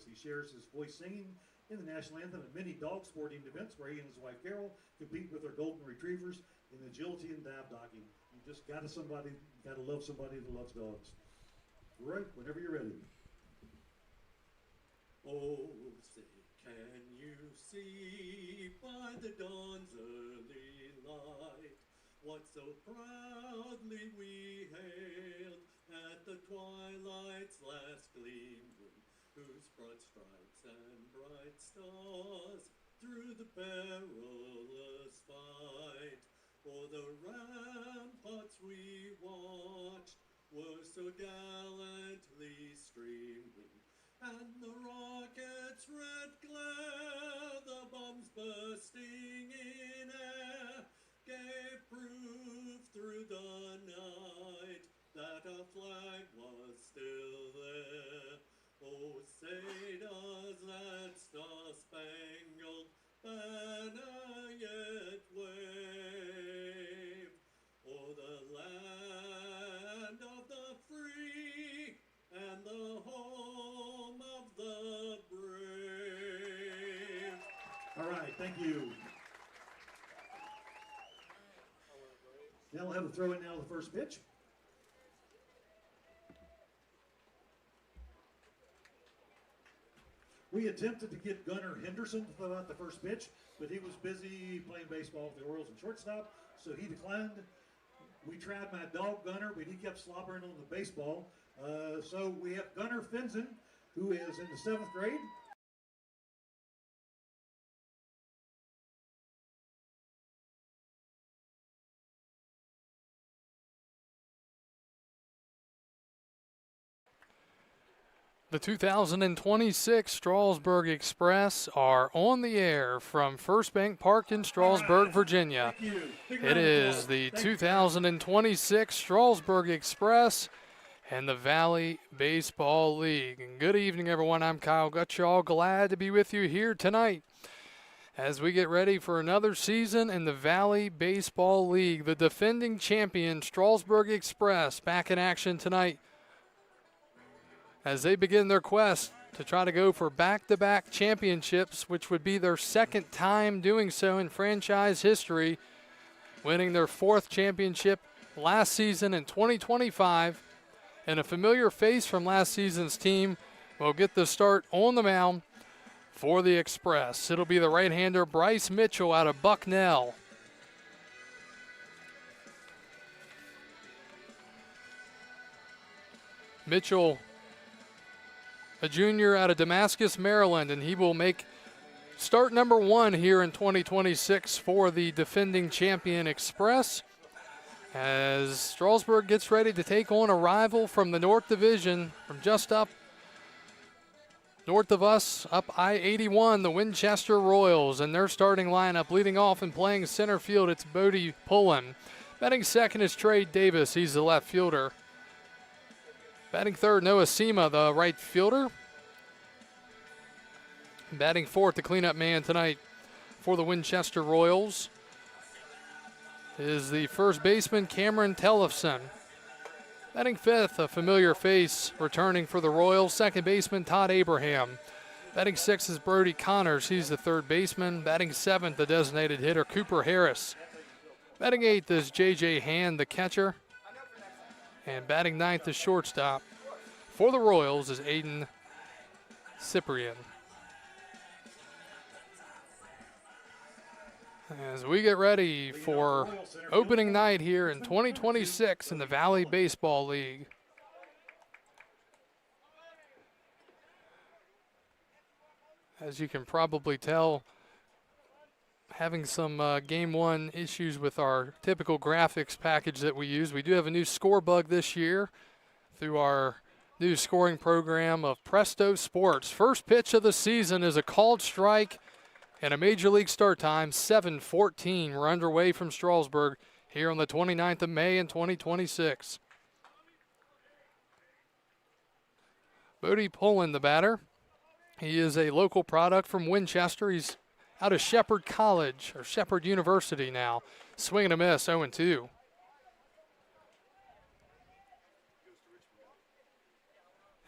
skills. He shares his voice singing in the national anthem at many dog sporting events where he and his wife Carol compete with their golden retrievers in agility and dive docking. You just gotta love somebody that loves dogs. Roy, whenever you're ready. Oh, say, can you see by the dawn's early light what so proudly we hailed at the twilight's last gleaming, whose broad stripes and bright stars through the perilous fight o'er the ramparts we watched were so gallantly streaming, and the rocket's red glare, the bombs bursting in air, gave proof through the night that our flag was still there. Oh, say does that star-spangled banner yet wave o'er the land of the free and the home of the brave. All right, thank you. Now we'll have a throw in now the first pitch. We attempted to get Gunnar Henderson to throw out the first pitch, but he was busy playing baseball with the Orioles and shortstop, so he declined. We tried my dog Gunnar, but he kept slobbering on the baseball. So we have Gunnar Finzen, who is in the 7th grade. The 2026 Strasburg Express are on the air from First Bank Park in Strasburg, Virginia. It is the 2026 Strasburg Express and the Valley Baseball League. And good evening, everyone. I'm Kyle Gutschall. Glad to be with you here tonight as we get ready for another season in the Valley Baseball League. The defending champion Strasburg Express back in action tonight as they begin their quest to try to go for back-to-back championships, which would be their second time doing so in franchise history, winning their 4th championship last season in 2025. And a familiar face from last season's team will get the start on the mound for the Express. It'll be the right-hander Bryce Mitchell out of Bucknell. Mitchell, a junior out of Damascus, Maryland, and he will make start number 1 here in 2026 for the defending champion Express as Strasburg gets ready to take on a rival from the North Division from just up north of us, up I-81, the Winchester Royals, and their starting lineup leading off and playing center field, it's Bodie Pullen. Batting second is Trey Davis, he's the left fielder. Batting third, Noah Sema, the right fielder. Batting fourth, the cleanup man tonight for the Winchester Royals is the first baseman, Cameron Tellefson. Batting fifth, a familiar face returning for the Royals, second baseman, Todd Abraham. Batting sixth is Brody Connors, he's the third baseman. Batting seventh, the designated hitter, Cooper Harris. Batting eighth is J.J. Hand, the catcher. And batting ninth, the shortstop for the Royals is Aiden Cyprian. As we get ready for opening night here in 2026 in the Valley Baseball League. As you can probably tell, having some Game 1 issues with our typical graphics package that we use. We do have a new score bug this year through our new scoring program of Presto Sports. First pitch of the season is a called strike and a Major League start time, 7:14. We're underway from Strasburg here on the 29th of May in 2026. Bodie Pullen, the batter. He is a local product from Winchester. He's out of Shepherd College, or Shepherd University now. Swing and a miss, 0-2.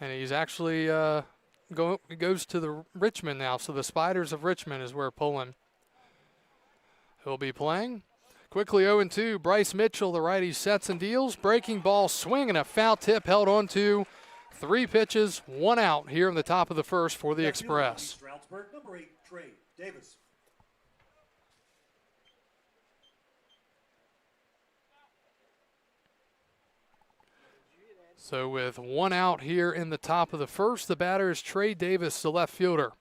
And he's actually goes to the Richmond now. So the Spiders of Richmond is where Pullen will be playing. Quickly 0-2. Bryce Mitchell, the righty, sets and deals. Breaking ball, swing, and a foul tip held on to. 3 pitches, 1 out here in the top of the first for the Express. Strasburg, number 8, Trey Davis. So with 1 out here in the top of the first, the batter is Trey Davis, the left fielder.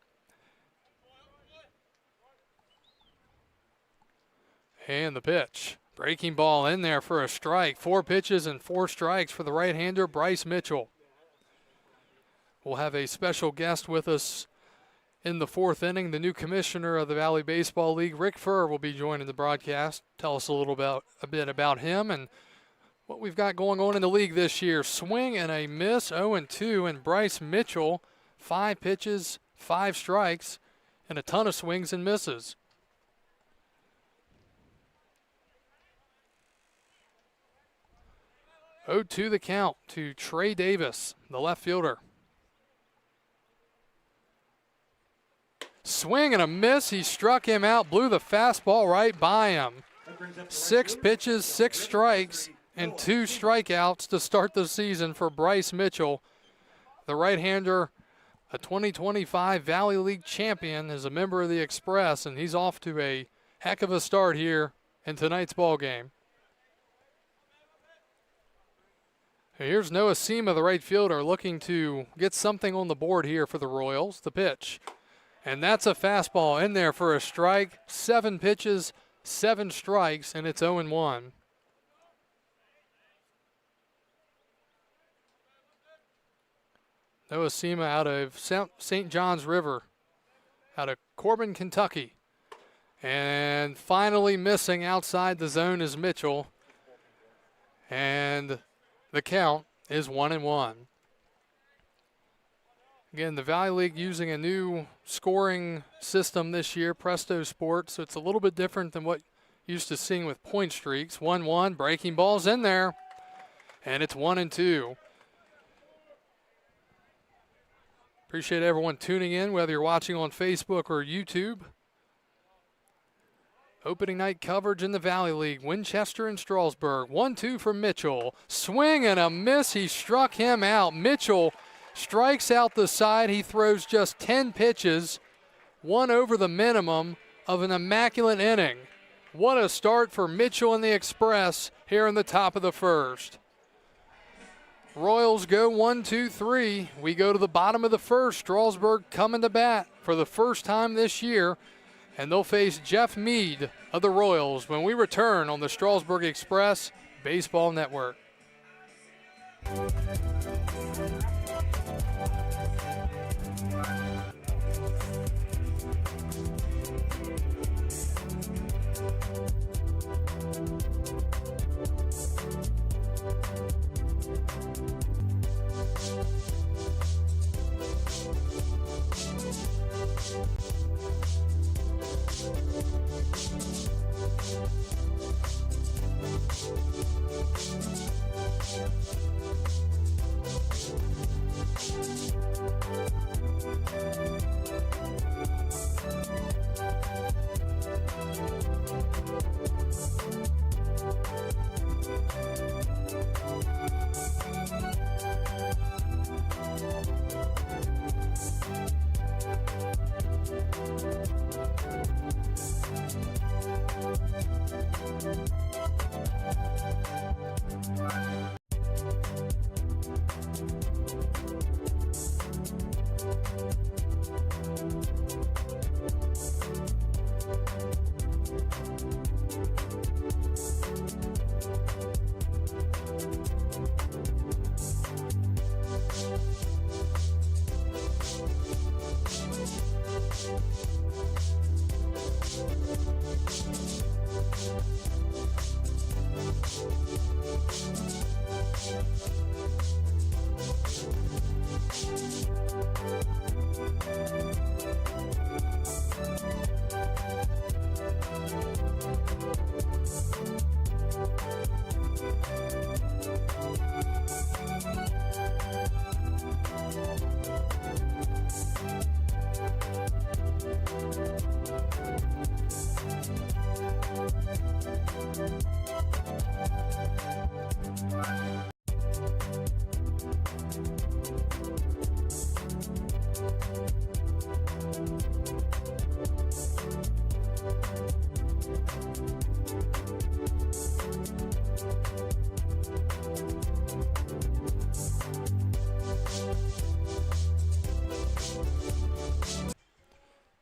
And the pitch. Breaking ball in there for a strike. 4 pitches and 4 strikes for the right-hander, Bryce Mitchell. We'll have a special guest with us in the 4th inning. The new commissioner of the Valley Baseball League, Rick Furr, will be joining the broadcast. Tell us a bit about him and what we've got going on in the league this year. Swing and a miss, 0-2, and Bryce Mitchell, 5 pitches, 5 strikes, and a ton of swings and misses. 0-2 the count to Trey Davis, the left fielder. Swing and a miss. He struck him out, blew the fastball right by him. 6 pitches, 6 strikes, and 2 strikeouts to start the season for Bryce Mitchell. The right-hander, a 2025 Valley League champion, is a member of the Express, and he's off to a heck of a start here in tonight's ball game. Here's Noah Sema, the right fielder, looking to get something on the board here for the Royals. The pitch. And that's a fastball in there for a strike. 7 pitches, 7 strikes, and it's 0-1. Noah Sema out of St. John's River, out of Corbin, Kentucky. And finally missing outside the zone is Mitchell. And the count is 1-1. Again, the Valley League using a new scoring system this year, Presto Sports, so it's a little bit different than what you're used to seeing with point streaks. 1-1, breaking balls in there, and it's 1-2. Appreciate everyone tuning in, whether you're watching on Facebook or YouTube. Opening night coverage in the Valley League, Winchester and Strasburg. 1-2 for Mitchell. Swing and a miss. He struck him out. Mitchell strikes out the side. He throws just 10 pitches, 1 over the minimum of an immaculate inning. What a start for Mitchell and the Express here in the top of the first. Royals go 1-2-3. We go to the bottom of the first. Strasburg coming to bat for the first time this year. And they'll face Jeff Mead of the Royals when we return on the Strasburg Express Baseball Network.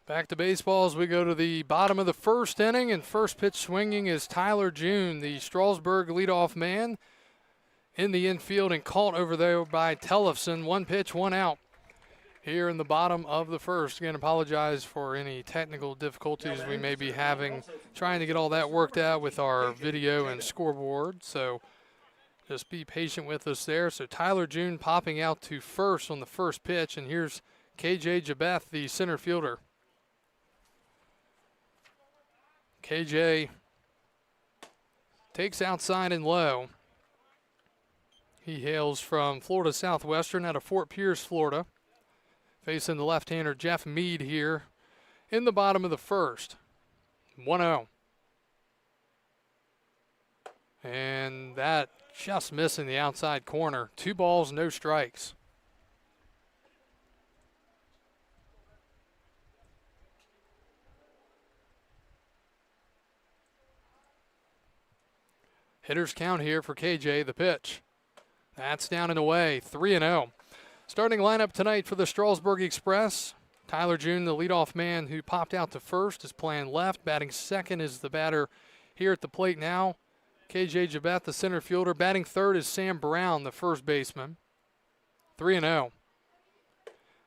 Back to baseball as we go to the bottom of the first inning, and first pitch swinging is Tyler June, the Strasburg leadoff man, in the infield and caught over there by Tellefson. 1 pitch, 1 out here in the bottom of the first. Again, apologize for any technical difficulties we may be having trying to get all that worked out with our video and scoreboard. So just be patient with us there. So Tyler June popping out to first on the first pitch, and here's KJ Jabeth, the center fielder. KJ takes outside and low. He hails from Florida Southwestern out of Fort Pierce, Florida. Facing the left-hander Jeff Mead here in the bottom of the first. 1-0. And that just missing the outside corner. 2 balls, no strikes. Hitter's count here for KJ, the pitch. That's down and away, 3-0. Starting lineup tonight for the Strasburg Express. Tyler June, the leadoff man who popped out to first, is playing left. Batting second is the batter here at the plate now. KJ Jabeth, the center fielder. Batting third is Sam Brown, the first baseman. 3-0.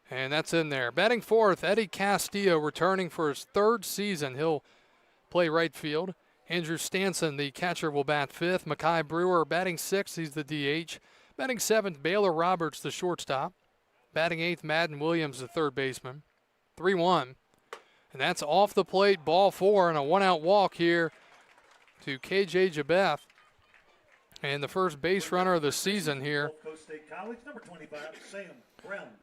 And that's in there. Batting fourth, Eddie Castillo, returning for his 3rd season. He'll play right field. Andrew Stanson, the catcher, will bat fifth. Mackay Brewer batting sixth. He's the DH. Batting seventh, Baylor Roberts, the shortstop. Batting eighth, Madden Williams, the third baseman. 3-1. And that's off the plate, ball 4, and a 1-out walk here to KJ Jabeth. And the first base runner of the season here.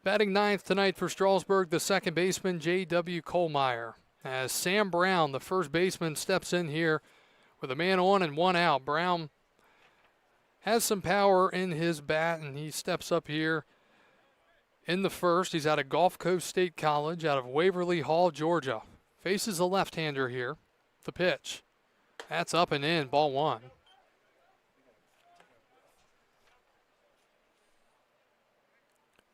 Batting ninth tonight for Strasburg, the second baseman, J.W. Kohlmeyer. As Sam Brown, the first baseman, steps in here with a man on and 1 out. Brown has some power in his bat, and he steps up here in the first. He's out of Gulf Coast State College, out of Waverly Hall, Georgia. Faces a left-hander here. The pitch. That's up and in, ball 1.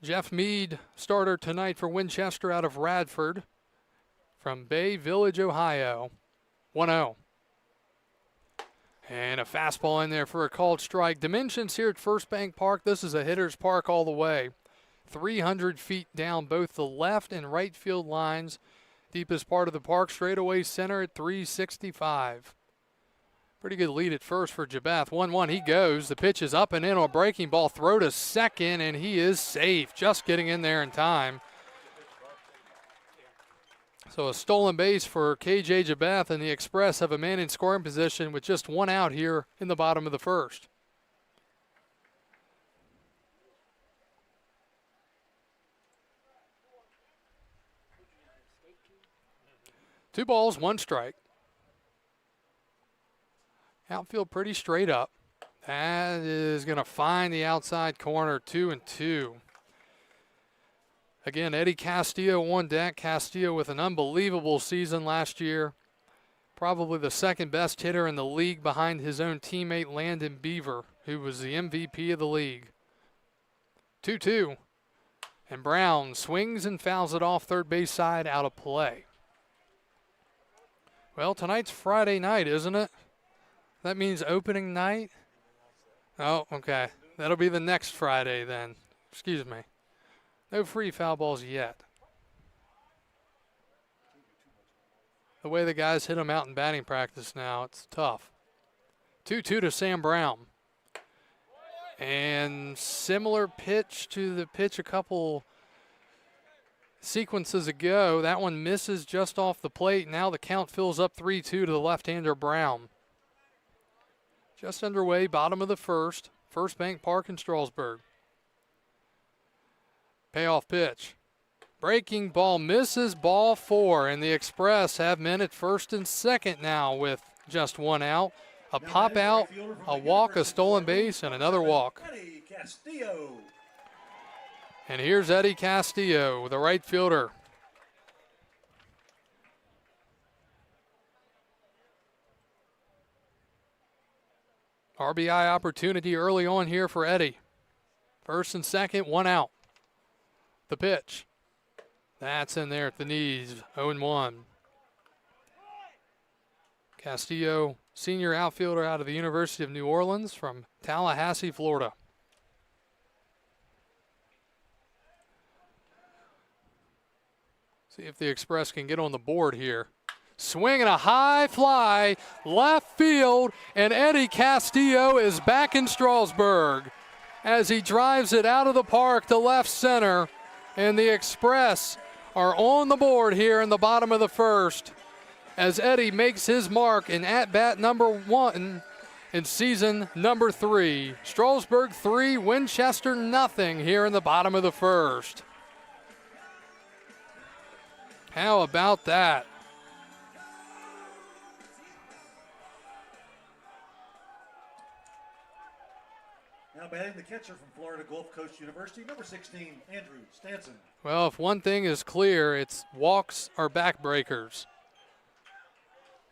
Jeff Mead, starter tonight for Winchester out of Radford from Bay Village, Ohio. 1-0. And a fastball in there for a called strike. Dimensions here at First Bank Park. This is a hitter's park all the way. 300 feet down both the left and right field lines. Deepest part of the park, straightaway center at 365. Pretty good lead at first for Jabeth. 1-1, he goes. The pitch is up and in on a breaking ball. Throw to second, and he is safe. Just getting in there in time. So a stolen base for KJ Jabeth, and the Express have a man in scoring position with just 1 out here in the bottom of the first. Two balls, 1 strike. Outfield pretty straight up. That is going to find the outside corner, 2-2. Again, Eddie Castillo on deck. Castillo with an unbelievable season last year. Probably the second best hitter in the league behind his own teammate Landon Beaver, who was the MVP of the league. 2-2. And Brown swings and fouls it off third base side, out of play. Well, tonight's Friday night, isn't it? That means opening night? Oh, okay. That'll be the next Friday then. Excuse me. No free foul balls yet. The way the guys hit them out in batting practice now, it's tough. 2-2 to Sam Brown. And similar pitch to the pitch a couple sequences ago. That one misses just off the plate. Now the count fills up 3-2 to the left-hander Brown. Just underway, bottom of the first. First Bank Park in Strasburg. Payoff pitch. Breaking ball misses, ball 4, and the Express have men at first and second now with just 1 out. A pop out, a walk, a stolen base, and another walk. Eddie Castillo. And here's Eddie Castillo, the right fielder. RBI opportunity early on here for Eddie. First and second, 1 out. The pitch. That's in there at the knees, 0-1. Castillo, senior outfielder out of the University of New Orleans from Tallahassee, Florida. See if the Express can get on the board here. Swinging a high fly, left field, and Eddie Castillo is back in Strasburg as he drives it out of the park to left center, and the Express are on the board here in the bottom of the first as Eddie makes his mark in at-bat number 1 in season number 3. Strasburg 3, Winchester nothing here in the bottom of the first. How about that? Now batting the catcher from Florida Gulf Coast University, number 16, Andrew Stanson. Well, if one thing is clear, it's walks are backbreakers.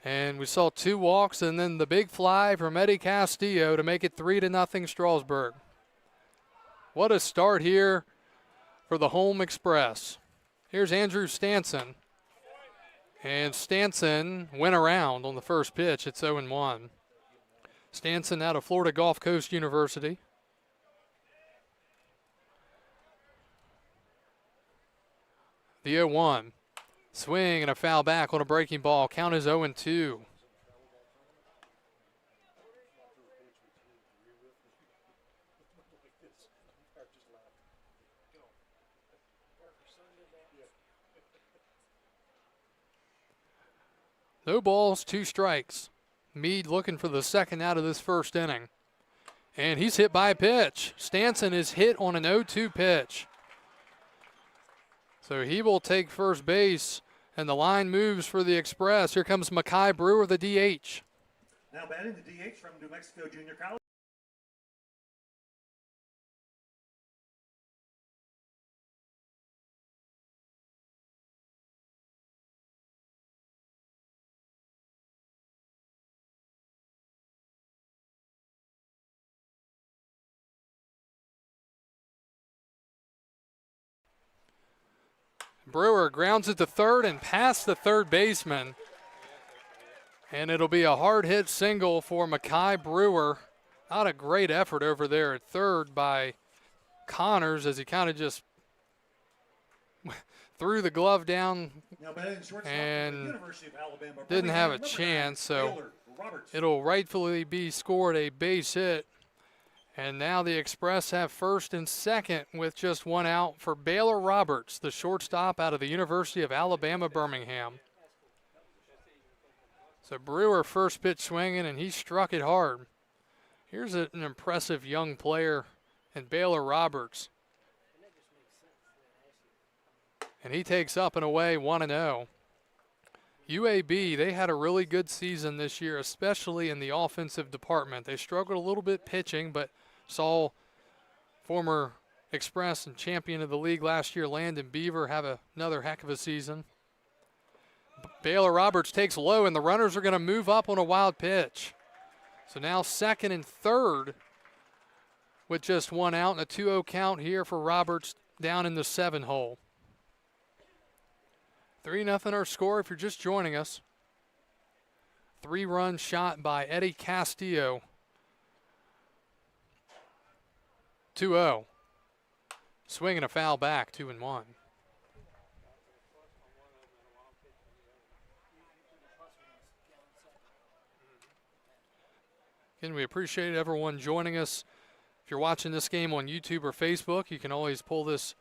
And we saw 2 walks and then the big fly from Eddie Castillo to make it 3-0 Strasburg. What a start here for the home Express. Here's Andrew Stanson. And Stanson went around on the first pitch. It's 0-1. Stanson out of Florida Gulf Coast University. The 0-1. Swing and a foul back on a breaking ball. Count is 0-2. No balls, 2 strikes. Meade looking for the second out of this first inning. And he's hit by a pitch. Stanson is hit on an 0-2 pitch. So he will take first base, and the line moves for the Express. Here comes Makai Brewer, the DH. Now batting the DH from New Mexico Junior College. Brewer grounds it to third and past the third baseman. And it'll be a hard hit single for Makai Brewer. Not a great effort over there at third by Connors as he kind of just threw the glove down and didn't have a chance. So it'll rightfully be scored a base hit. And now the Express have first and second with just 1 out for Baylor Roberts, the shortstop out of the University of Alabama, Birmingham. So Brewer first pitch swinging, and he struck it hard. Here's an impressive young player in Baylor Roberts. And he takes up and away 1-0. UAB, they had a really good season this year, especially in the offensive department. They struggled a little bit pitching, but saw former Express and champion of the league last year, Landon Beaver, have another heck of a season. Baylor Roberts takes low, and the runners are going to move up on a wild pitch. So now second and third with just 1 out and a 2-0 count here for Roberts down in the 7 hole. 3-0 our score if you're just joining us. 3-run shot by Eddie Castillo. 2-0. Swinging a foul back, 2-1. Again, we appreciate everyone joining us. If you're watching this game on YouTube or Facebook, you can always pull this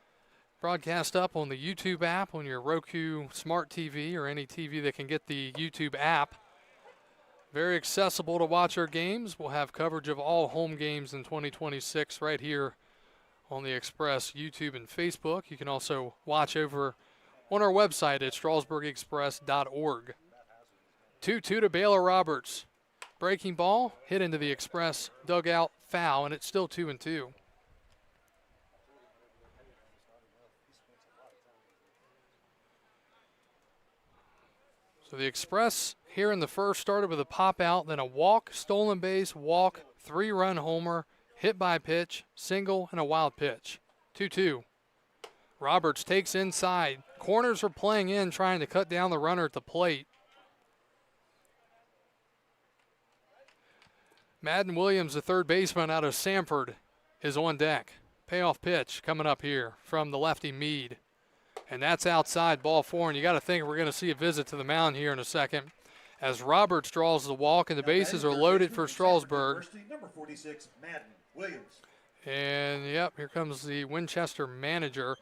broadcast up on the YouTube app on your Roku Smart TV or any TV that can get the YouTube app. Very accessible to watch our games. We'll have coverage of all home games in 2026 right here on the Express YouTube and Facebook. You can also watch over on our website at strasburgexpress.org. 2-2 to Baylor Roberts. Breaking ball, hit into the Express dugout, foul, and it's still 2-2. So the Express here in the first started with a pop out, then a walk, stolen base, walk, 3-run homer, hit by pitch, single, and a wild pitch. 2-2. Roberts takes inside. Corners are playing in, trying to cut down the runner at the plate. Madden Williams, the third baseman out of Sanford, is on deck. Payoff pitch coming up here from the lefty Meade. And that's outside, ball 4. And you got to think we're going to see a visit to the mound here in a second as Roberts draws the walk and the bases are loaded for Strasburg. Number 46, Madden Williams. And, yep, here comes the Winchester manager.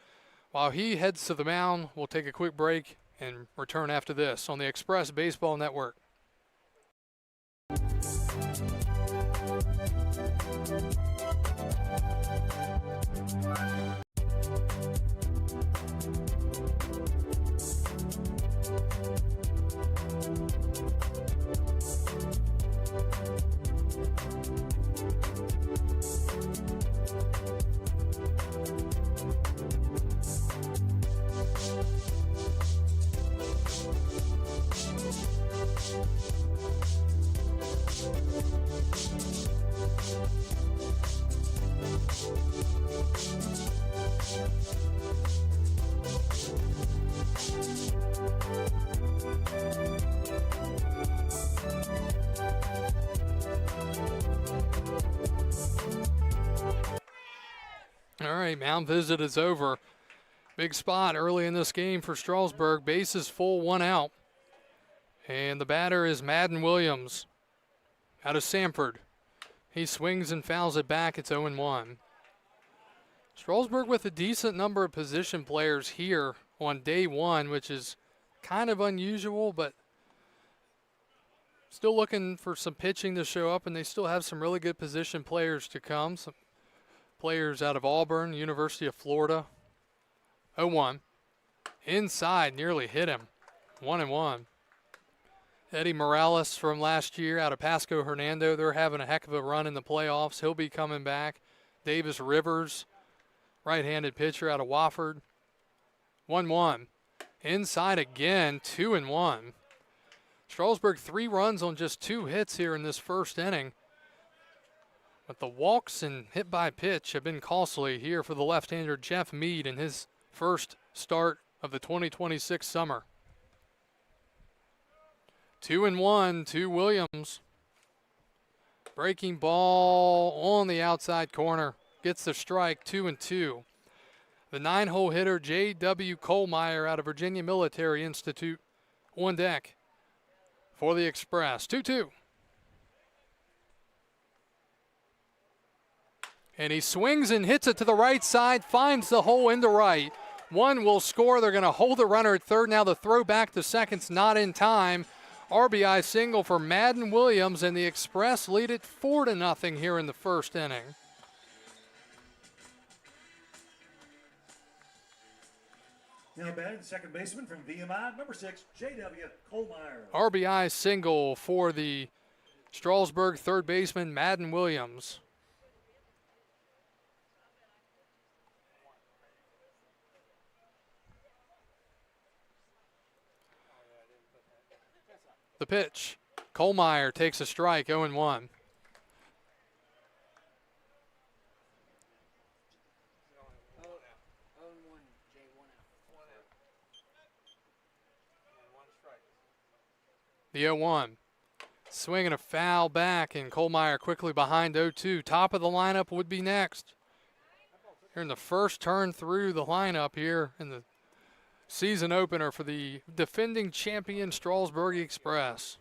While he heads to the mound, we'll take a quick break and return after this on the Express Baseball Network. All right, mound visit is over. Big spot early in this game for Strasburg. Bases full, 1 out. And the batter is Madden Williams out of Sanford. He swings and fouls it back. It's 0-1. Strasburg with a decent number of position players here on day 1, which is kind of unusual, but still looking for some pitching to show up, and they still have some really good position players to come. Some players out of Auburn, University of Florida. 0-1. Inside, nearly hit him. 1-1. Eddie Morales from last year out of Pasco Hernando. They're having a heck of a run in the playoffs. He'll be coming back. Davis Rivers, right-handed pitcher out of Wofford. 1-1. Inside again, 2-1. Strasburg 3 runs on just 2 hits here in this first inning. But the walks and hit by pitch have been costly here for the left-hander Jeff Meade in his first start of the 2026 summer. 2-1 to Williams. Breaking ball on the outside corner. Gets the strike, 2-2. The 9-hole hitter J.W. Kohlmeyer out of Virginia Military Institute on deck for the Express. 2-2. And he swings and hits it to the right side, finds the hole into right. One will score. They're going to hold the runner at third. Now the throw back to second's not in time. RBI single for Madden Williams, and the Express lead it 4-0 here in the first inning. Now batting the second baseman from VMI, number 6, J.W. Kohlmeyer. RBI single for the Strasburg third baseman, Madden Williams. The pitch. Kohlmeyer takes a strike, 0-1. The 0-1. Swinging a foul back, and Kohlmeyer quickly behind 0-2. Top of the lineup would be next. Here in the first turn through the lineup here in the season opener for the defending champion Strasburg Express.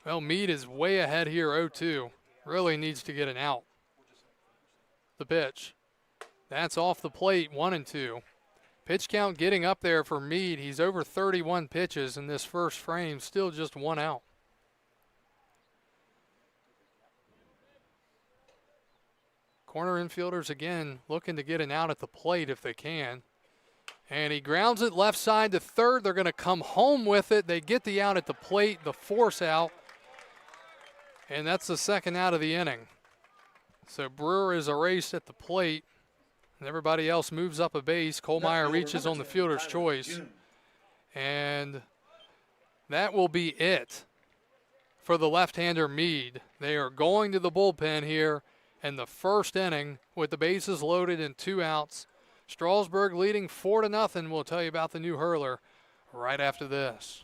Well, Meade is way ahead here, 0-2. Really needs to get an out. The pitch. That's off the plate, 1-2. Pitch count getting up there for Meade. He's over 31 pitches in this first frame, still just 1 out. Corner infielders again looking to get an out at the plate if they can. And he grounds it left side to third. They're going to come home with it. They get the out at the plate, the force out. And that's the second out of the inning. So Brewer is erased at the plate. And everybody else moves up a base. Kohlmeyer reaches on the fielder's choice. And that will be it for the left-hander Meade. They are going to the bullpen here in the first inning with the bases loaded and 2 outs. Strasburg leading 4-0. We'll tell you about the new hurler right after this.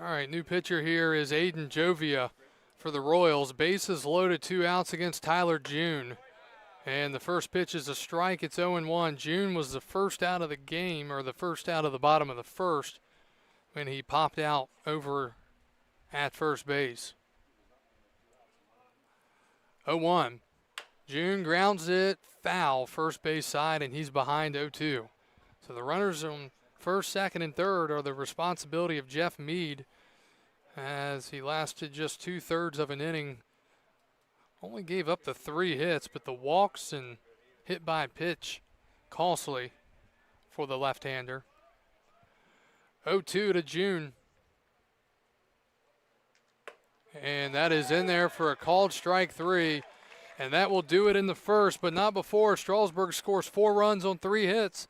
All right, new pitcher here is Aiden Jovia for the Royals. Bases loaded, 2 outs against Tyler June. And the first pitch is a strike. It's 0-1. June was the first out of the game, or the first out of the bottom of the first, when he popped out over at first base. 0-1. June grounds it foul, first base side, and he's behind 0-2. So the runners on first, second, and third are the responsibility of Jeff Mead, as he lasted just 2/3 of an inning. Only gave up the 3 hits, but the walks and hit by pitch costly for the left-hander. 0-2 to June. And that is in there for a called strike 3. And that will do it in the first, but not before. Strasburg scores 4 runs on 3 hits.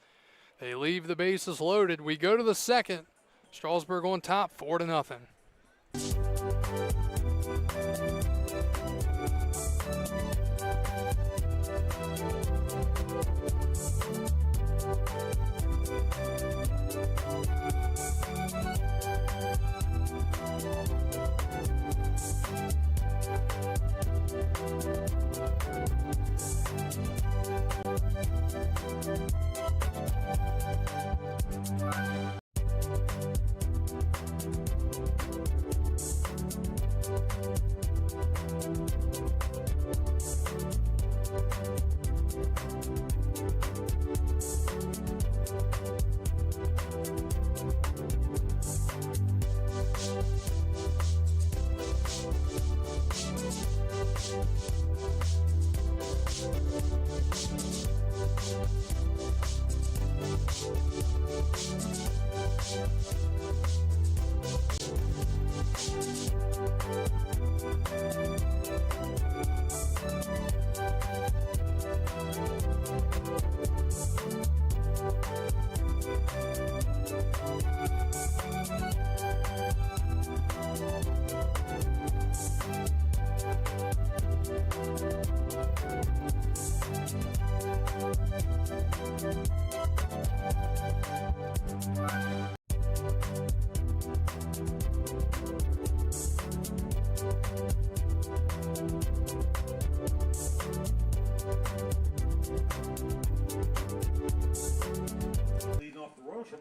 They leave the bases loaded. We go to the second. Strasburg on top, 4-0.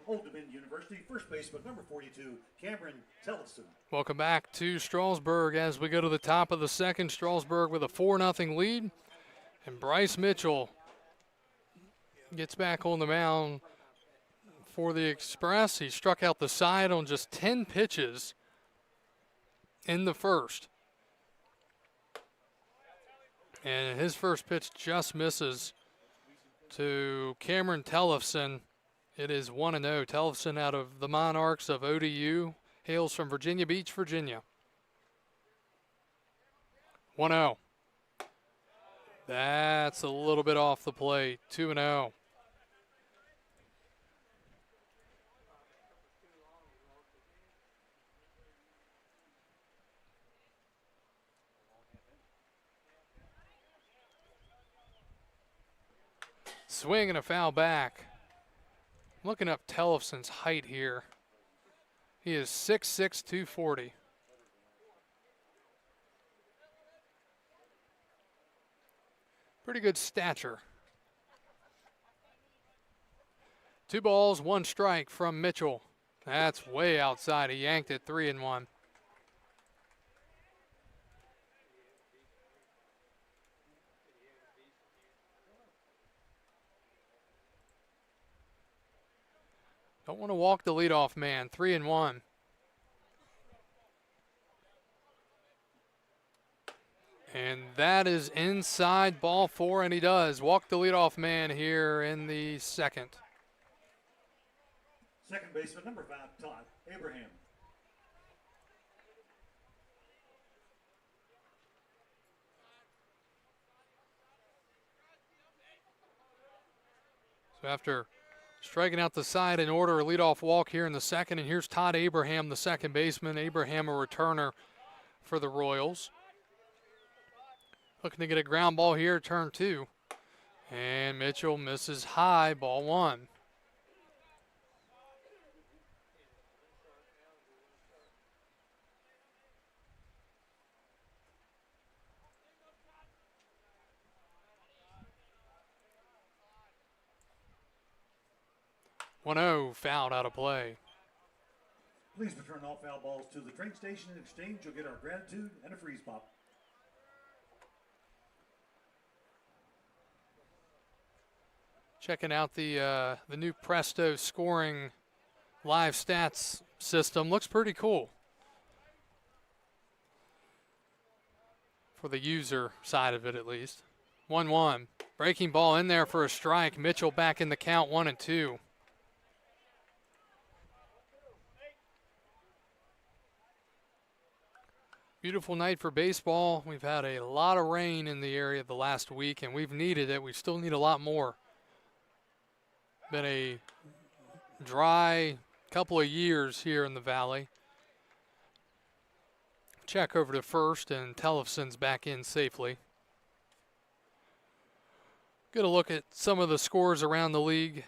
Old Dominion University, first baseman number 42, Cameron Tellison. Welcome back to Strasburg as we go to the top of the second. Strasburg with a 4-0 lead. And Bryce Mitchell gets back on the mound for the Express. He struck out the side on just 10 pitches in the first. And his first pitch just misses to Cameron Tellefson. It is 1-0. Tellefson out of the Monarchs of ODU, hails from Virginia Beach, Virginia. 1-0. That's a little bit off the plate. 2-0. Swing and a foul back. Looking up Tellefson's height here. He is 6'6", 240. Pretty good stature. 2 balls, 1 strike from Mitchell. That's way outside. He yanked it 3-1. Don't want to walk the leadoff man. 3-1. And that is inside ball 4, and he does walk the leadoff man here in the second. Second baseman number 5, Todd Abraham. So after striking out the side in order, a leadoff walk here in the second, and here's Todd Abraham, the second baseman. Abraham, a returner for the Royals. Looking to get a ground ball here, turn 2. And Mitchell misses high, ball 1. Fouled out of play. Please return all foul balls to the train station. In exchange, you'll get our gratitude and a freeze pop. Checking out the new Presto scoring live stats system. Looks pretty cool for the user side of it, at least. 1-1. Breaking ball in there for a strike. Mitchell back in the count, 1-2. Beautiful night for baseball. We've had a lot of rain in the area the last week, and we've needed it. We still need a lot more. Been a dry couple of years here in the Valley. Check over to first, and Tellefson's back in safely. Get a look at some of the scores around the league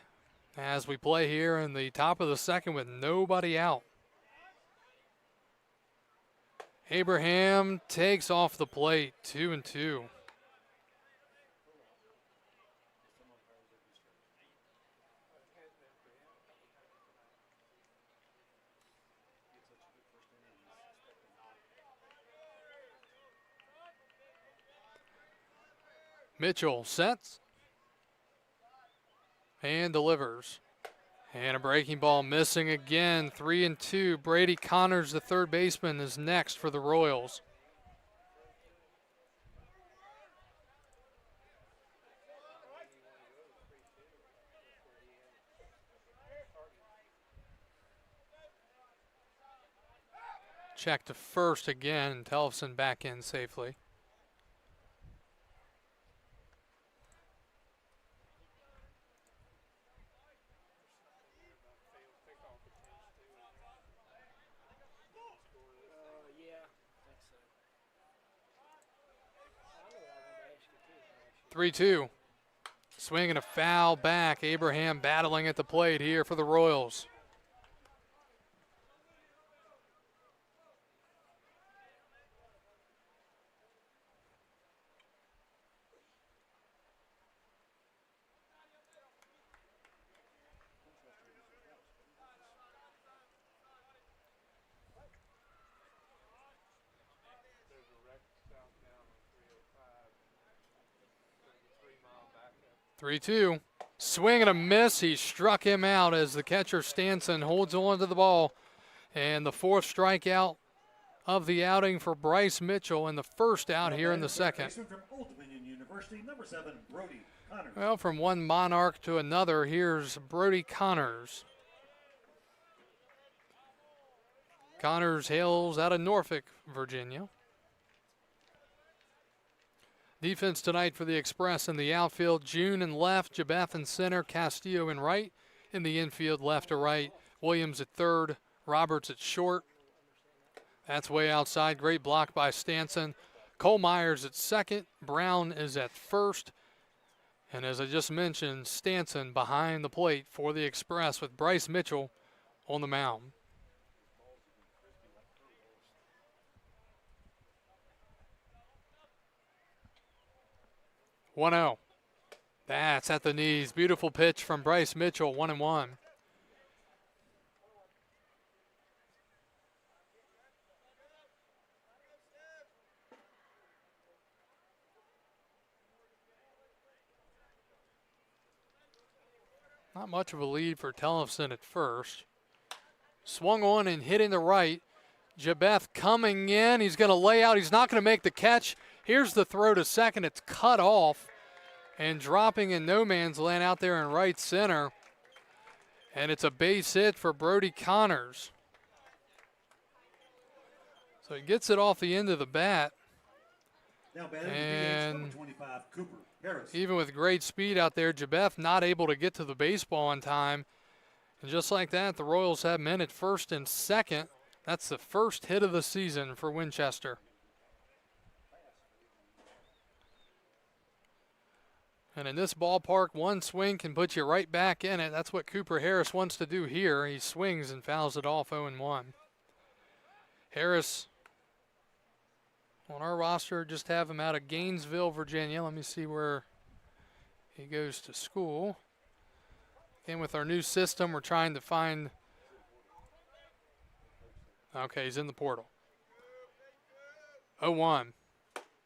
as we play here in the top of the second with nobody out. Abraham takes off the plate, 2-2. Mitchell sets and delivers. And a breaking ball missing again, 3-2. Brady Connors, the third baseman, is next for the Royals. Check to first again, and Tellefson back in safely. Yeah, 3-2. Swing and a foul back. Abraham battling at the plate here for the Royals. 3-2. Swing and a miss. He struck him out as the catcher Stanson holds on to the ball. And the 4th strikeout of the outing for Bryce Mitchell, and the first out here in the second. From Old Dominion University, number 7, Brody Connors. Well, from one Monarch to another, here's Brody Connors. Connors hails out of Norfolk, Virginia. Defense tonight for the Express in the outfield, June in left, Jabeth in center, Castillo in right. In the infield, left to right, Williams at third, Roberts at short. That's way outside. Great block by Stanson. Cole Myers at second. Brown is at first. And as I just mentioned, Stanson behind the plate for the Express with Bryce Mitchell on the mound. One 0. That's at the knees. Beautiful pitch from Bryce Mitchell, 1-1. Not much of a lead for Tellefson at first. Swung on and hit in the right. Jabeth coming in. He's going to lay out. He's not going to make the catch. Here's the throw to second. It's cut off and dropping in no man's land out there in right center. And it's a base hit for Brody Connors. So he gets it off the end of the bat. Now batting And 25, Cooper Harris. Even with great speed out there, Jabeth not able to get to the baseball in time. And just like that, the Royals have men at first and second. That's the first hit of the season for Winchester. And in this ballpark, one swing can put you right back in it. That's what Cooper Harris wants to do here. He swings and fouls it off 0-1. Harris, on our roster, just have him out of Gainesville, Virginia. Let me see where he goes to school. Again, with our new system, we're trying to find. Okay, he's in the portal. 0-1.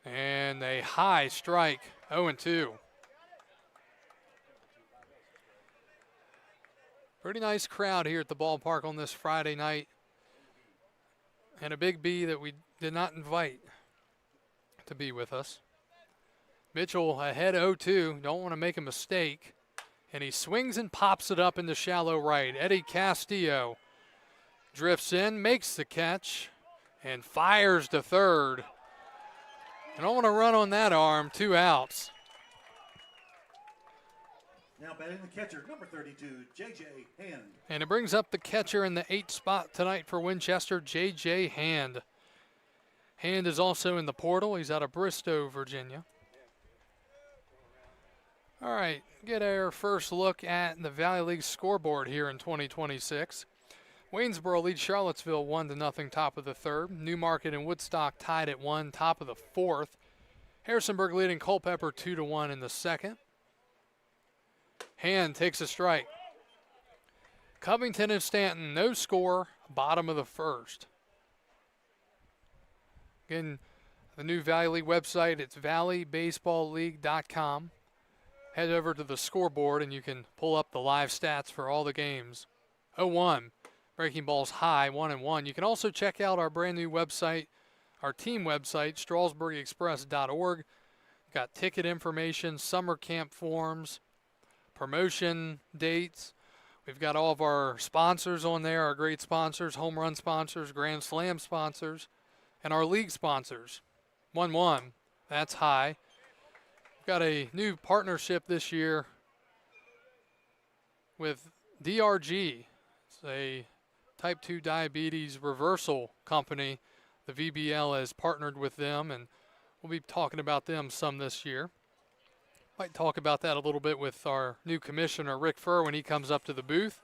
And a high strike, 0-2. Pretty nice crowd here at the ballpark on this Friday night. And a big B that we did not invite to be with us. Mitchell ahead 0-2. Don't want to make a mistake. And he swings and pops it up into shallow right. Eddie Castillo drifts in, makes the catch, and fires to third. I don't want to run on that arm. 2 outs. Now batting the catcher, number 32, J.J. Hand. And it brings up the catcher in the 8th spot tonight for Winchester, J.J. Hand. Hand is also in the portal. He's out of Bristow, Virginia. All right, get our first look at the Valley League scoreboard here in 2026. Waynesboro leads Charlottesville 1-0, top of the third. Newmarket and Woodstock tied at 1, top of the fourth. Harrisonburg leading Culpeper 2-1 in the second. Hand takes a strike. Covington and Stanton, no score, bottom of the first. Again, the new Valley League website, it's valleybaseballleague.com. Head over to the scoreboard and you can pull up the live stats for all the games. 0-1, breaking balls high, 1-1. You can also check out our brand new website, our team website, strasburgexpress.org. Got ticket information, summer camp forms, promotion dates. We've got all of our sponsors on there, our great sponsors, home run sponsors, Grand Slam sponsors, and our league sponsors. 1-1, that's high. We've got a new partnership this year with DRG. It's a type 2 diabetes reversal company. The VBL has partnered with them, and we'll be talking about them some this year. Might talk about that a little bit with our new commissioner, Rick Furr, when he comes up to the booth.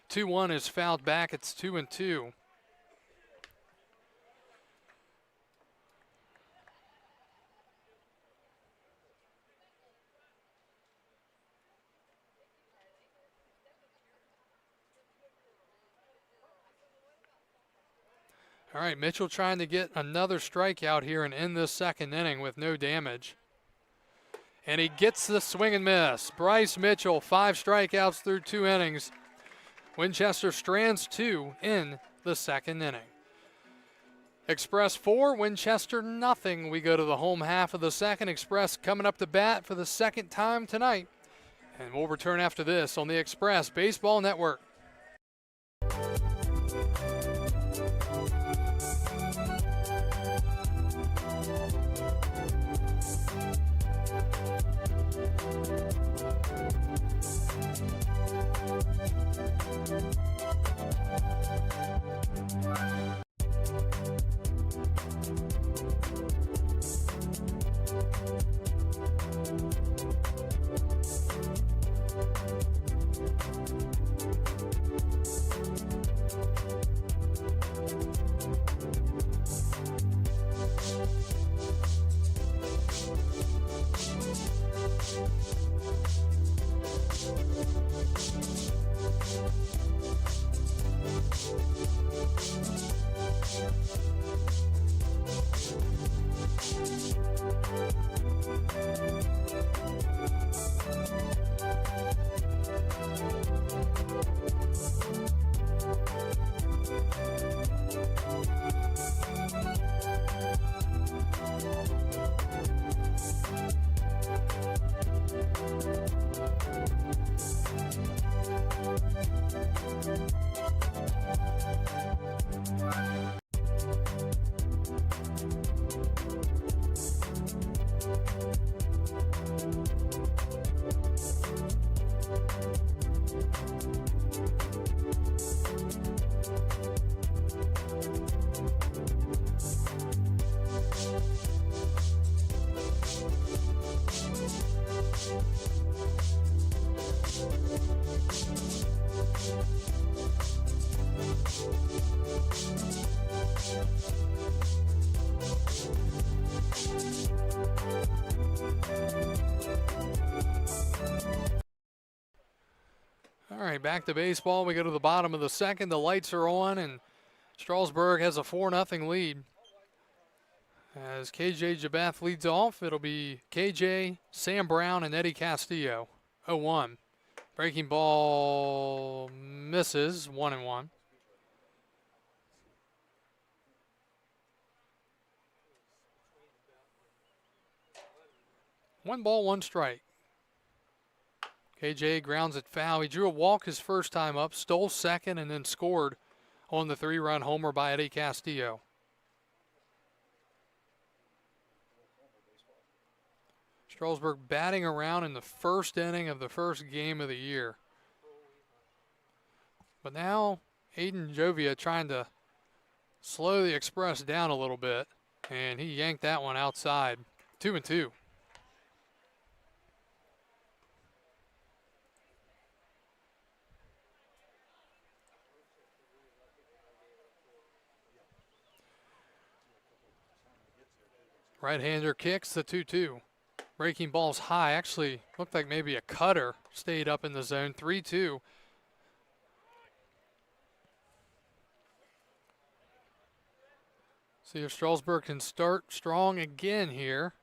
2-1 is fouled back. It's 2-2. All right, Mitchell trying to get another strikeout here and end this second inning with no damage. and he gets the swing and miss. Bryce Mitchell, 5 strikeouts through 2 innings. Winchester strands 2 in the 2nd inning. Express 4, Winchester nothing. We go to the home half of the 2nd. Express coming up to bat for the 2nd time tonight. And we'll return after this on the Express Baseball Network. All right, back to baseball. We go to the bottom of the 2nd. The lights are on, and Strasburg has a 4-0 lead. As KJ Jabeth leads off, it'll be KJ, Sam Brown, and Eddie Castillo. 0-1. Breaking ball misses, 1-1. One ball, 1 strike. KJ grounds it foul. He drew a walk his first time up, stole 2nd, and then scored on the 3-run homer by Eddie Castillo. Strasburg batting around in the 1st inning of the 1st game of the year. But now Aiden Jovia trying to slow the Express down a little bit, and he yanked that one outside. 2-2. Right-hander kicks the 2-2. Breaking ball's high. Actually looked like maybe a cutter stayed up in the zone. 3-2. See if Strasburg can start strong again here.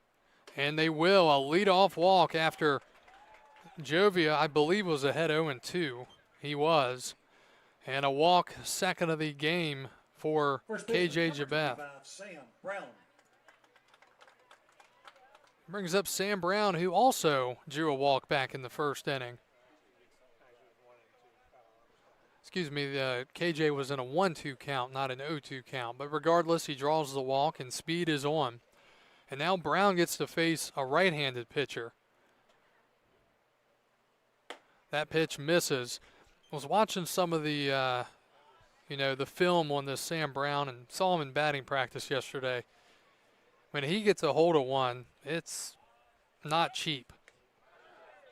And they will. A leadoff walk after Jovia, I believe, was ahead 0-2. He was. And a walk, 2nd of the game for KJ Jabeth. Sam Brown. Brings up Sam Brown, who also drew a walk back in the 1st inning. Excuse me, the KJ was in a 1-2 count, not an 0-2 count. But regardless, he draws the walk, and speed is on. And now Brown gets to face a right-handed pitcher. That pitch misses. I was watching some of the, the film on this Sam Brown and saw him in batting practice yesterday. When he gets a hold of one, it's not cheap.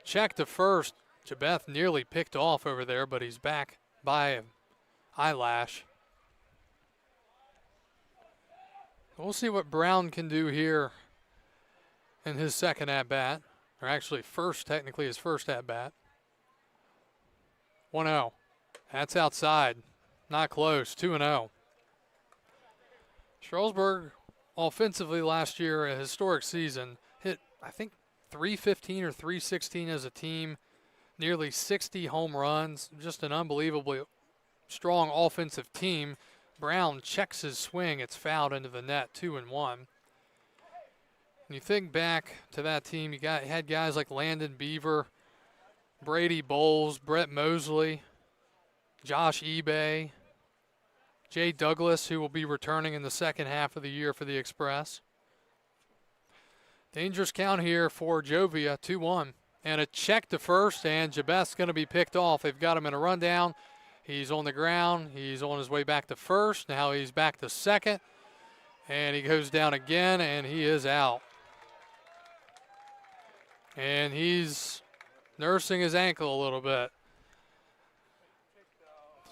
Check to first. Jabeth nearly picked off over there, but he's back by an eyelash. We'll see what Brown can do here in his 2nd at-bat. Or actually technically his 1st at-bat. 1-0. That's outside. Not close. 2-0. Strasburg offensively last year, a historic season, hit, I think, 315 or 316 as a team, nearly 60 home runs, just an unbelievably strong offensive team. Brown checks his swing. It's fouled into the net, 2-1. When you think back to that team, you had guys like Landon Beaver, Brady Bowles, Brett Mosley, Josh Ebay, Jay Douglas, who will be returning in the second half of the year for the Express. Dangerous count here for Jovia, 2-1. And a check to first, and Jabeth's going to be picked off. They've got him in a rundown. He's on the ground. He's on his way back to first. Now he's back to second. And he goes down again, and he is out. And he's nursing his ankle a little bit.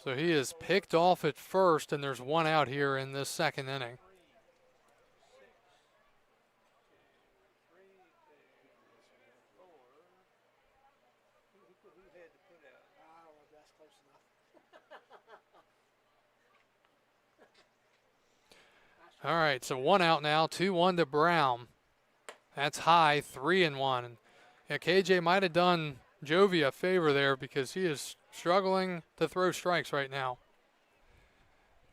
So he is picked off at first, and there's one out here in this second inning. All right, so one out now, 2-1 to Brown. That's high, 3-1. Yeah, KJ might have done Jovia a favor there because he is struggling to throw strikes right now.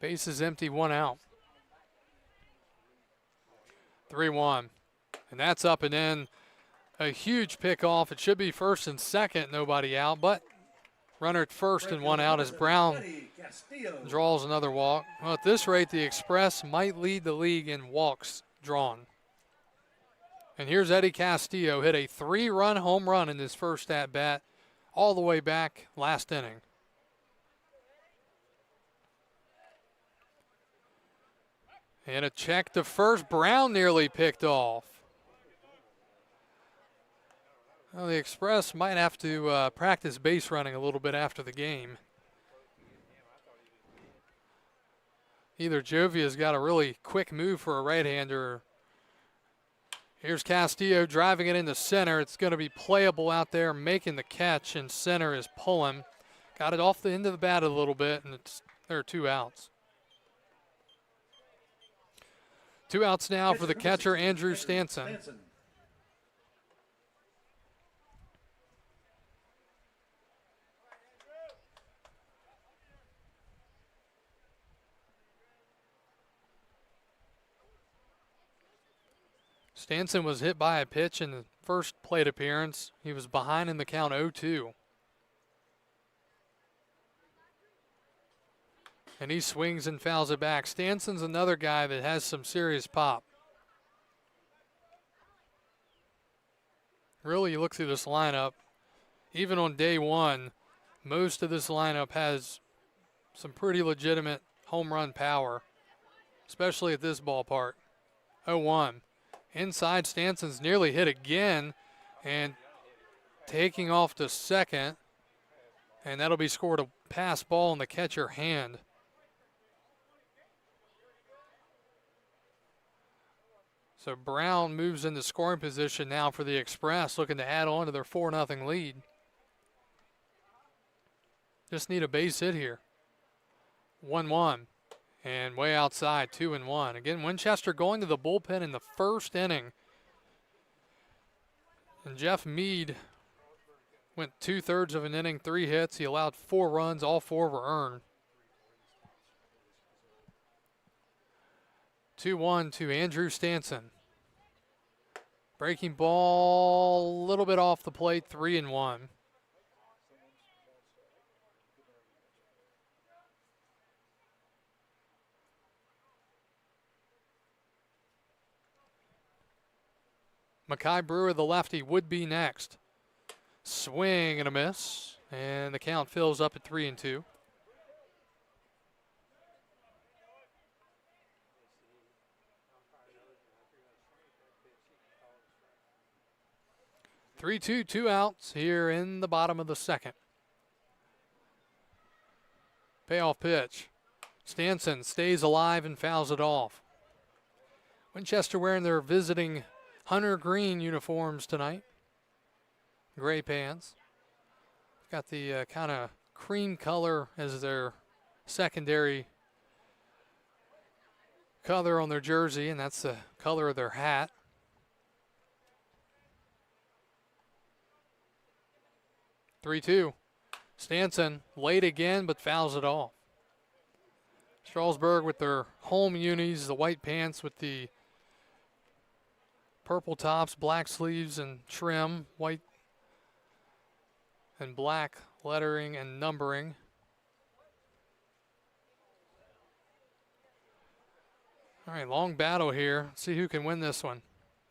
Base is empty, one out. 3-1. And that's up and in. A huge pickoff. It should be first and second, nobody out, but runner at first and one out as Brown draws another walk. Well, at this rate, the Express might lead the league in walks drawn. And here's Eddie Castillo, hit a 3-run home run in his first at-bat all the way back last inning. And a check to first. Brown nearly picked off. Well, the Express might have to practice base running a little bit after the game. Either Jovia's got a really quick move for a right-hander. Here's Castillo driving it into center. It's going to be playable out there, making the catch, and center is pulling. Got it off the end of the bat a little bit, and there are two outs. Two outs now for the catcher, Andrew Stanson. Stanson was hit by a pitch in the first plate appearance. He was behind in the count 0-2. And he swings and fouls it back. Stanson's another guy that has some serious pop. Really, you look through this lineup, even on day one, most of this lineup has some pretty legitimate home run power, especially at this ballpark. 0-1. Inside, Stanson's nearly hit again and taking off to second. And that'll be scored a pass ball in the catcher hand. So Brown moves into scoring position now for the Express, looking to add on to their 4-0 lead. Just need a base hit here. 1-1. And way outside, 2-1. Again, Winchester going to the bullpen in the first inning. And Jeff Mead went 2/3 of an inning, 3 hits. He allowed 4 runs, all 4 were earned. 2-1 to Andrew Stanson. Breaking ball, a little bit off the plate, 3-1. Makai Brewer, the lefty, would be next. Swing and a miss, and the count fills up at 3-2. Two outs here in the bottom of the second. Payoff pitch. Stanson stays alive and fouls it off. Winchester wearing their visiting Hunter green uniforms tonight. Gray pants. Got the kind of cream color as their secondary color on their jersey, and that's the color of their hat. 3-2. Stanson late again, but fouls it off. Strasburg with their home unis, the white pants with the purple tops, black sleeves and trim, white and black lettering and numbering. All right, long battle here. Let's see who can win this one.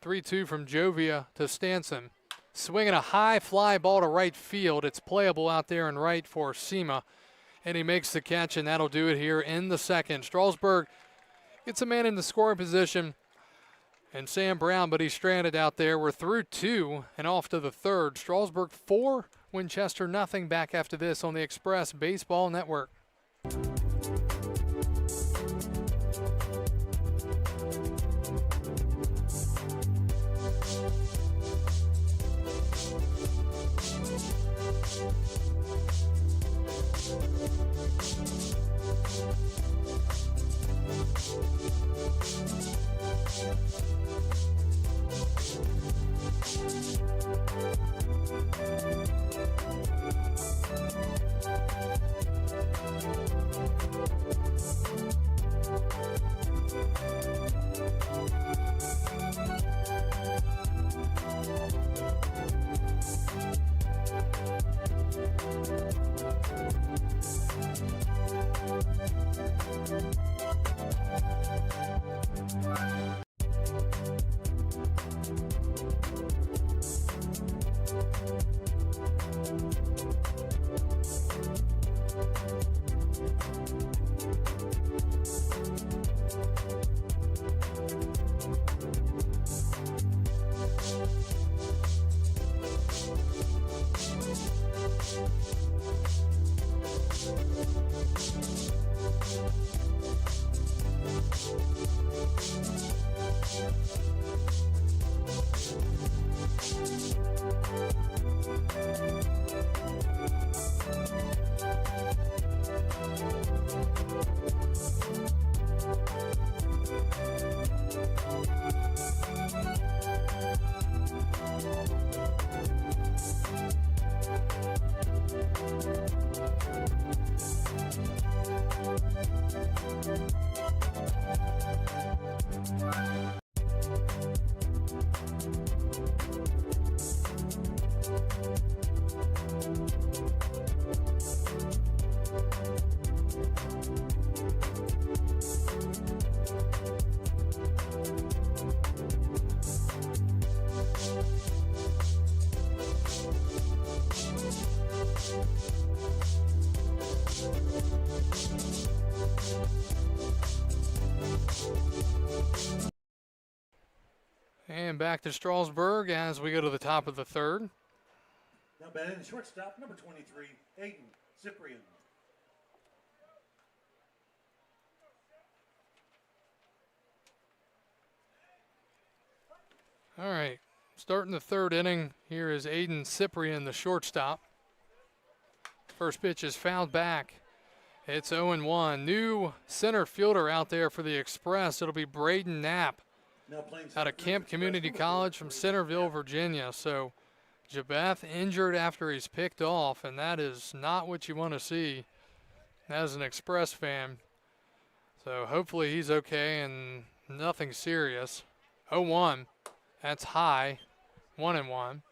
3-2 from Jovia to Stanson. Swinging a high fly ball to right field. It's playable out there in right for Sema. And he makes the catch, and that'll do it here in the second. Strasburg gets a man in the scoring position, and Sam Brown, but he's stranded out there. We're through 2 and off to the third. Strasburg 4, Winchester nothing. Back after this on the Express Baseball Network. And back to Strasburg as we go to the top of the third. Now batting the shortstop, number 23, Aiden Cyprian. All right, starting the third inning, here is Aiden Cyprian, the shortstop. First pitch is fouled back. It's 0-1. New center fielder out there for the Express. It'll be Braden Knapp out of Camp Community College from Centerville, Virginia. So Jabeth injured after he's picked off, and that is not what you want to see as an Express fan. So hopefully he's okay and nothing serious. 0-1. That's high. 1-1.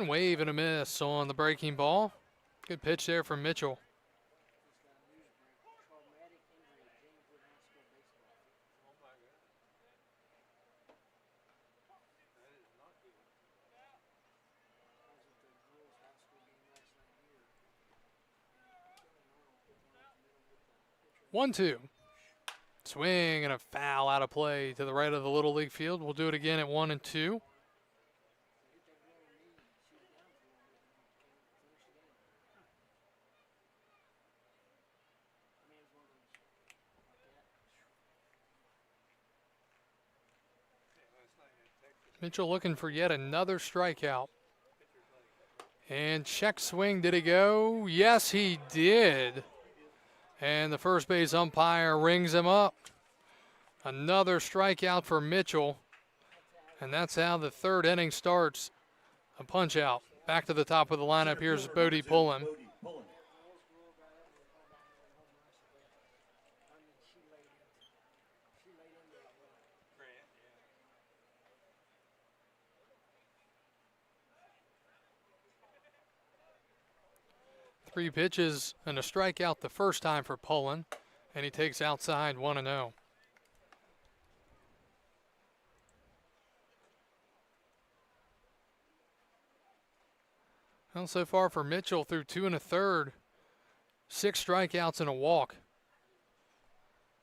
Wave and a miss on the breaking ball. Good pitch there from Mitchell. One-two. Swing and a foul out of play to the right of the Little League field. We'll do it again at 1-2. Mitchell looking for yet another strikeout. And check swing, did he go? Yes, he did. And the first base umpire rings him up. Another strikeout for Mitchell. And that's how the third inning starts. A punch out. Back to the top of the lineup. Here's Bodie Pullen. 3 pitches and a strikeout the first time for Pullen, and he takes outside 1-0. Well, so far for Mitchell through 2 1/3, 6 strikeouts and a walk.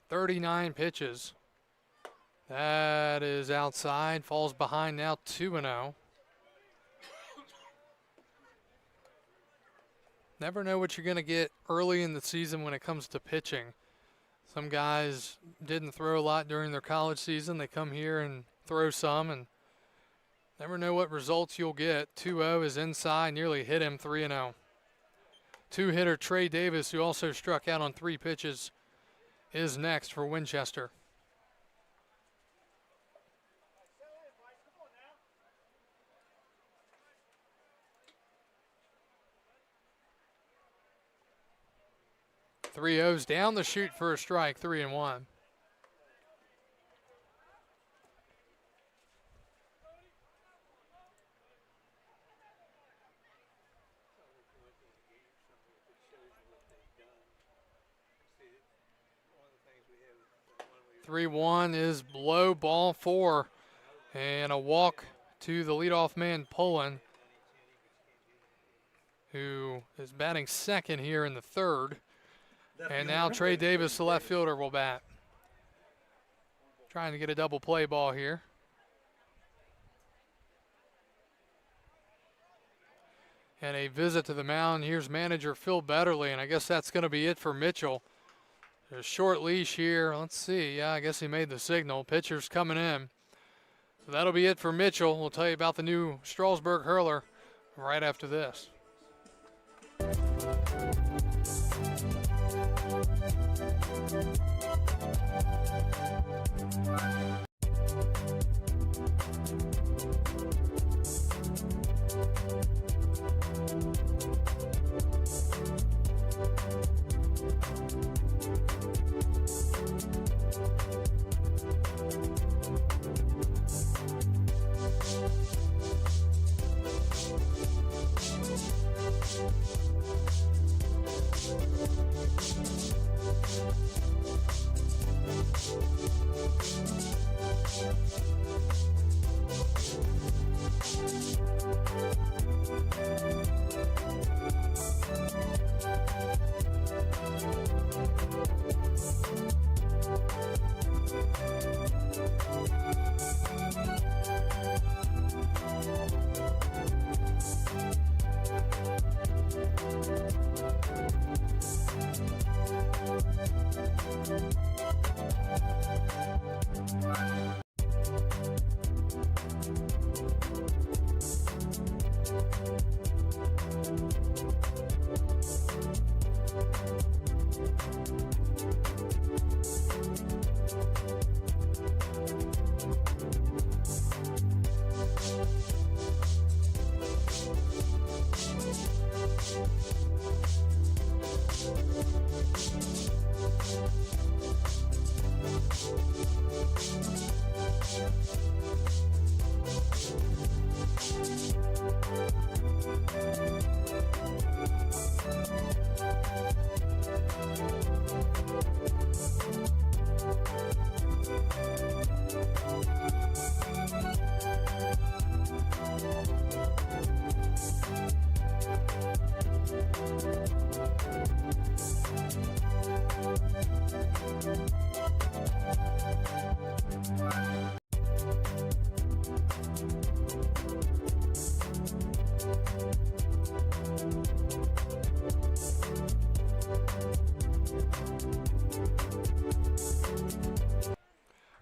39 pitches. That is outside, falls behind now 2-0. Never know what you're going to get early in the season when it comes to pitching. Some guys didn't throw a lot during their college season. They come here and throw some, and never know what results you'll get. 2-0 is inside, nearly hit him 3-0. 2-hitter Trey Davis, who also struck out on 3 pitches, is next for Winchester. Three O's down the chute for a strike, 3-1. Three-one is low, ball 4, and a walk to the leadoff man Pullen, who is batting second here in the third. And now Trey Davis, the left fielder, will bat. Trying to get a double play ball here. And a visit to the mound. Here's manager Phil Betterly, and I guess that's going to be it for Mitchell. There's a short leash here. Let's see. Yeah, I guess he made the signal. Pitcher's coming in. So that'll be it for Mitchell. We'll tell you about the new Strasburg hurler right after this.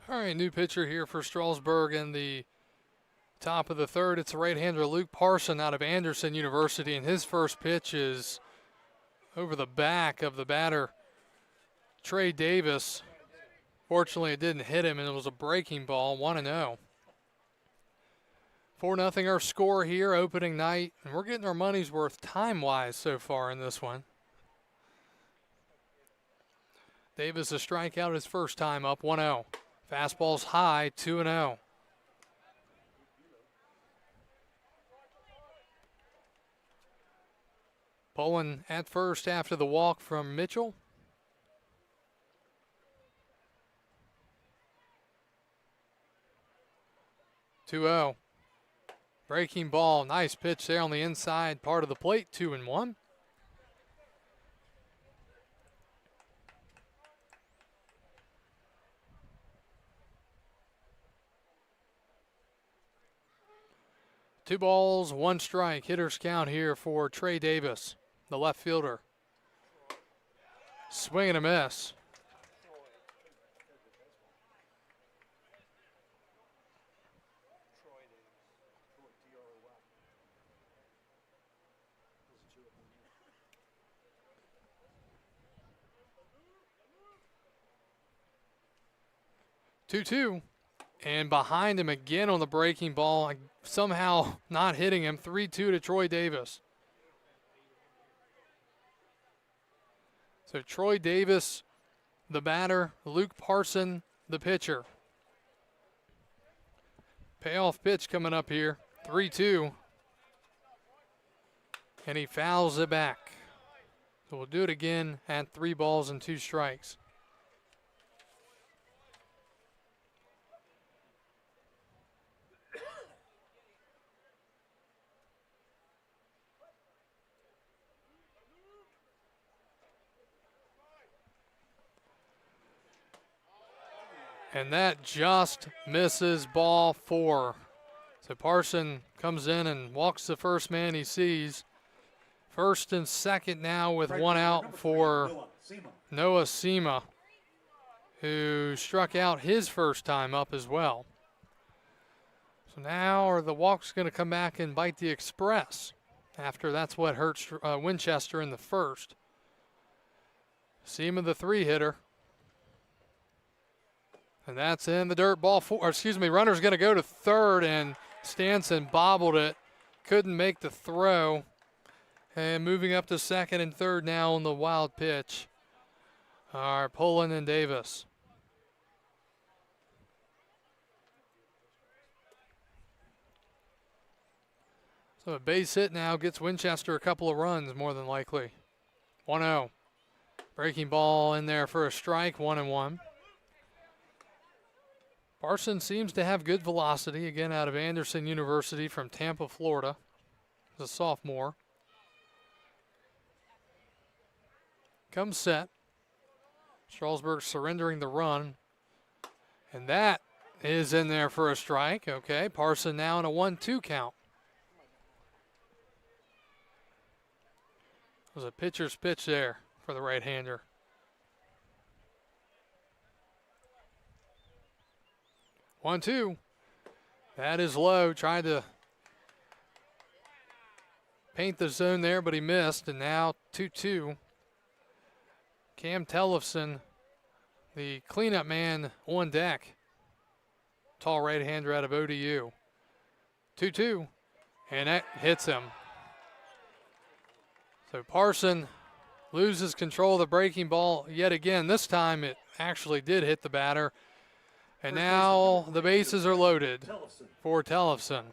All right, new pitcher here for Strasburg in the Top of the third, it's the right-hander Luke Parson out of Anderson University, and his first pitch is over the back of the batter, Trey Davis. Fortunately, it didn't hit him, and it was a breaking ball, 1-0. 4-0 our score here, opening night, and we're getting our money's worth time-wise so far in this one. Davis a strikeout his first time up, 1-0. Fastball's high, 2-0. Pulling at first after the walk from Mitchell. 2-0. Breaking ball, nice pitch there on the inside part of the plate, 2-1. Two balls, one strike. Hitter's count here for Trey Davis, the left fielder. Swing and a miss. Two, and behind him again on the breaking ball, somehow not hitting him. 3-2 to Troy Davis. So Troy Davis, the batter, Luke Parson, the pitcher. Payoff pitch coming up here, 3-2. And he fouls it back. So we'll do it again at 3 balls and 2 strikes. And that just misses ball 4. So Parson comes in and walks the first man he sees. First and second now with one out for Noah Sema, who struck out his first time up as well. So now are the walks going to come back and bite the Express after that's what hurts Winchester in the first. Sema the 3-hitter. And that's in the dirt, ball 4, runner's going to go to third, and Stanson bobbled it. Couldn't make the throw. And moving up to second and third now on the wild pitch are Pullen and Davis. So a base hit now gets Winchester a couple of runs more than likely. 1-0. Breaking ball in there for a strike, 1-1. Parson seems to have good velocity, again out of Anderson University from Tampa, Florida. He's a sophomore. Comes set. Strasburg surrendering the run. And that is in there for a strike. Okay, Parson now in a 1-2 count. It was a pitcher's pitch there for the right-hander. 1-2. That is low. Tried to paint the zone there, but he missed. And now 2-2. Cam Tellefson, the cleanup man on deck. Tall right-hander out of ODU. 2-2. And that hits him. So Parson loses control of the breaking ball yet again. This time it actually did hit the batter. And now the bases are loaded for Tellefson.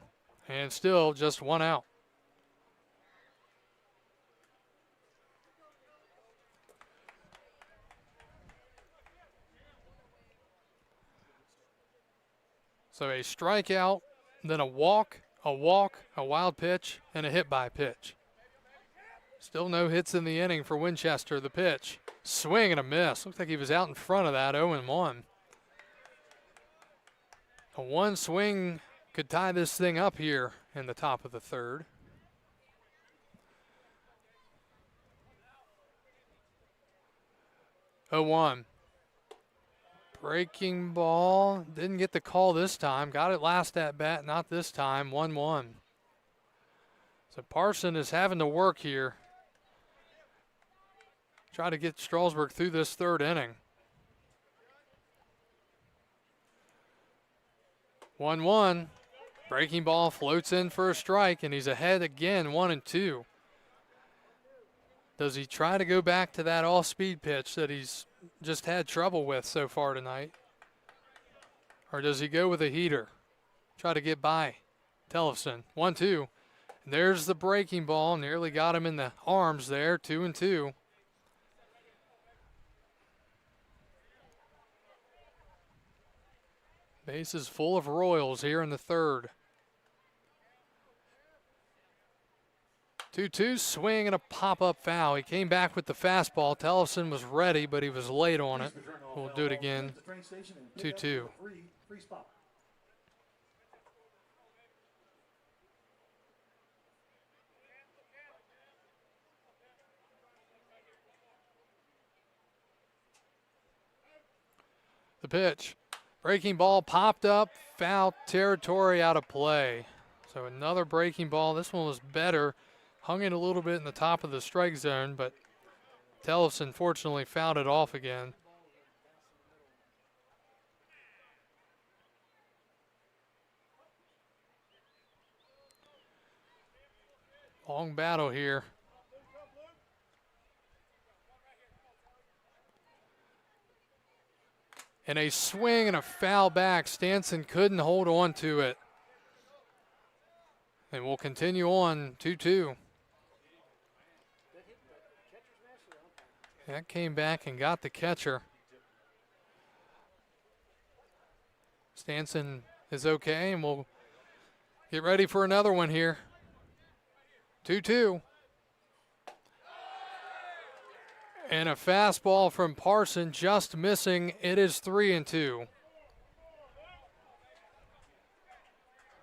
And still just one out. So a strikeout, then a walk, a wild pitch, and a hit by pitch. Still no hits in the inning for Winchester. The pitch, swing and a miss. Looks like he was out in front of that, 0-1. A one swing could tie this thing up here in the top of the third. Oh, 1. Breaking ball. Didn't get the call this time. Got it last at bat, not this time. 1-1. So Parson is having to work here. Try to get Strasburg through this third inning. 1-1. Breaking ball floats in for a strike, and he's ahead again, 1-2. Does he try to go back to that off-speed pitch that he's just had trouble with so far tonight? Or does he go with a heater? Try to get by Tellefson. 1-2. And there's the breaking ball. Nearly got him in the arms there. 2-2. Base is full of Royals here in the third. 2-2, swing and a pop-up foul. He came back with the fastball. Tellefson was ready, but he was late on it. We'll do it again. 2-2. The pitch. Breaking ball popped up, foul territory, out of play. So another breaking ball. This one was better. Hung it a little bit in the top of the strike zone, but Tellefson fortunately fouled it off again. Long battle here. And a swing and a foul back. Stanson couldn't hold on to it. And we'll continue on 2-2. That came back and got the catcher. Stanson is okay, and we'll get ready for another one here. 2-2. And a fastball from Parson just missing. It is 3-2.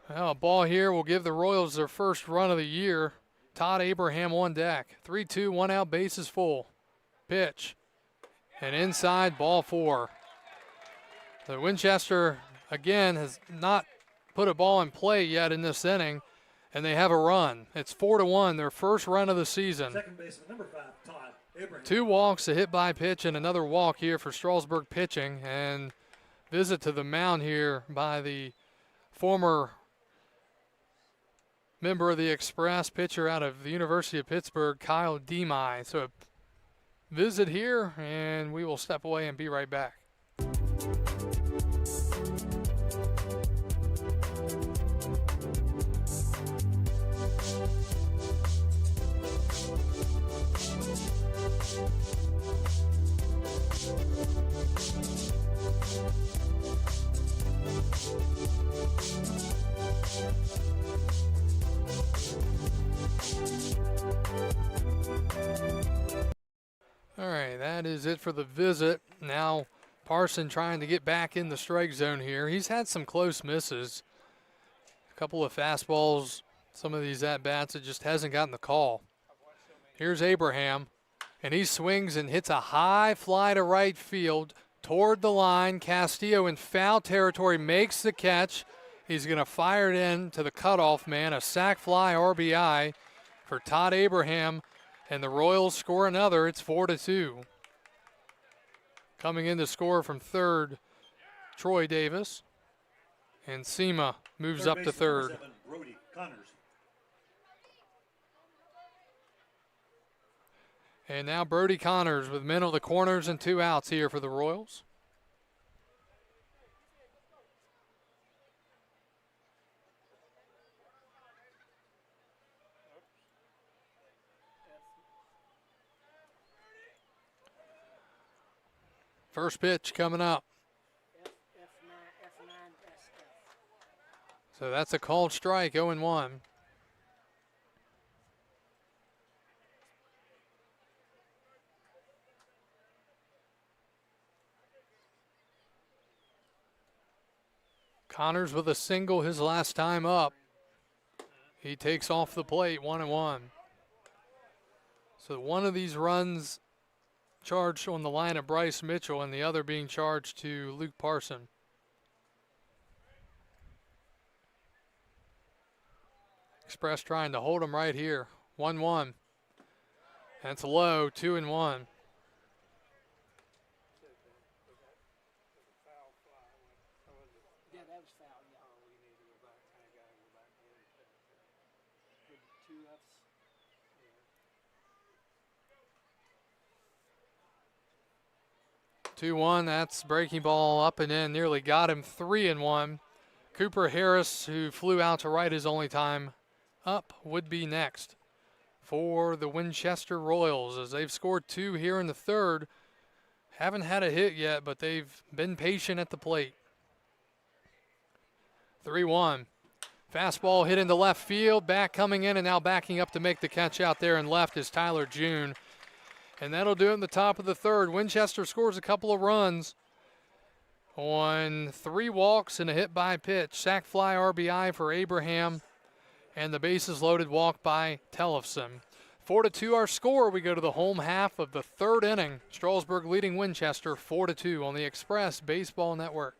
Well, a ball here will give the Royals their first run of the year. Todd Abraham on deck. 3-2, 1 out, bases full. Pitch. And inside, ball 4. The Winchester, again, has not put a ball in play yet in this inning, and they have a run. It's 4-1, their first run of the season. Second baseman, number 5, Todd Abraham. 2 walks, a hit by pitch, and another walk here for Strasburg pitching. And visit to the mound here by the former member of the Express, pitcher out of the University of Pittsburgh, Kyle Demai. So a visit here, and we will step away and be right back. All right, that is it for the visit. Now Parson trying to get back in the strike zone here. He's had some close misses. A couple of fastballs, some of these at-bats, it just hasn't gotten the call. Here's Abraham, and he swings and hits a high fly to right field toward the line. Castillo in foul territory makes the catch. He's going to fire it in to the cutoff man, a sac fly RBI for Todd Abraham. And the Royals score another. It's 4-2. Coming in to score from third, Troy Davis. And Sema moves up to third. Brody Connors. And now Brody Connors with men on the corners and 2 outs here for the Royals. First pitch coming up. So that's a called strike, 0-1. Connors with a single his last time up. He takes off the plate, 1-1. So one of these runs charged on the line of Bryce Mitchell and the other being charged to Luke Parson. Express trying to hold him right here. 1-1. That's low, 2-1. Yeah, that was foul. Yeah. Oh, we need to go back. I gotta go back in. Two Fs. Yeah. 2-1. That's breaking ball up and in. Nearly got him. 3-1. Cooper Harris, who flew out to right his only time up, would be next for the Winchester Royals, as they've scored 2 here in the third. Haven't had a hit yet, but they've been patient at the plate. 3-1. Fastball hit into left field. Back coming in and now backing up to make the catch out there in left is Tyler June. And that'll do it in the top of the third. Winchester scores a couple of runs on 3 walks and a hit by pitch. Sac fly RBI for Abraham and the bases loaded walk by Tellefson. 4-2 our score. We go to the home half of the third inning. Strasburg leading Winchester 4-2 on the Express Baseball Network.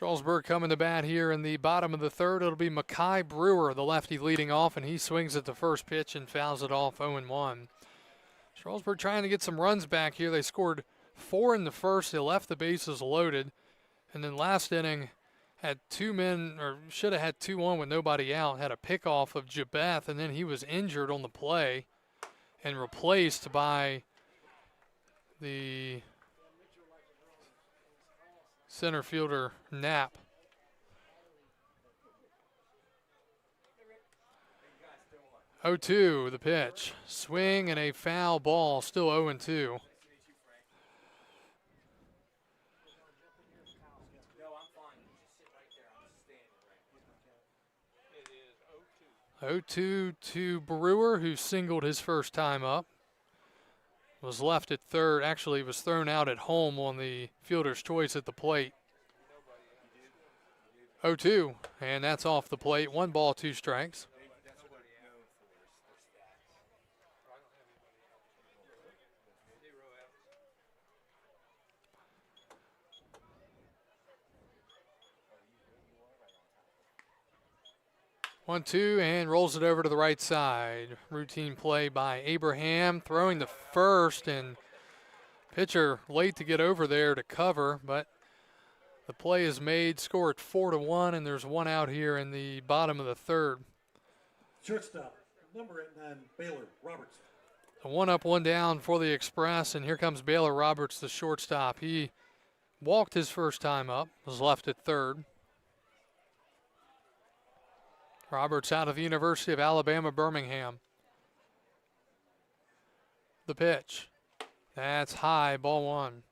Strasburg coming to bat here in the bottom of the third. It'll be Mackay Brewer, the lefty, leading off, and he swings at the first pitch and fouls it off 0-1. Strasburg trying to get some runs back here. They scored 4 in the first. They left the bases loaded. And then last inning had 2 men, or should have had 2-1 with nobody out, had a pickoff of Jabeth, and then he was injured on the play and replaced by the center fielder Knapp. Oh, 2 the pitch. Swing and a foul ball, still 0-2. It is 0-2 to Brewer, who singled his first time up. Was left at third. Actually, was thrown out at home on the fielder's choice at the plate. 0-2, and that's off the plate. 1 ball, 2 strikes. 1-2, and rolls it over to the right side. Routine play by Abraham, throwing the first, and pitcher late to get over there to cover, but the play is made. Score at 4-1, and there's 1 out here in the bottom of the third. Shortstop, number 9, Baylor Roberts. A 1 up, 1 down for the Express, and here comes Baylor Roberts, the shortstop. He walked his first time up, was left at third. Roberts out of the University of Alabama, Birmingham. The pitch. That's high, ball one.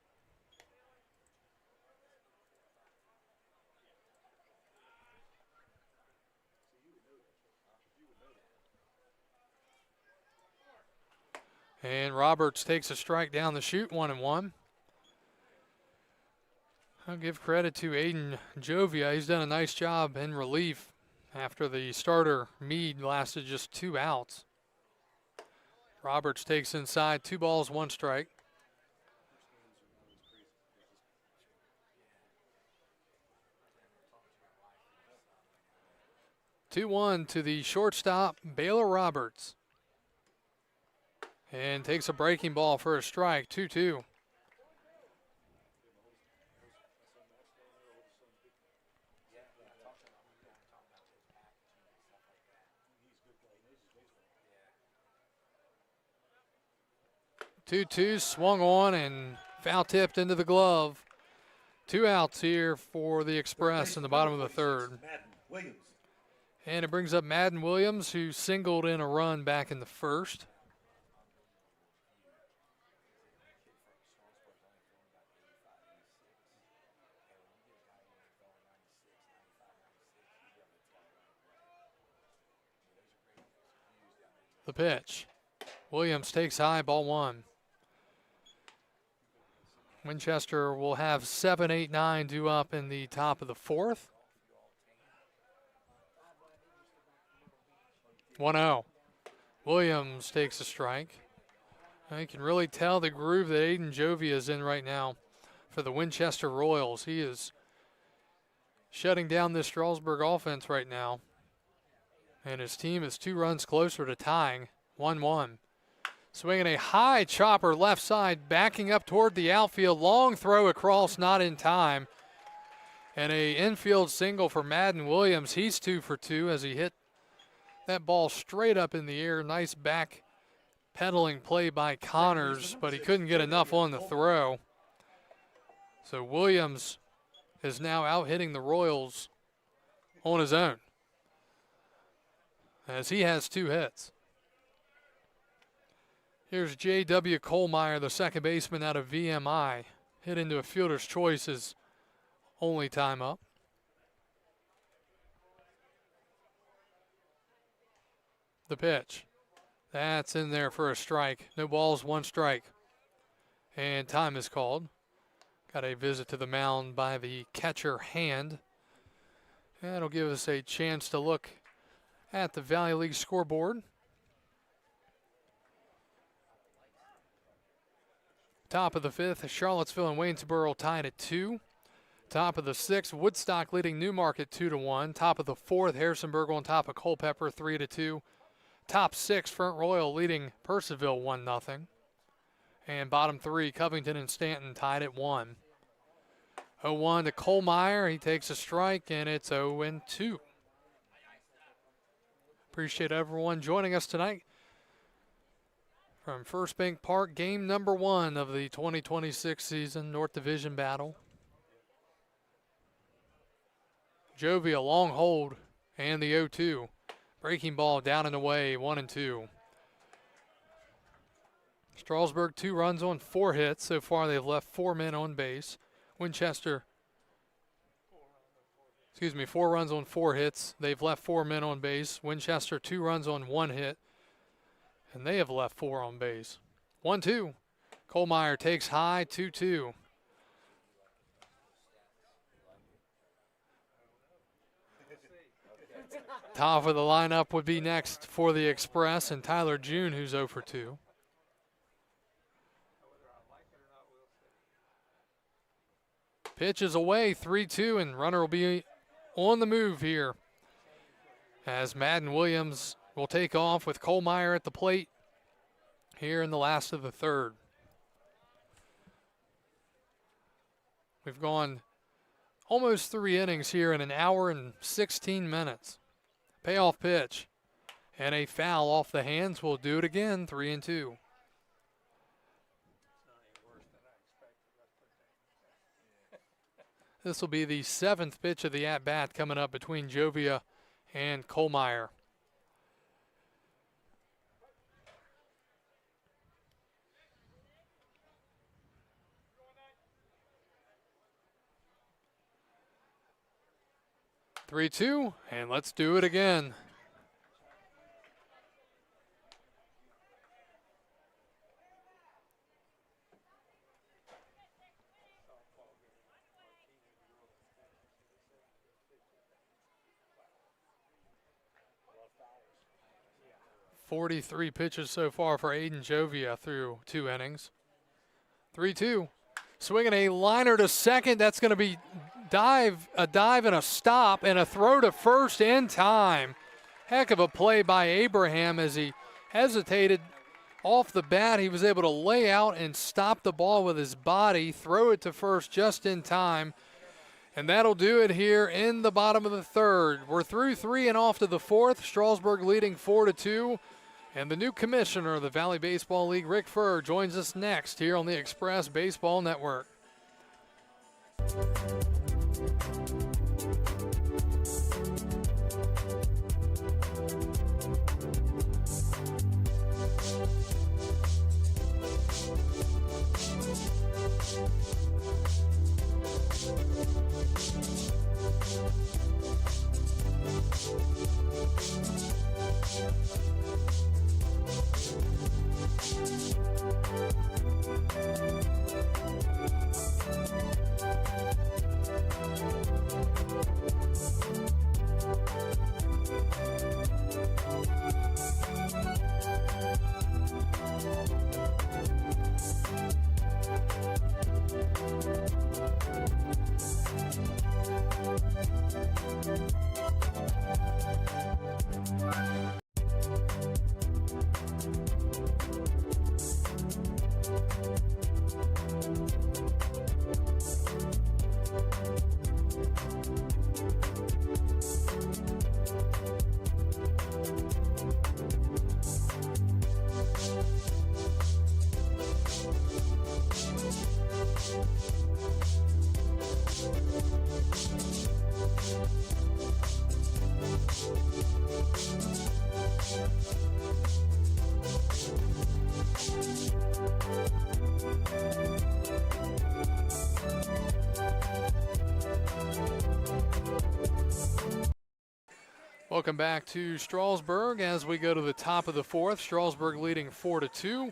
And Roberts takes a strike down the chute, 1-1. I'll give credit to Aiden Jovia. He's done a nice job in relief after the starter, Meade, lasted just 2 outs. Roberts takes inside, 2 balls, 1 strike. Two-one to the shortstop, Baylor Roberts. And takes a breaking ball for a strike, 2-2. Two-two, swung on and foul tipped into the glove. 2 outs here for the Express in the bottom of the third. And it brings up Madden Williams, who singled in a run back in the first. The pitch. Williams takes high, ball one. Winchester will have 7, 8, 9 due up in the top of the fourth. 1-0. Williams takes a strike. You can really tell the groove that Aiden Jovia is in right now for the Winchester Royals. He is shutting down this Strasburg offense right now. And his team is 2 runs closer to tying, 1-1. Swinging a high chopper left side, backing up toward the outfield. Long throw across, not in time. And a infield single for Madden Williams. He's 2 for 2 as he hit that ball straight up in the air. Nice back pedaling play by Connors, but he couldn't get enough on the throw. So Williams is now out hitting the Royals on his own, as he has 2 hits. Here's J.W. Kohlmeyer, the second baseman out of VMI. Hit into a fielder's choice is only time up. The pitch. That's in there for a strike. No balls, 1 strike. And time is called. Got a visit to the mound by the catcher Hand. That'll give us a chance to look at the Valley League scoreboard. Top of the 5th, Charlottesville and Waynesboro tied at 2. Top of the 6th, Woodstock leading Newmarket 2-1. Top of the 4th, Harrisonburg on top of Culpeper 3-2. Top 6, Front Royal leading Purcellville 1-0. And bottom 3, Covington and Stanton tied at 1. 0-1 to Kohlmeyer. He takes a strike, and it's 0-2. Appreciate everyone joining us tonight from First Bank Park, game number 1 of the 2026 season North Division battle. Jovia, long hold, and the 0-2. Breaking ball down and away, 1-2. Strasburg 2 runs on 4 hits. So far they've left 4 men on base. Winchester, 4 runs on 4 hits. They've left 4 men on base. Winchester 2 runs on 1 hit, and they have left 4 on base. 1-2. Kohlmeyer takes high, 2-2. Top of the lineup would be next for the Express, and Tyler June, who's 0 for 2. Pitch is away, 3-2, and runner will be on the move here as Madden Williams will take off with Kohlmeyer at the plate here in the last of the third. We've gone almost 3 innings here in an hour and 16 minutes. Payoff pitch and a foul off the hands. Will do it again, 3-2. This will be the 7th pitch of the at-bat coming up between Jovia and Kohlmeyer. 3-2, and let's do it again. .43 pitches so far for Aiden Jovia through 2 innings. 3-2. Swinging a liner to second. That's going to be a dive and a stop and a throw to first in time. Heck of a play by Abraham as he hesitated off the bat. He was able to lay out and stop the ball with his body, throw it to first just in time. And that'll do it here in the bottom of the third. We're through 3 and off to the fourth. Strasburg leading 4-2. And the new commissioner of the Valley Baseball League, Rick Furr, joins us next here on the Express Baseball Network. Welcome back to Strasburg as we go to the top of the fourth. Strasburg leading 4-2.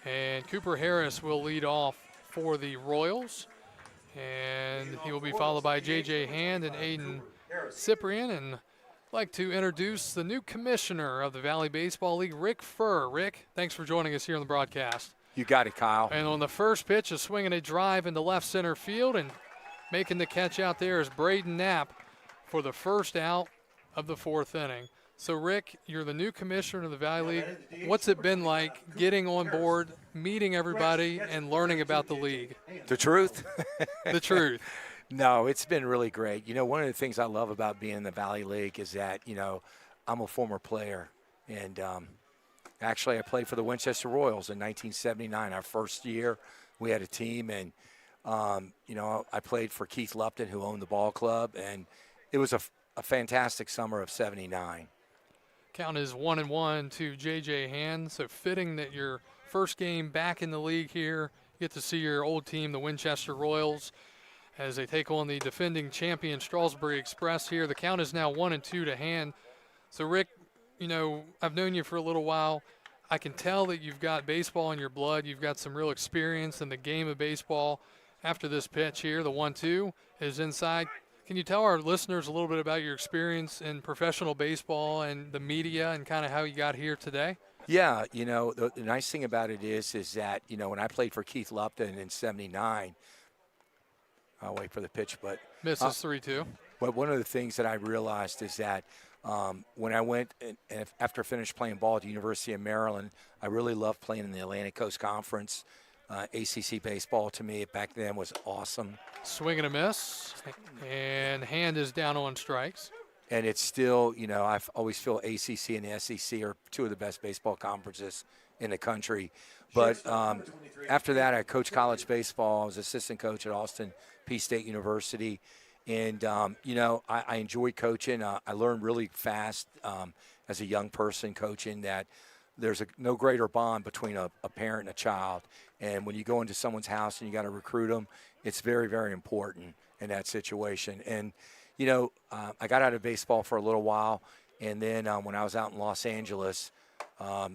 And Cooper Harris will lead off for the Royals. And he will be followed by J.J. Hand and Aiden Cyprian. And I'd like to introduce the new commissioner of the Valley Baseball League, Rick Furr. Rick, thanks for joining us here on the broadcast. You got it, Kyle. And on the first pitch, a swing and a drive into left center field. And making the catch out there is Braden Knapp for the first out of the fourth inning. So, Rick, you're the new commissioner of the Valley League. What's it been like getting on board, meeting everybody, and learning about the league? The truth? The truth. No, it's been really great. You know, one of the things I love about being in the Valley League is that, I'm a former player. And actually, I played for the Winchester Royals in 1979. Our first year, we had a team. And, I played for Keith Lupton, who owned the ball club. And it was a fantastic summer of 79. Count is 1-1 to J.J. Hand. So fitting that your first game back in the league here, you get to see your old team, the Winchester Royals, as they take on the defending champion Strasburg Express here. The count is now 1-2 to Hand. So, Rick, I've known you for a little while. I can tell that you've got baseball in your blood. You've got some real experience in the game of baseball. After this pitch here, the 1-2 is inside. Can you tell our listeners a little bit about your experience in professional baseball and the media and kind of how you got here today? Yeah, the nice thing about it is that, when I played for Keith Lupton in 79, I'll wait for the pitch, but misses 3-2. But one of the things that I realized is that when I went and after I finished playing ball at the University of Maryland, I really loved playing in the Atlantic Coast Conference. ACC baseball to me back then was awesome. Swing and a miss, and Hand is down on strikes. And it's still, I always feel ACC and the SEC are two of the best baseball conferences in the country. But after that, I coached college baseball. I was assistant coach at Austin Peay State University. And, I enjoyed coaching. I learned really fast as a young person coaching that there's no greater bond between a parent and a child. And when you go into someone's house and you got to recruit them, it's very, very important in that situation. And, I got out of baseball for a little while, and then when I was out in Los Angeles, a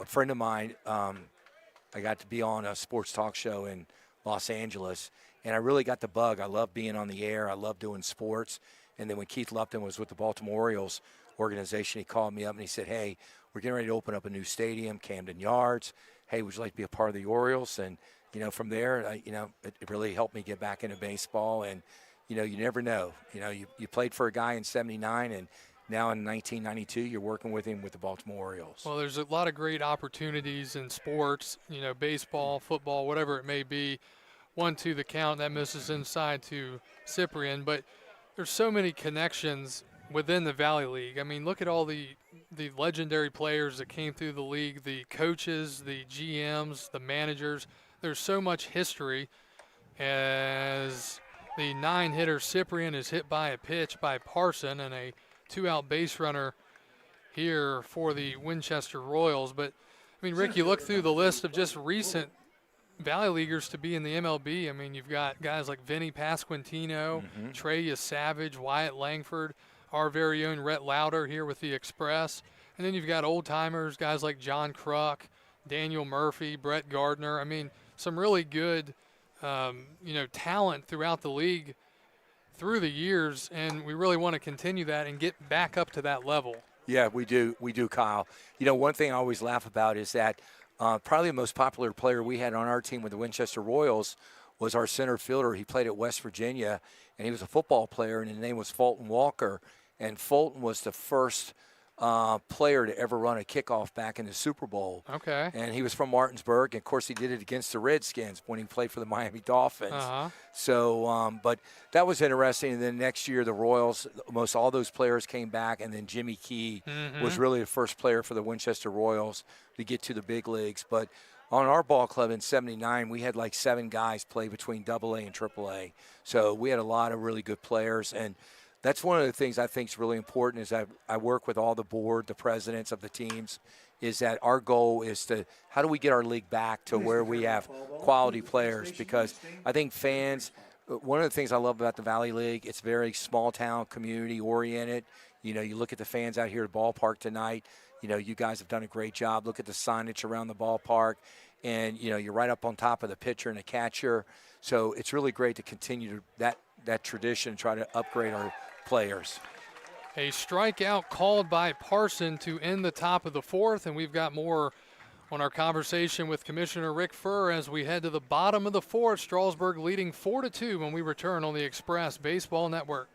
friend of mine, I got to be on a sports talk show in Los Angeles, and I really got the bug. I love being on the air. I love doing sports. And then when Keith Lupton was with the Baltimore Orioles organization, he called me up and he said, hey, we're getting ready to open up a new stadium, Camden Yards. Hey, would you like to be a part of the Orioles? And, from there, it really helped me get back into baseball. And, you never know. You played for a guy in 79, and now in 1992, you're working with him with the Baltimore Orioles. Well, there's a lot of great opportunities in sports, baseball, football, whatever it may be. 1-2 the count, that misses inside to Cyprian. But there's so many connections within the Valley League. I mean, look at all the legendary players that came through the league, the coaches, the GMs, the managers. There's so much history. As the 9-hitter Cyprian is hit by a pitch by Parson and a 2-out base runner here for the Winchester Royals. But, I mean, Rick, you look through the list of just recent Valley Leaguers to be in the MLB. I mean, you've got guys like Vinny Pasquantino, Treya Savage, Wyatt Langford, our very own Rhett Lauder here with the Express. And then you've got old-timers, guys like John Kruk, Daniel Murphy, Brett Gardner. I mean, some really good, talent throughout the league through the years, and we really want to continue that and get back up to that level. Yeah, we do, Kyle. One thing I always laugh about is that probably the most popular player we had on our team with the Winchester Royals was our center fielder. He played at West Virginia, and he was a football player, and his name was Fulton Walker. And Fulton was the first player to ever run a kickoff back in the Super Bowl. Okay. And he was from Martinsburg. And, of course, he did it against the Redskins when he played for the Miami Dolphins. So, but that was interesting. And then next year, the Royals, almost all those players came back. And then Jimmy Key was really the first player for the Winchester Royals to get to the big leagues. But on our ball club in 79, we had like 7 guys play between AA and AAA. So we had a lot of really good players. And that's one of the things I think is really important is I work with all the board, the presidents of the teams, is that our goal is to how do we get our league back to where we have quality players? Because I think fans, one of the things I love about the Valley League, it's very small-town, community-oriented. You look at the fans out here at the ballpark tonight. You guys have done a great job. Look at the signage around the ballpark. And, you're right up on top of the pitcher and the catcher. So it's really great to continue that tradition and try to upgrade our players. A strikeout called by Parson to end the top of the 4th, and we've got more on our conversation with Commissioner Rick Furr as we head to the bottom of the 4th. Strasburg leading 4-2 when we return on the Express Baseball Network.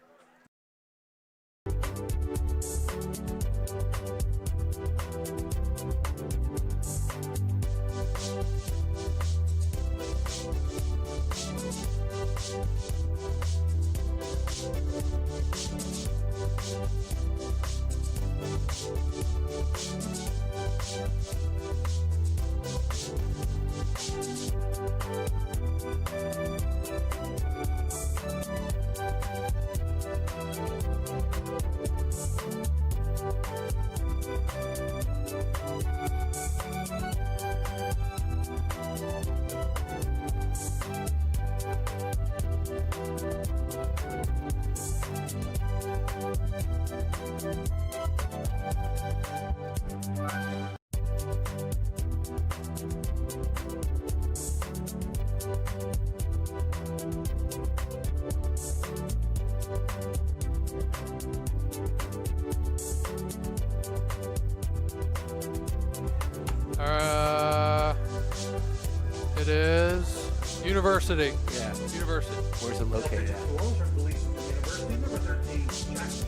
It is University. Yeah. University. Where's it located at? The Royals are releasing the University, number 13, Jackson.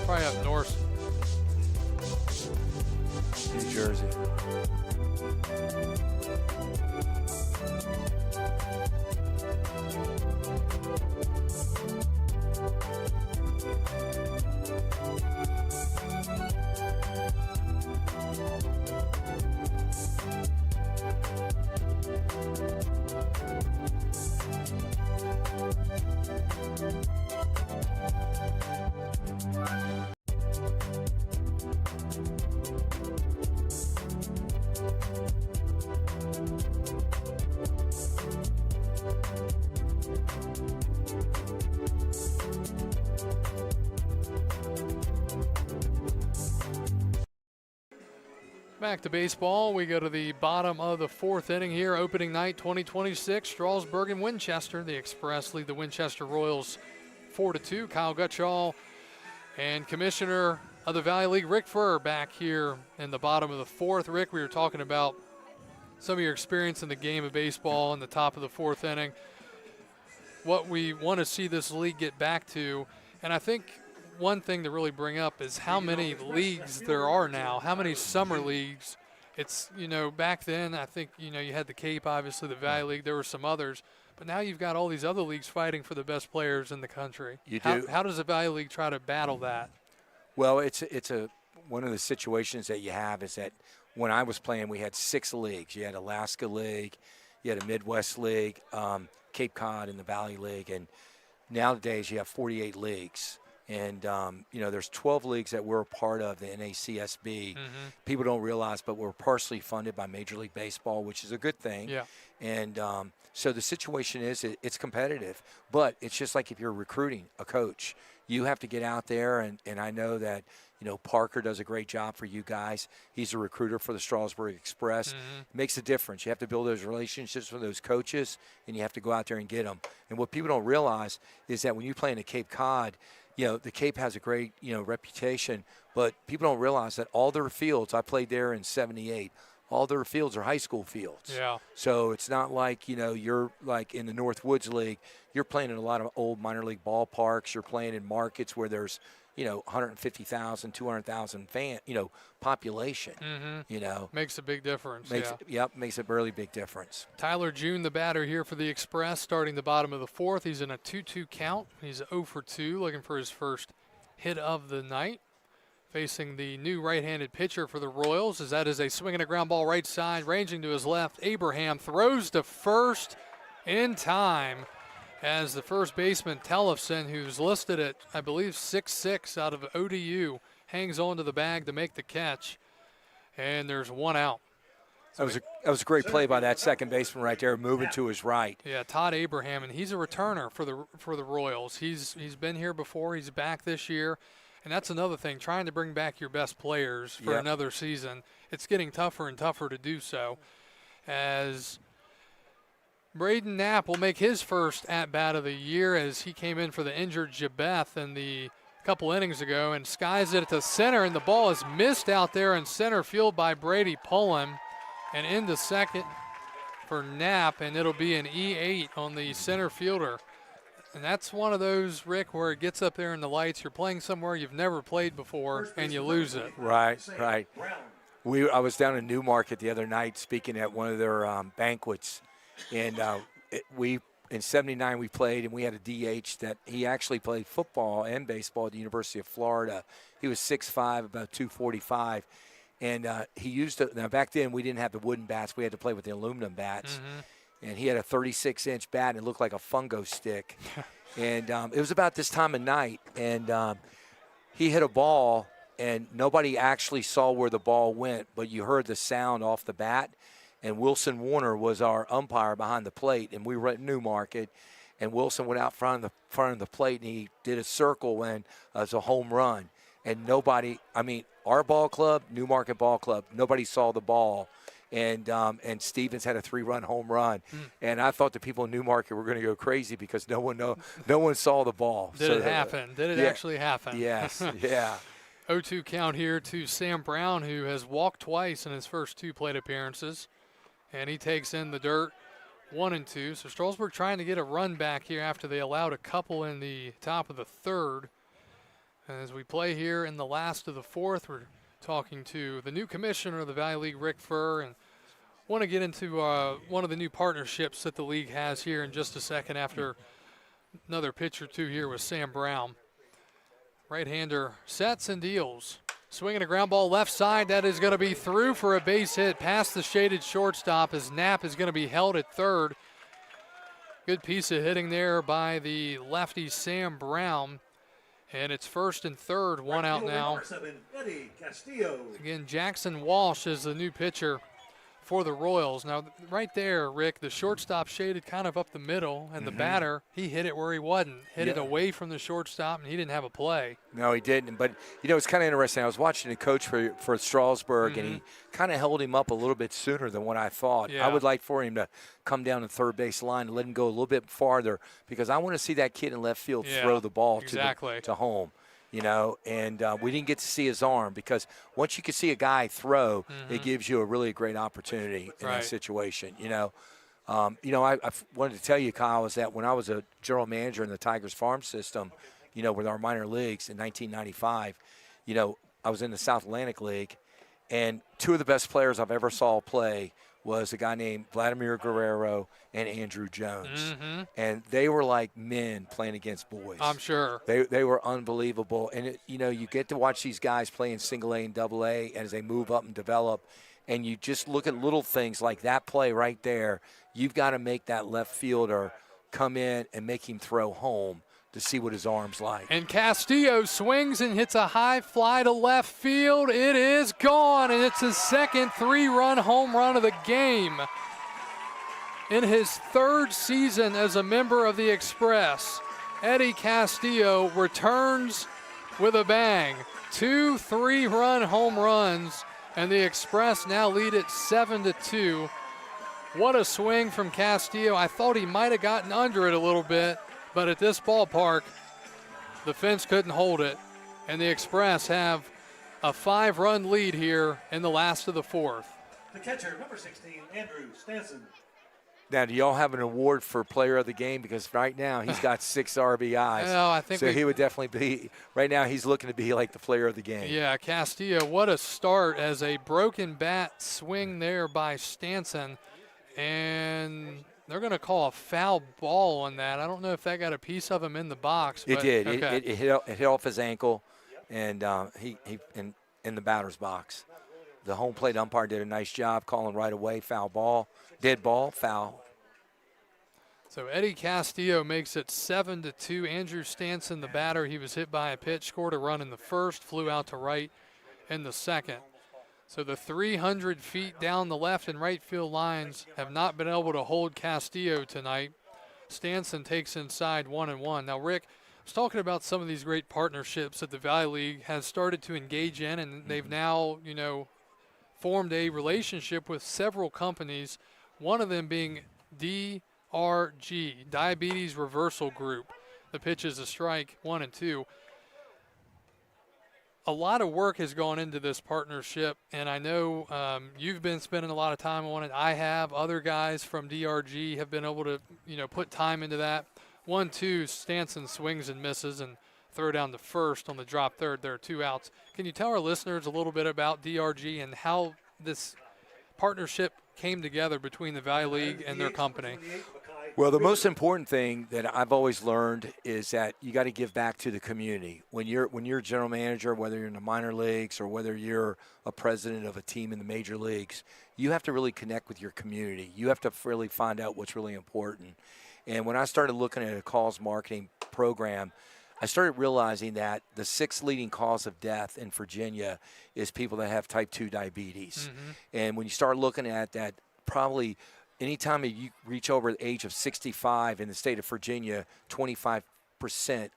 Probably up north. New Jersey. Back to baseball. We go to the bottom of the fourth inning here. Opening night 2026. Strasburg and Winchester. The Express lead the Winchester Royals 4-2. Kyle Gutschall and Commissioner of the Valley League, Rick Furr, back here in the bottom of the fourth. Rick, we were talking about some of your experience in the game of baseball in the top of the fourth inning. What we want to see this league get back to, and I think one thing to really bring up is how many leagues there are now, how many summer leagues. It's, back then I think, you had the Cape, obviously the Valley League, there were some others, but now you've got all these other leagues fighting for the best players in the country. You do. How does the Valley League try to battle that? Well, it's one of the situations that you have is that when I was playing, we had 6 leagues. You had Alaska League, you had a Midwest League, Cape Cod and the Valley League, and nowadays you have 48 leagues. And, there's 12 leagues that we're a part of, the NACSB. Mm-hmm. People don't realize, but we're partially funded by Major League Baseball, which is a good thing. Yeah. And so the situation is it's competitive, but it's just like if you're recruiting a coach. You have to get out there, and I know that, Parker does a great job for you guys. He's a recruiter for the Strasburg Express. Mm-hmm. It makes a difference. You have to build those relationships with those coaches, and you have to go out there and get them. And what people don't realize is that when you play in the Cape Cod, the Cape has a great, reputation, but people don't realize that all their fields, I played there in 78, all their fields are high school fields. Yeah. So it's not like, you're like in the North Woods League, you're playing in a lot of old minor league ballparks, you're playing in markets where there's, 150,000, 200,000 fan, population, Mm-hmm. Makes a big difference. Makes a really big difference. Tyler June, the batter here for the Express, starting the bottom of the fourth. He's in a 2-2 count. He's 0 for 2, looking for his first hit of the night. Facing the new right-handed pitcher for the Royals, as that is a swing and a ground ball right side, ranging to his left. Abraham throws to first in time as the first baseman, Tellefson, who's listed at, I believe, 6'6" out of ODU, hangs on to the bag to make the catch. And there's one out. That was a great play by that second baseman right there, moving to his right. Yeah, Todd Abraham, and he's a returner for the Royals. He's been here before. He's back this year. And that's another thing, trying to bring back your best players for another season. It's getting tougher and tougher to do so, as Braden Knapp will make his first at-bat of the year as he came in for the injured Jabeth in the couple innings ago and skies it to center, and the ball is missed out there in center field by Brady Pullen, and into second for Knapp, and it'll be an E8 on the center fielder. And that's one of those, Rick, where it gets up there in the lights. You're playing somewhere you've never played before, and you lose it. Right. I was down in Newmarket the other night speaking at one of their banquets, and in '79 we played, and we had a DH that he actually played football and baseball at the University of Florida. He was 6'5", about 245, and he used it. Now back then we didn't have the wooden bats; we had to play with the aluminum bats. Mm-hmm. And he had a 36-inch bat, and it looked like a fungo stick. And it was about this time of night, and he hit a ball, and nobody actually saw where the ball went, but you heard the sound off the bat. And Wilson Warner was our umpire behind the plate, and we were at Newmarket, and Wilson went out front of the plate, and he did a circle and as a home run. And nobody, our ball club, Newmarket Ball Club, nobody saw the ball. And Stevens had a 3-run home run, and I thought the people in Newmarket were going to go crazy because no one saw the ball. Did it happen? Did it actually happen? Yes, yeah. 0-2 count here to Sam Brown, who has walked twice in his first 2 plate appearances, and he takes in the dirt 1-2. So Strasburg trying to get a run back here after they allowed a couple in the top of the third. As we play here in the last of the fourth, we're talking to the new commissioner of the Valley League, Rick Furr, and want to get into one of the new partnerships that the league has here in just a second after another pitch or two here with Sam Brown. Right-hander sets and deals. Swinging a ground ball left side. That is going to be through for a base hit past the shaded shortstop as Knapp is going to be held at third. Good piece of hitting there by the lefty Sam Brown. And it's first and third, one out now. Again, Jackson Walsh is the new pitcher for the Royals. Now, right there, Rick, the shortstop shaded kind of up the middle, and the batter, he hit it where he wasn't. Hit it away from the shortstop, and he didn't have a play. No, he didn't. But, it's kind of interesting. I was watching a coach for Strasburg, and he kind of held him up a little bit sooner than what I thought. Yeah. I would like for him to come down the third base line and let him go a little bit farther because I want to see that kid in left field throw the ball to home. And we didn't get to see his arm because once you can see a guy throw, it gives you a really great opportunity in that situation. I wanted to tell you, Kyle, is that when I was a general manager in the Tigers farm system, with our minor leagues in 1995, I was in the South Atlantic League, and two of the best players I've ever saw play was a guy named Vladimir Guerrero and Andrew Jones. And they were like men playing against boys. I'm sure. They were unbelievable. And, you get to watch these guys play in single A and double A as they move up and develop. And you just look at little things like that play right there. You've got to make that left fielder come in and make him throw home to see what his arm's like. And Castillo swings and hits a high fly to left field. It is gone, and it's his second 3-run home run of the game. In his third season as a member of the Express, Eddie Castillo returns with a bang. 2 3-run home runs, and the Express now lead it 7-2. What a swing from Castillo. I thought he might have gotten under it a little bit, but at this ballpark, the fence couldn't hold it, and the Express have a 5-run lead here in the last of the fourth. The catcher, number 16, Andrew Stanson. Now, do y'all have an award for player of the game? Because right now he's got 6 RBIs. No, I think so he would definitely be – right now he's looking to be like the player of the game. Yeah, Castillo, what a start as a broken bat swing there by Stanson. And they're going to call a foul ball on that. I don't know if that got a piece of him in the box. It did. Okay. It hit off his ankle, and he in the batter's box. The home plate umpire did a nice job calling right away, foul ball. Dead ball, foul. So Eddie Castillo makes it 7-2. Andrew Stanson, the batter, he was hit by a pitch, scored a run in the first, flew out to right in the second. So the 300 feet down the left and right field lines have not been able to hold Castillo tonight. Stanson takes inside 1-1. Now, Rick, I was talking about some of these great partnerships that the Valley League has started to engage in, and they've now, formed a relationship with several companies, one of them being DRG, Diabetes Reversal Group. The pitch is a strike, 1-2. A lot of work has gone into this partnership, and I know you've been spending a lot of time on it. I have. Other guys from DRG have been able to, put time into that. 1-2, Stanson swings and misses and throw down the first on the drop third. There are 2 outs. Can you tell our listeners a little bit about DRG and how this partnership came together between the Valley League and their company? Well, the most important thing that I've always learned is that you got to give back to the community. When you're a general manager, whether you're in the minor leagues or whether you're a president of a team in the major leagues, you have to really connect with your community. You have to really find out what's really important. And when I started looking at a calls marketing program, I started realizing that the 6th leading cause of death in Virginia is people that have type 2 diabetes. And when you start looking at that, probably anytime you reach over the age of 65 in the state of Virginia, 25%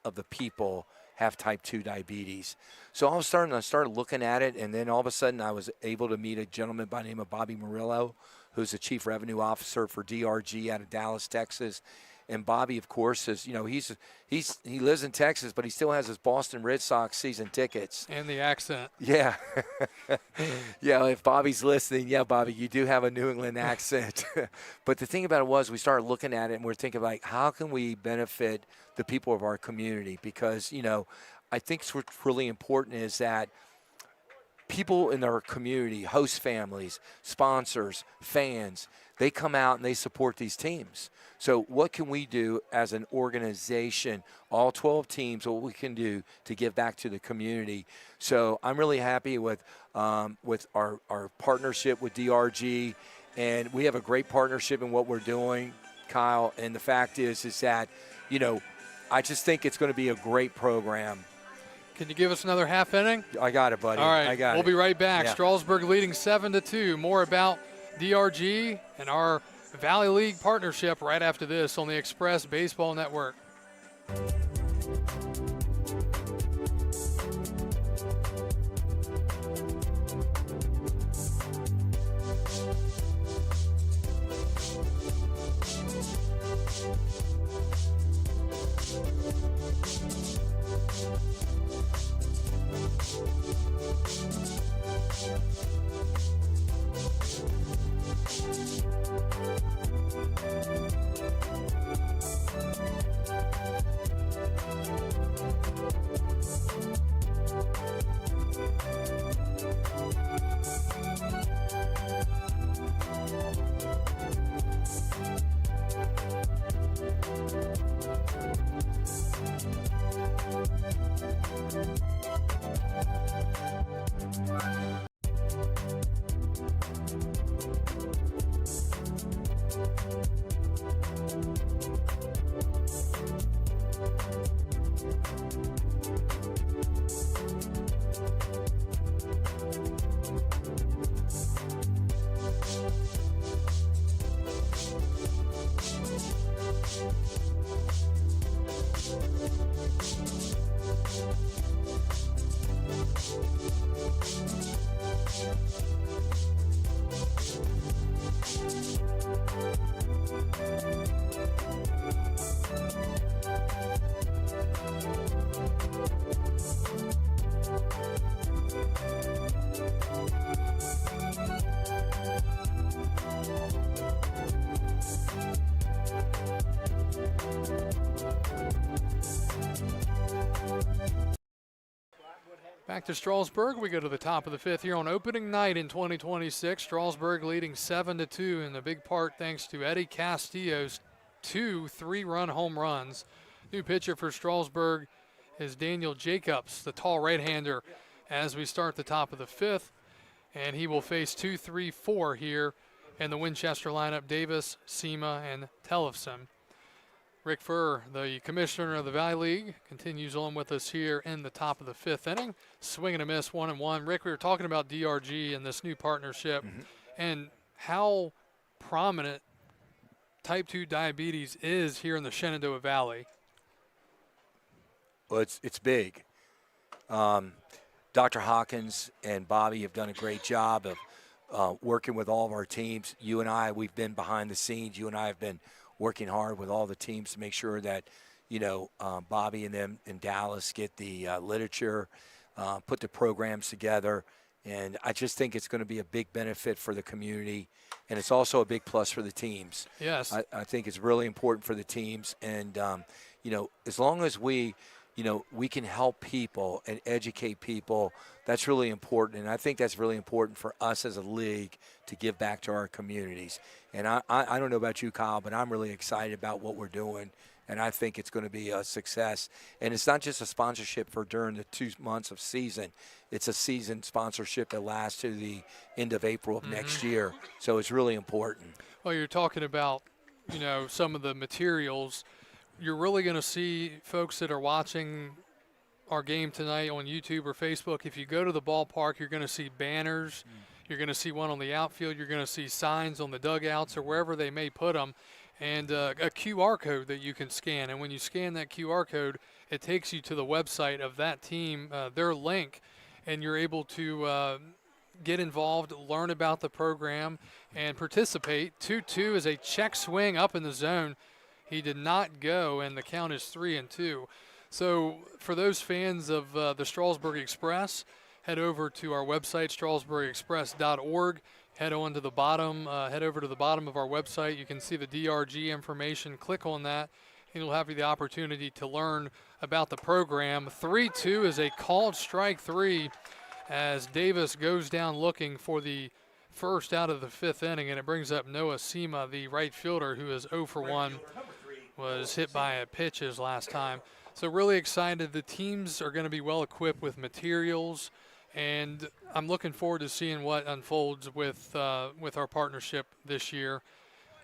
of the people have type 2 diabetes. So I started looking at it, and then all of a sudden I was able to meet a gentleman by the name of Bobby Murillo, who's the chief revenue officer for DRG out of Dallas, Texas. And Bobby, of course, is he lives in Texas, but he still has his Boston Red Sox season tickets. And the accent. Yeah. Yeah, if Bobby's listening, yeah, Bobby, you do have a New England accent. But the thing about it was we started looking at it, and we're thinking, like, how can we benefit the people of our community? Because, I think what's really important is that people in our community, host families, sponsors, fans, they come out and they support these teams. So what can we do as an organization, all 12 teams, what we can do to give back to the community? So I'm really happy with our partnership with DRG, and we have a great partnership in what we're doing, Kyle. And the fact is that, I just think it's going to be a great program. Can you give us another half inning? I got it, buddy. All right, I got we'll it. be right back. Yeah. Strasburg leading 7-2. More about DRG and our Valley League partnership right after this on the Express Baseball Network. Back to Strasburg. We go to the top of the fifth here on opening night in 2026. Strasburg leading 7-2 in a big part thanks to Eddie Castillo's 2 3-run home runs. New pitcher for Strasburg is Daniel Jacobs, the tall right-hander, as we start the top of the fifth. And he will face 2, 3, 4 here in the Winchester lineup, Davis, Sema, and Tellefson. Rick Furr, the commissioner of the Valley League, continues on with us here in the top of the fifth inning. Swing and a miss, 1-1. Rick, we were talking about DRG and this new partnership and how prominent type 2 diabetes is here in the Shenandoah Valley. Well, it's big. Dr. Hawkins and Bobby have done a great job of working with all of our teams. You and I, we've been behind the scenes. You and I have been working hard with all the teams to make sure that, Bobby and them in Dallas get the literature, put the programs together. And I just think it's going to be a big benefit for the community. And it's also a big plus for the teams. Yes. I think it's really important for the teams. And, as long as we can help people and educate people, that's really important. And I think that's really important for us as a league to give back to our communities. And I don't know about you, Kyle, but I'm really excited about what we're doing. And I think it's going to be a success. And it's not just a sponsorship for during the 2 months of season. It's a season sponsorship that lasts to the end of April of next year. So it's really important. Well, you're talking about, some of the materials. You're really going to see folks that are watching our game tonight on YouTube or Facebook. If you go to the ballpark, you're going to see banners. You're going to see one on the outfield. You're going to see signs on the dugouts or wherever they may put them, and a QR code that you can scan. And when you scan that QR code, it takes you to the website of that team, their link, and you're able to get involved, learn about the program, and participate. 2-2 is a check swing up in the zone. He did not go, and the count is 3-2. So for those fans of the Strasburg Express, head over to our website, strasburgexpress.org. Head over to the bottom of our website. You can see the DRG information. Click on that, and you'll have the opportunity to learn about the program. 3-2 is a called strike 3 as Davis goes down looking for the first out of the fifth inning, and it brings up Noah Sema, the right fielder, who is 0 for 1. Was hit by a pitch his last time. So really excited. The teams are going to be well equipped with materials, and I'm looking forward to seeing what unfolds with our partnership this year.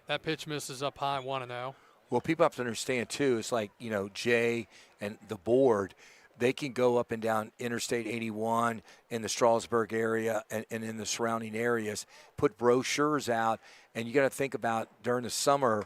That pitch misses up high, 1-0. Well, people have to understand, too, it's like, Jay and the board, they can go up and down Interstate 81 in the Strasburg area and in the surrounding areas, put brochures out. And you got to think about during the summer,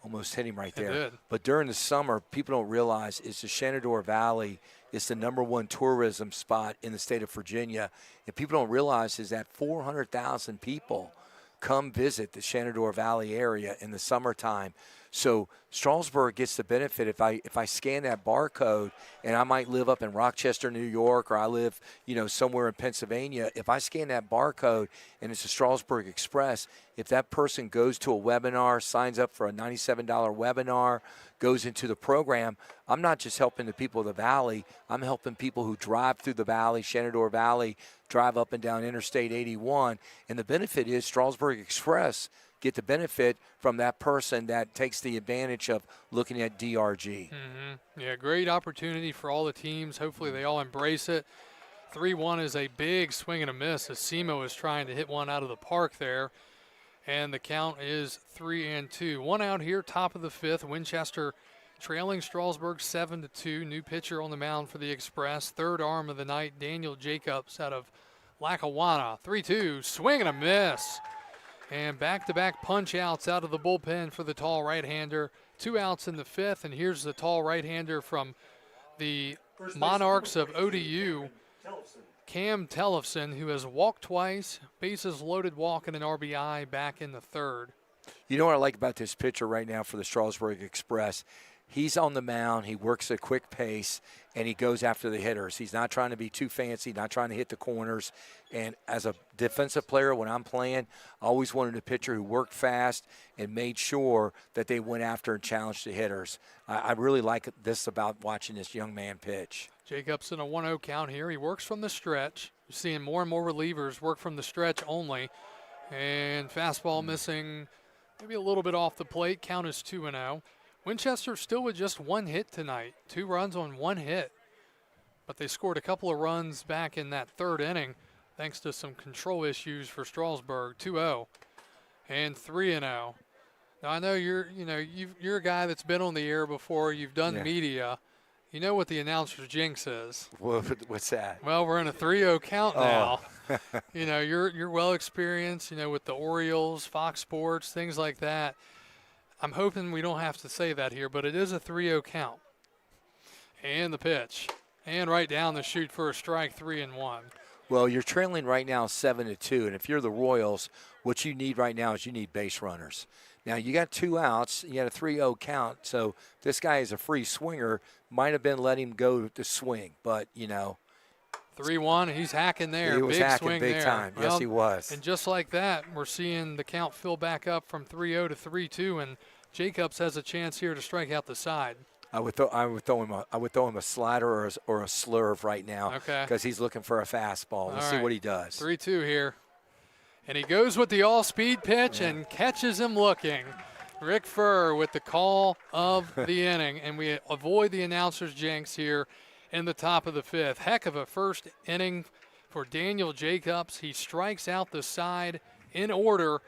almost hit him right there. did. But during the summer, people don't realize it's the Shenandoah Valley. It's the #1 tourism spot in the state of Virginia. And people don't realize is that 400,000 people come visit the Shenandoah Valley area in the summertime. So Strasburg gets the benefit if I scan that barcode, and I might live up in Rochester, New York, or I live, somewhere in Pennsylvania. If I scan that barcode and it's a Strasburg Express, if that person goes to a webinar, signs up for a $97 webinar, goes into the program, I'm not just helping the people of the valley. I'm helping people who drive through the valley, Shenandoah Valley, drive up and down Interstate 81. And the benefit is Strasburg Express get the benefit from that person that takes the advantage of looking at DRG. Yeah, great opportunity for all the teams. Hopefully they all embrace it. 3-1 is a big swing and a miss as Semo is trying to hit one out of the park there. And the count is 3-2. One out here, top of the fifth. Winchester trailing Strasburg 7-2. New pitcher on the mound for the Express. Third arm of the night, Daniel Jacobs out of Lackawanna. 3-2, swing and a miss. And back-to-back punch-outs out of the bullpen for the tall right-hander. 2 outs in the fifth, and here's the tall right-hander from the Monarchs of ODU, Cam Tellefson, who has walked twice, bases loaded walk and an RBI back in the third. You know what I like about this pitcher right now for the Strasburg Express? He's on the mound, he works a quick pace, and he goes after the hitters. He's not trying to be too fancy, not trying to hit the corners. And as a defensive player, when I'm playing, I always wanted a pitcher who worked fast and made sure that they went after and challenged the hitters. I really like this about watching this young man pitch. Jacobs in a 1-0 count here. He works from the stretch. You're seeing more and more relievers work from the stretch only. And fastball missing maybe a little bit off the plate. Count is 2-0. Winchester still with just 1 hit tonight. 2 runs on 1 hit. But they scored a couple of runs back in that third inning thanks to some control issues for Strasburg. 2-0 and 3-0. Now I know you're a guy that's been on the air before. You've done media. You know what the announcer's jinx is. What's that? Well, we're in a 3-0 count now. You're well experienced, with the Orioles, Fox Sports, things like that. I'm hoping we don't have to say that here, but it is a 3-0 count. And the pitch. And right down the chute for a strike, 3-1. Well, you're trailing right now 7-2, and if you're the Royals, what you need right now is you need base runners. Now, you got 2 outs. You got a 3-0 count, so this guy is a free swinger. Might have been let him go to swing, but, 3-1, he's hacking there. He was big hacking swing big there. time. Well, yes, he was. And just like that, we're seeing the count fill back up from 3-0 to 3-2, and Jacobs has a chance here to strike out the side. I would throw him a slider or a slurve right now. Okay. Because he's looking for a fastball. We'll see what he does. 3-2 here. And he goes with the all-speed pitch and catches him looking. Rick Furr with the call of the inning, and we avoid the announcer's jinx here in the top of the fifth. Heck of a first inning for Daniel Jacobs. He strikes out the side in order,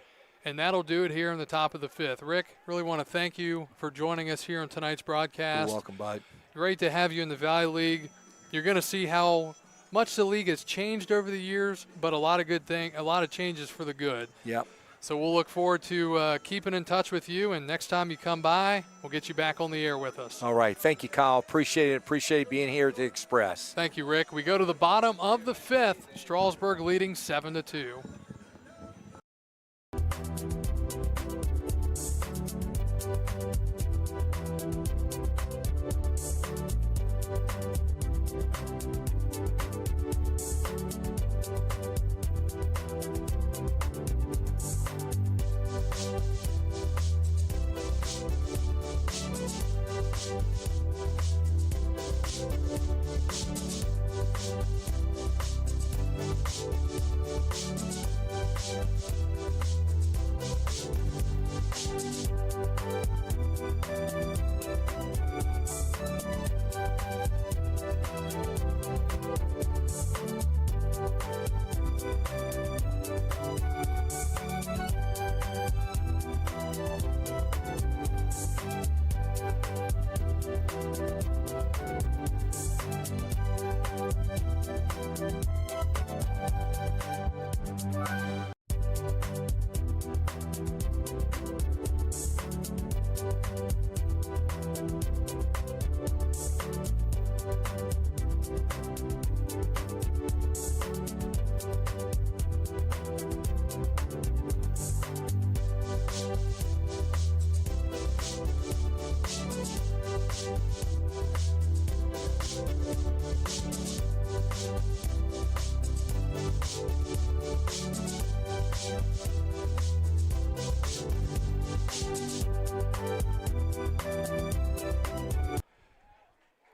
and that'll do it here in the top of the fifth. Rick, really want to thank you for joining us here on tonight's broadcast. You're welcome, bud. Great to have you in the Valley League. You're going to see how much the league has changed over the years, but a lot of changes for the good. Yep. So we'll look forward to keeping in touch with you, and next time you come by, we'll get you back on the air with us. All right. Thank you, Kyle. Appreciate it. Appreciate being here at the Express. Thank you, Rick. We go to the bottom of the fifth. Strasburg leading 7-2.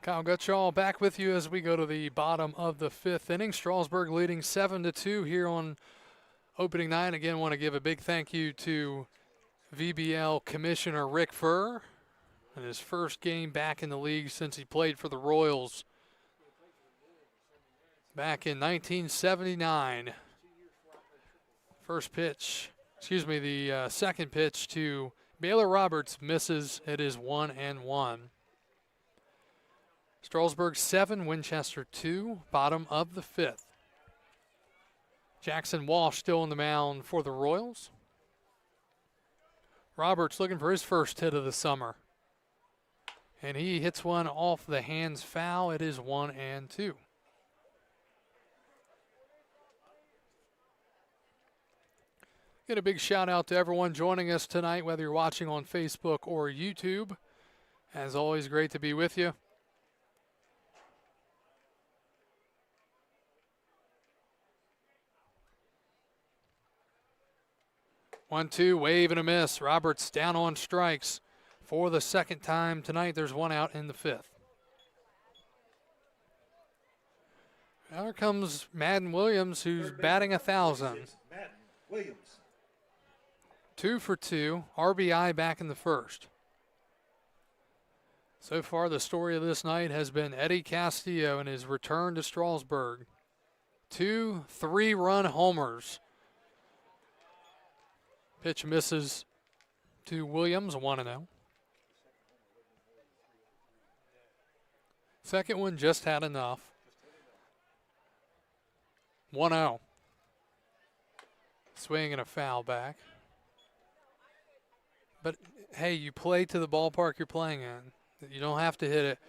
Kyle Gutschall back with you as we go to the bottom of the 5th inning. Strasburg leading 7-2 here on opening night. Again, want to give a big thank you to VBL Commissioner Rick Furr in his first game back in the league since he played for the Royals back in 1979. The second pitch to Baylor Roberts misses. It is 1-1. Strasburg 7, Winchester 2, bottom of the 5th. Jackson Walsh still on the mound for the Royals. Roberts looking for his first hit of the summer. And he hits one off the hands foul. It is 1-2. Get a big shout out to everyone joining us tonight, whether you're watching on Facebook or YouTube. As always, great to be with you. 1-2, wave and a miss. Roberts down on strikes for the second time tonight. There's one out in the 5th. Now here comes Madden Williams, who's batting 1,000. Madden Williams. 2 for 2, RBI back in the first. So far, the story of this night has been Eddie Castillo and his return to Strasburg. 2 3-run homers. Pitch misses to Williams, 1-0. Second one just had enough. 1-0. Swing and a foul back. But, hey, you play to the ballpark you're playing in. You don't have to hit it.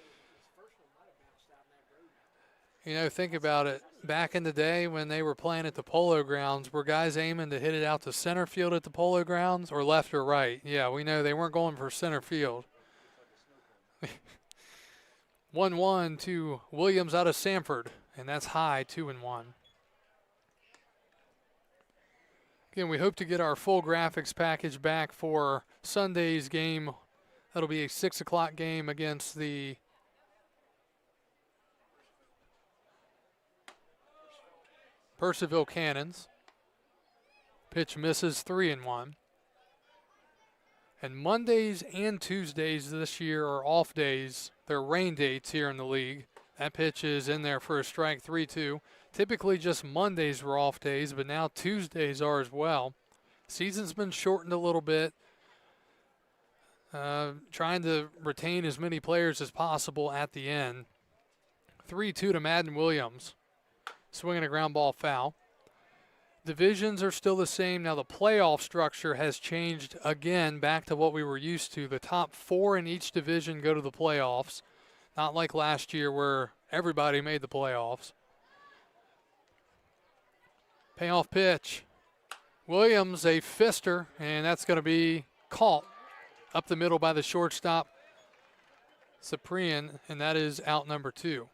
You know, think about it. Back in the day when they were playing at the Polo Grounds, were guys aiming to hit it out to center field at the Polo Grounds or left or right? Yeah, we know they weren't going for center field. 1-1 to Williams out of Sanford, and that's high, 2-1. Again, we hope to get our full graphics package back for Sunday's game. That'll be a 6 o'clock game against the Purcellville Cannons. Pitch misses, 3-1. And Mondays and Tuesdays this year are off days. They're rain dates here in the league. That pitch is in there for a strike, 3-2. Typically just Mondays were off days, but now Tuesdays are as well. Season's been shortened a little bit. Trying to retain as many players as possible at the end. 3-2 to Madden Williams. Swinging a ground ball foul. Divisions are still the same. Now the playoff structure has changed again back to what we were used to. The top 4 in each division go to the playoffs. Not like last year where everybody made the playoffs. Payoff pitch. Williams, a fister, and that's going to be caught up the middle by the shortstop, Cyprian, and that is out number 2.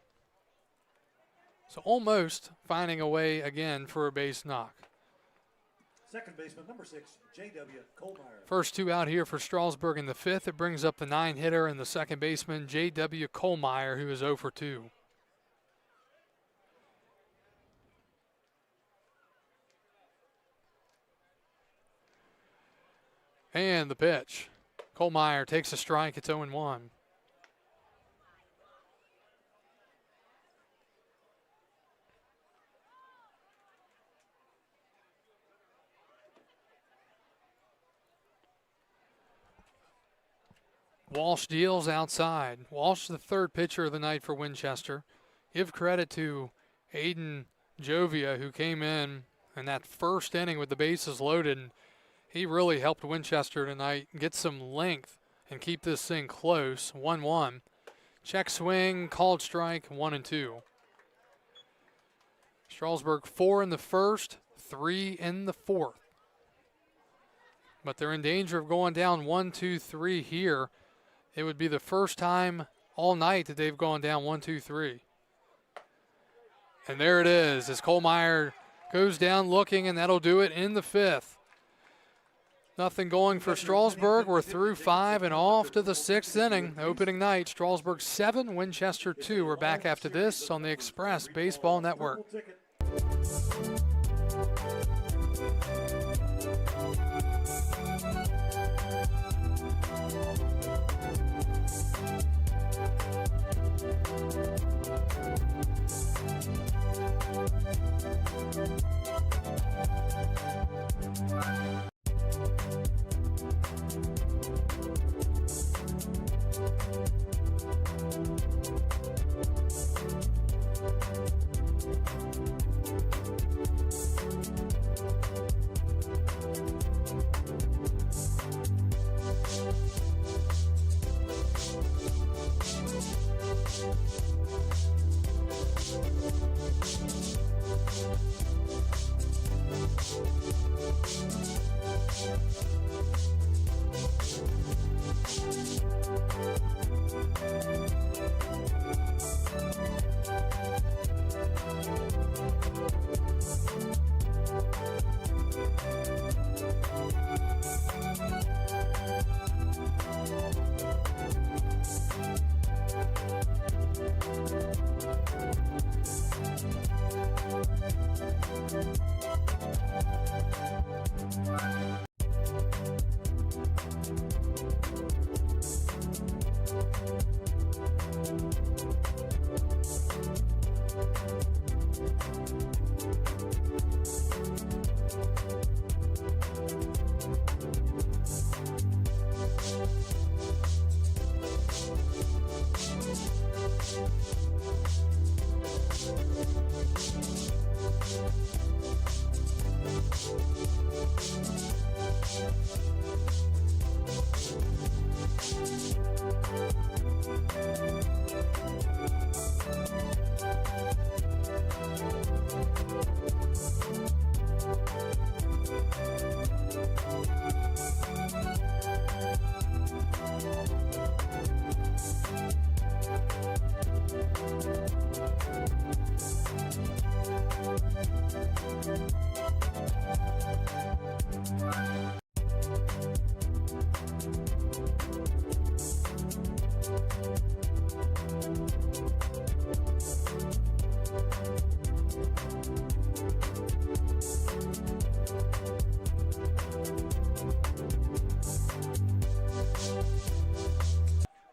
So almost finding a way again for a base knock. Second baseman, number 6, J.W. Kohlmeyer. First 2 out here for Strasburg in the 5th. It brings up the 9-hitter and the second baseman, J.W. Kohlmeyer, who is 0 for 2. And the pitch. Kohlmeyer takes a strike. It's 0-1. Walsh deals outside. Walsh, the third pitcher of the night for Winchester. Give credit to Aiden Jovia, who came in that first inning with the bases loaded. He really helped Winchester tonight get some length and keep this thing close. 1-1. Check swing, called strike, 1-2. Strasburg 4 in the first, 3 in the fourth. But they're in danger of going down 1-2-3 here. It would be the first time all night that they've gone down 1-2-3. And there it is as Kohlmeyer goes down looking, and that'll do it in the fifth. Nothing going for Strasburg. We're through 5 and off to the 6th inning. Opening night, Strasburg 7, Winchester 2. We're back after this on the Express Baseball Network.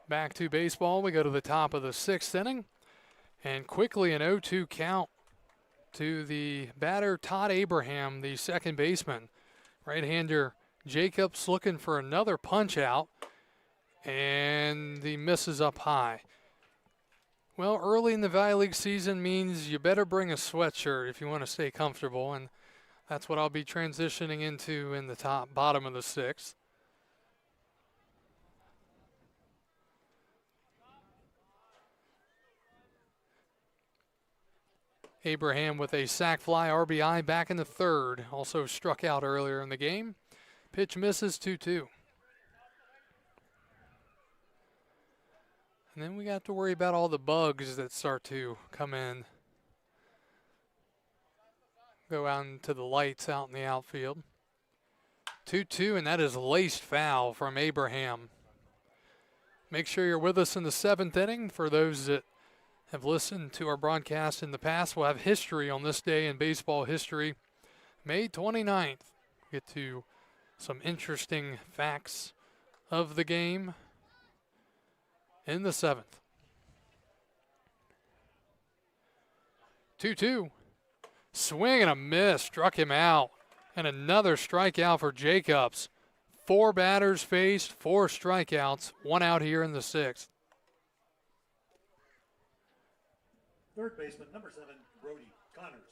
Back to baseball. We go to the top of the 6th inning. And quickly an 0-2 count to the batter, Todd Abraham, the second baseman. Right-hander Jacobs looking for another punch out. And the miss is up high. Well, early in the Valley League season means you better bring a sweatshirt if you want to stay comfortable. And that's what I'll be transitioning into in the bottom of the 6th. Abraham with a sac fly RBI back in the 3rd. Also struck out earlier in the game. Pitch misses 2-2. And then we got to worry about all the bugs that start to come in. Go out into the lights out in the outfield. 2-2, and that is laced foul from Abraham. Make sure you're with us in the 7th inning. For those that have listened to our broadcast in the past, we'll have history on this day in baseball history. May 29th. Get to some interesting facts of the game in the 7th. 2-2. Swing and a miss. Struck him out. And another strikeout for Jacobs. 4 batters faced, 4 strikeouts, 1 out here in the 6th. Third baseman, number 7, Brody Connors.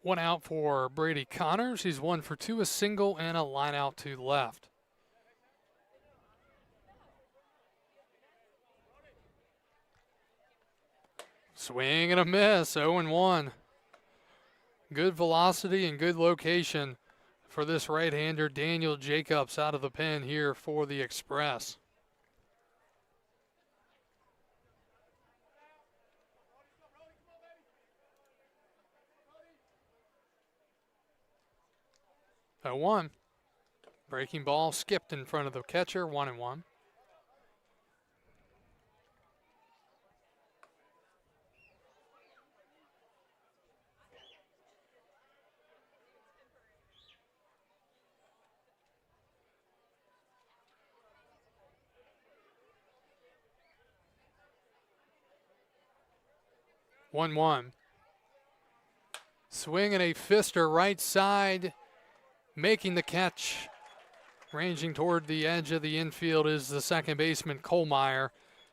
One out for Brady Connors. He's 1 for 2, a single and a line out to left. Swing and a miss, 0-1. Good velocity and good location for this right-hander, Daniel Jacobs, out of the pen here for the Express. Oh, 1. Breaking ball skipped in front of the catcher, 1-1. One. Swing and a fister right side, making the catch. Ranging toward the edge of the infield is the second baseman, Kohlmeyer,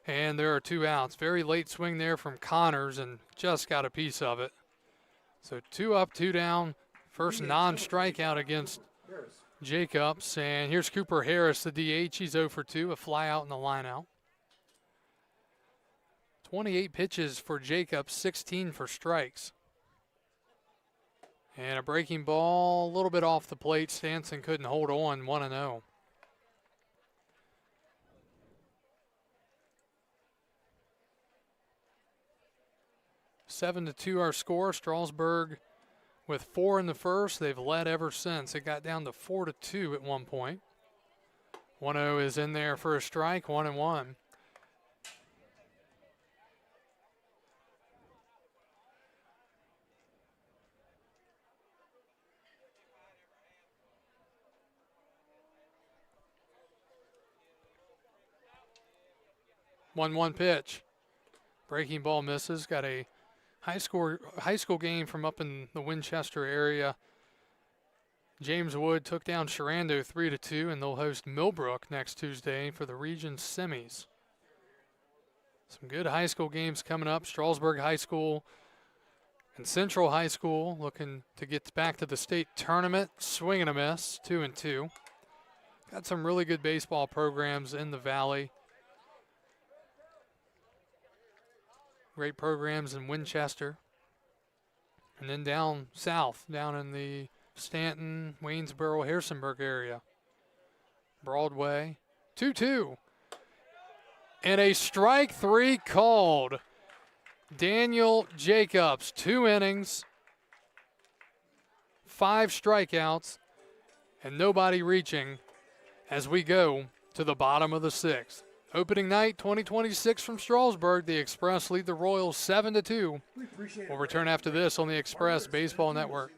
and there are 2 outs. Very late swing there from Connors and just got a piece of it. So 2 up, 2 down. First non-strikeout against Jacobs. And here's Cooper Harris, the DH. He's 0 for 2, a fly out in the line out. 28 pitches for Jacobs, 16 for strikes. And a breaking ball, a little bit off the plate. Stanson couldn't hold on, 1-0. Seven to 2 our score. Strasburg with 4 in the first. They've led ever since. It got down to 4-2 at one point. 1-0 is in there for a strike, 1-1. One pitch. Breaking ball misses. Got a high school game from up in the Winchester area. James Wood took down Sharando 3-2, and they'll host Millbrook next Tuesday for the region semis. Some good high school games coming up. Strasburg High School and Central High School looking to get back to the state tournament. Swing and a miss, 2-2. Got some really good baseball programs in the Valley. Great programs in Winchester. And then down south, down in the Stanton, Waynesboro, Harrisonburg area. Broadway, 2-2. And a strike 3 called. Daniel Jacobs, 2 innings, 5 strikeouts, and nobody reaching as we go to the bottom of the 6th. Opening night 2026 from Strasburg. The Express lead the Royals 7-2. We'll return after this on the Express Baseball Network.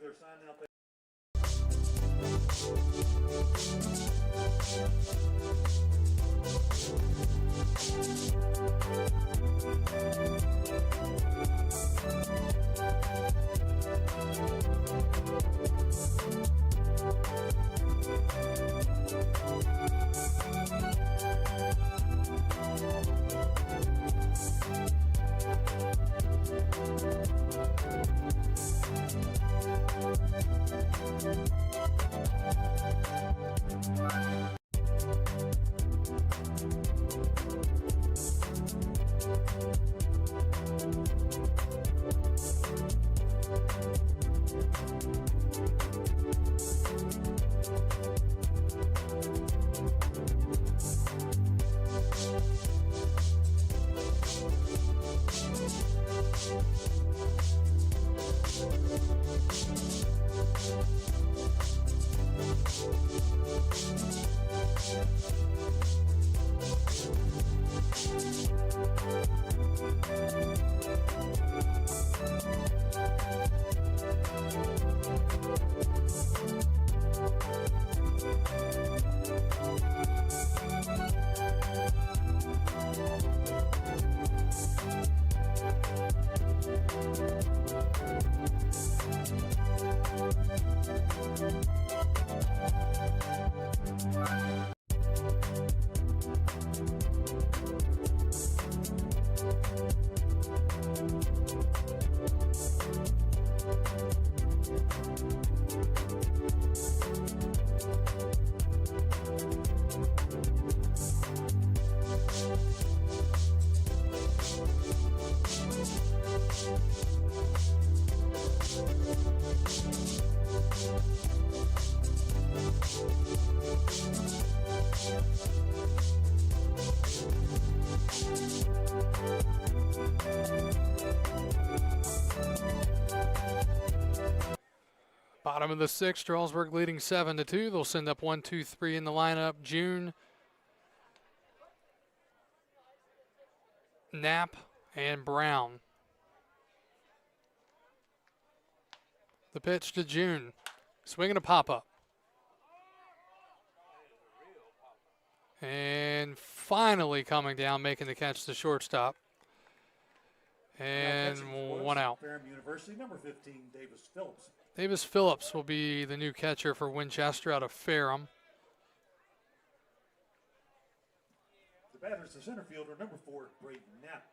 Bottom of the sixth, Strasburg leading 7-2. They'll send up 1, 2, 3 in the lineup. June, Knapp, and Brown. The pitch to June. Swinging a pop-up. And finally coming down, making the catch to shortstop. And one out. Ferrum University, number 15, Davis Phillips. Davis Phillips will be the new catcher for Winchester out of Ferrum. The batter's the center fielder, number 4, Braden Knapp.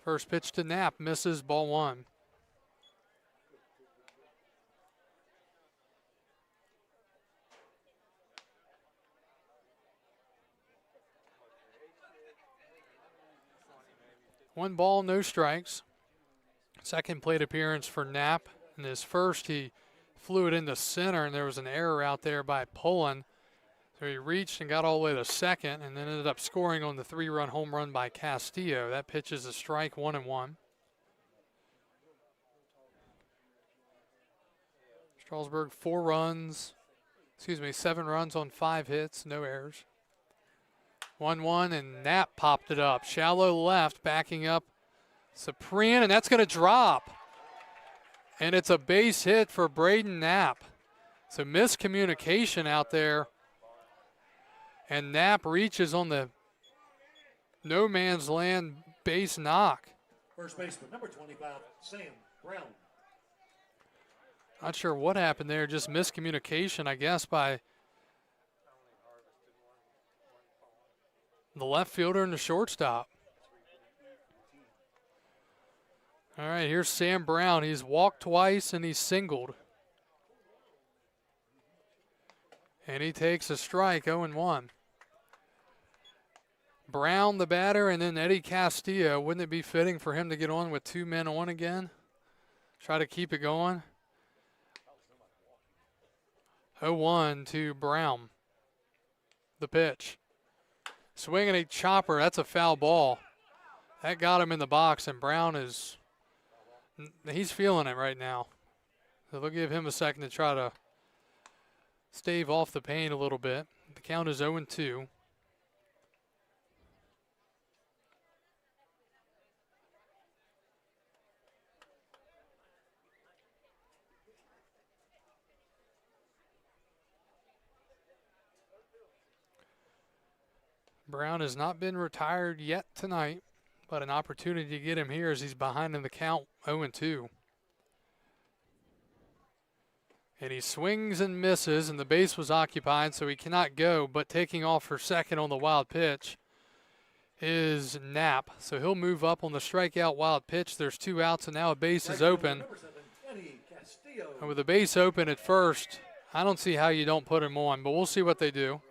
First pitch to Knapp, misses, ball 1. One ball, no strikes. Second plate appearance for Knapp. In his first, he flew it into center, and there was an error out there by Pullen. So he reached and got all the way to second, and then ended up scoring on the 3-run home run by Castillo. That pitch is a strike, 1-1. Strasburg 7 runs on 5 hits, no errors. 1-1, and Knapp popped it up. Shallow left, backing up Cyprian, and that's going to drop. And it's a base hit for Braden Knapp. So miscommunication out there. And Knapp reaches on the no man's land base knock. First baseman, number 25, Sam Brown. Not sure what happened there, just miscommunication, I guess, by the left fielder and the shortstop. All right, here's Sam Brown. He's walked twice and he's singled. And he takes a strike, 0-1. Brown, the batter, and then Eddie Castillo. Wouldn't it be fitting for him to get on with 2 men on again? Try to keep it going. 0-1 to Brown. The pitch. Swinging a chopper. That's a foul ball. That got him in the box, and Brown he's feeling it right now. So they'll give him a second to try to stave off the pain a little bit. The count is 0-2. Brown has not been retired yet tonight, but an opportunity to get him here as he's behind in the count, 0-2. And he swings and misses, and the base was occupied, so he cannot go, but taking off for second on the wild pitch is Knapp. So he'll move up on the strikeout wild pitch. There's 2 outs, and now a base is open. And with the base open at first, I don't see how you don't put him on, but we'll see what they do.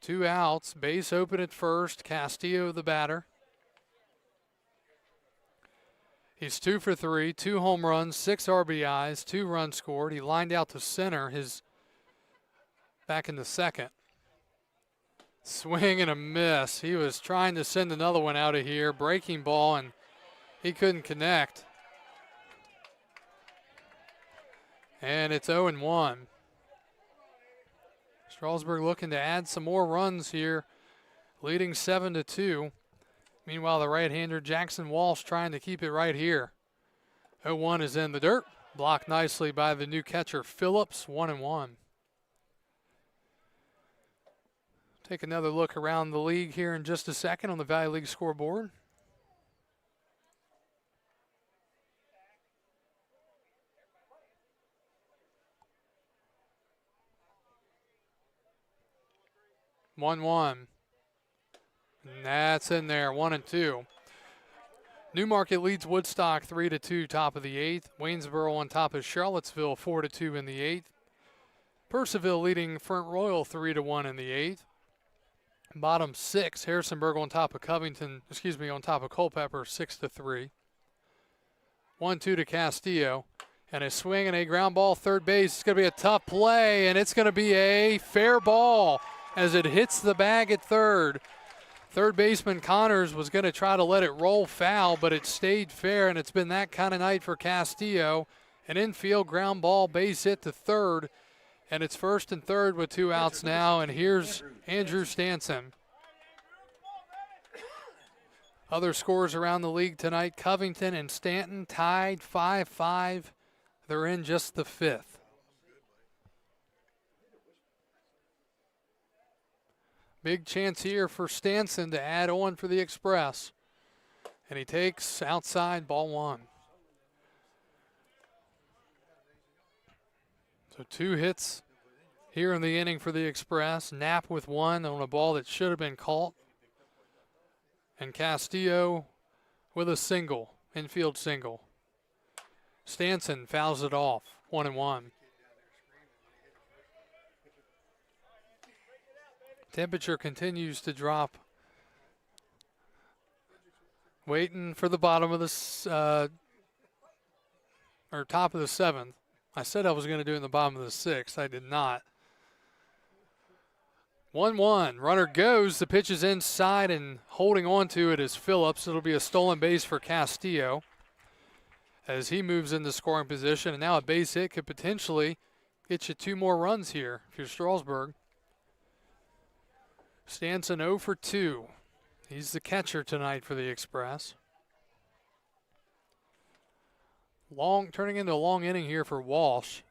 Two outs, base open at first. Castillo, the batter. He's 2 for 3, 2 home runs, 6 RBIs, 2 runs scored. He lined out to center, back in the second. Swing and a miss. He was trying to send another one out of here. Breaking ball, and he couldn't connect. And it's 0-1. Strasburg looking to add some more runs here, leading 7-2. Meanwhile, the right-hander Jackson Walsh trying to keep it right here. 0-1 is in the dirt. Blocked nicely by the new catcher Phillips, 1-1. Take another look around the league here in just a second on the Valley League scoreboard. One. And that's in there, 1-2. Newmarket leads Woodstock 3-2, top of the 8th. Waynesboro on top of Charlottesville 4-2 in the 8th. Purcellville leading Front Royal 3-1 in the 8th. Bottom 6, Harrisonburg on top of on top of Culpeper 6-3. 1-2 to Castillo. And a swing and a ground ball third base. It's going to be a tough play, and it's going to be a fair ball as it hits the bag at third. Third baseman Connors was going to try to let it roll foul, but it stayed fair, and it's been that kind of night for Castillo. An infield ground ball base hit to third, and it's first and third with 2 outs now, and here's Andrew Stanson. Other scores around the league tonight, Covington and Stanton tied 5-5. They're in just the 5th. Big chance here for Stanson to add on for the Express. And he takes outside, ball 1. So 2 hits here in the inning for the Express. Knapp with 1 on a ball that should have been caught. And Castillo with a single, infield single. Stanson fouls it off, 1-1. Temperature continues to drop. Waiting for the bottom of the top of the 7th. I said I was going to do it in the bottom of the 6th. I did not. 1-1. Runner goes. The pitch is inside, and holding on to it is Phillips. It'll be a stolen base for Castillo as he moves into scoring position. And now a base hit could potentially get you 2 more runs here if you're Strasburg. Stanson 0 for 2. He's the catcher tonight for the Express. Turning into a long inning here for Walsh.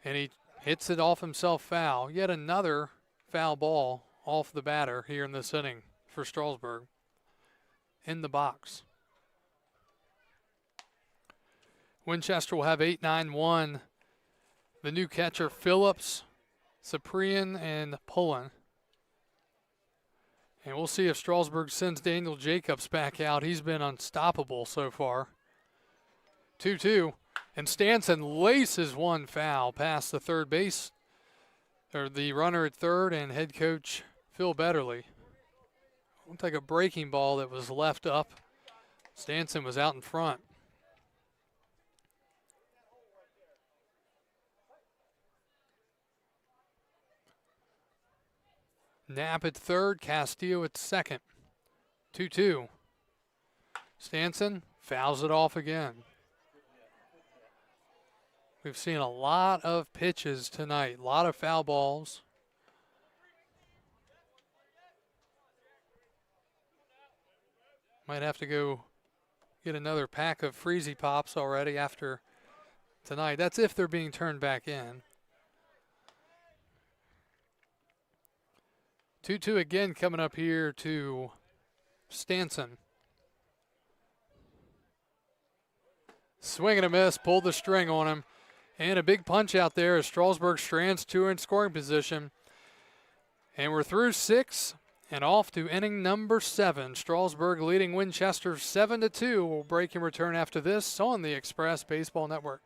And he hits it off himself foul. Yet another foul ball off the batter here in this inning for Strasburg. In the box. Winchester will have 8-9-1. The new catcher, Phillips, Cyprian, and Pullen. And we'll see if Strasburg sends Daniel Jacobs back out. He's been unstoppable so far. 2-2. And Stanson laces one foul past the third base, or the runner at third, and head coach Phil Betterly. Looked like a breaking ball that was left up. Stanson was out in front. Knapp at third, Castillo at second. 2-2. Stanson fouls it off again. We've seen a lot of pitches tonight, a lot of foul balls. Might have to go get another pack of Freezy Pops already after tonight. That's if they're being turned back in. 2-2 again coming up here to Stanson. Swing and a miss, pulled the string on him. And a big punch out there as Strasburg strands 2 in scoring position. And we're through 6 and off to inning number 7. Strasburg leading Winchester 7-2. We'll break and return after this on the Express Baseball Network.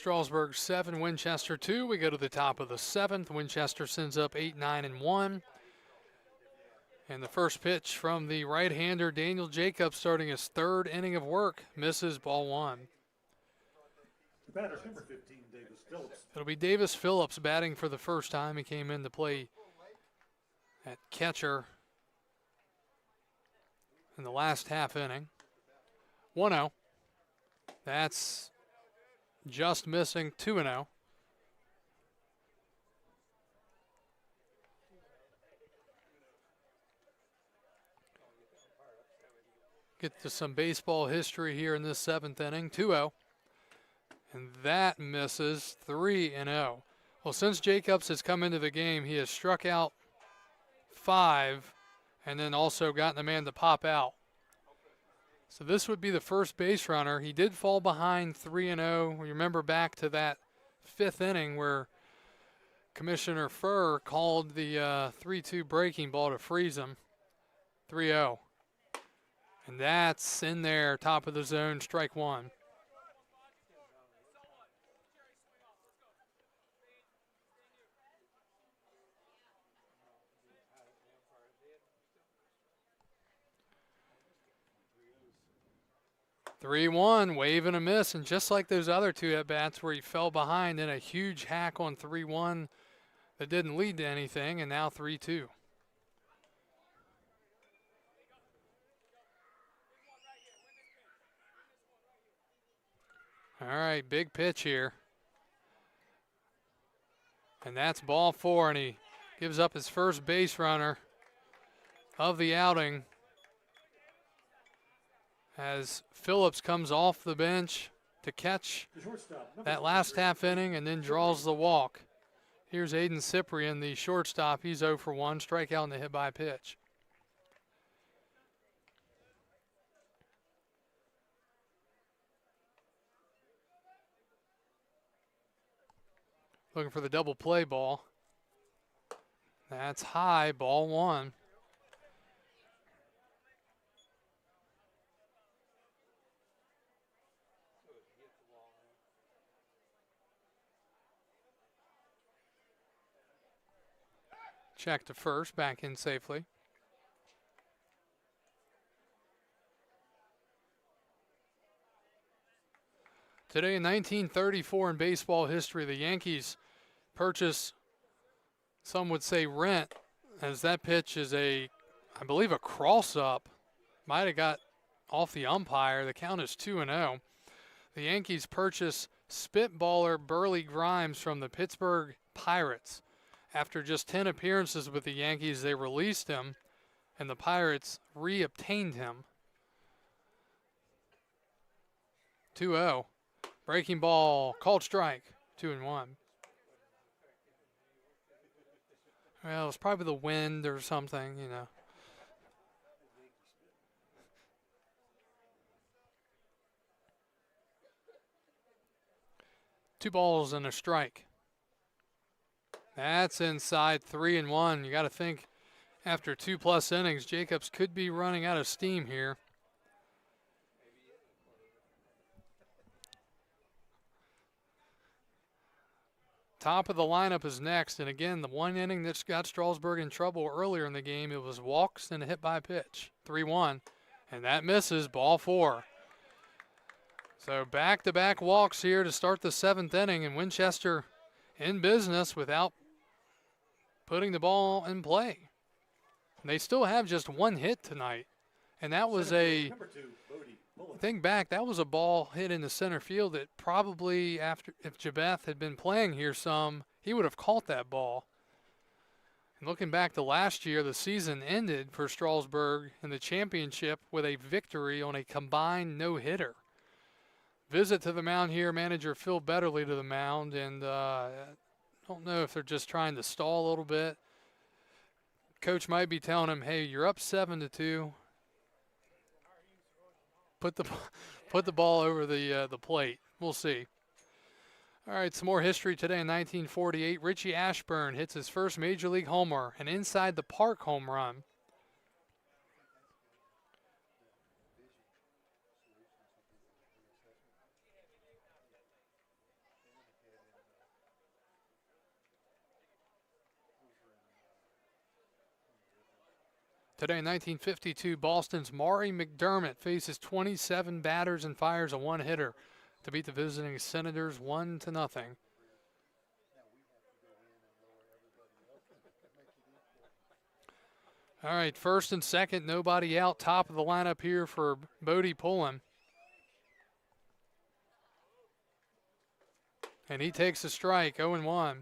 Strasburg 7, Winchester 2. We go to the top of the 7th. Winchester sends up 8, 9, and 1. And the first pitch from the right-hander, Daniel Jacobs, starting his 3rd inning of work, misses, ball 1. The batter's number 15, Davis Phillips. It'll be Davis Phillips batting for the first time. He came in to play at catcher in the last half inning. 1-0. That's just missing. 2-0. Get to some baseball history here in this 7th inning. 2-0. And that misses. 3-0. Well, since Jacobs has come into the game, he has struck out 5 and then also gotten a man to pop out. So this would be the first base runner. He did fall behind 3-0. Remember back to that 5th inning where Commissioner Furr called the 3-2 breaking ball to freeze him. 3-0. And that's in there, top of the zone, strike 1. (3-1), wave and a miss, and just like those other 2 at-bats where he fell behind in a huge hack on 3-1 that didn't lead to anything, and now 3-2. All right, big pitch here. And that's ball 4, and he gives up his first base runner of the outing as Phillips comes off the bench to catch that last half inning and then draws the walk. Here's Aiden Cyprian, the shortstop. He's 0 for 1, strikeout and a hit by pitch. Looking for the double play ball. That's high, ball 1. Check to first, back in safely. Today in 1934 in baseball history, the Yankees purchase, some would say rent, as that pitch is I believe a cross-up. Might have got off the umpire. The count is 2-0. The Yankees purchase spitballer Burley Grimes from the Pittsburgh Pirates. After just 10 appearances with the Yankees, they released him, and the Pirates re-obtained him. 2-0. Breaking ball, called strike, 2-1. Well, it's probably the wind or something, you know. Two balls and a strike. That's inside, 3-1. You got to think after 2+ innings, Jacobs could be running out of steam here. Top of the lineup is next, and again, the one inning that got Strasburg in trouble earlier in the game, it was walks and a hit by pitch. 3-1, and that misses, ball 4. So back-to-back walks here to start the 7th inning, and Winchester in business without putting the ball in play. And they still have just 1 hit tonight, and that was think back, that was a ball hit in the center field that probably, after, if Jabeth had been playing here some, he would have caught that ball. And looking back to last year, the season ended for Strasburg in the championship with a victory on a combined no-hitter. Visit to the mound here, manager Phil Betterly to the mound, and I don't know if they're just trying to stall a little bit. Coach might be telling him, hey, you're up 7-2. Put the ball over the plate. We'll see. All right, some more history today. In 1948, Richie Ashburn hits his first Major League homer, an inside the park home run. Today in 1952, Boston's Maury McDermott faces 27 batters and fires a one-hitter to beat the visiting Senators 1-0. All right, first and second, nobody out. Top of the lineup here for Bodie Pullen. And he takes a strike, 0-1.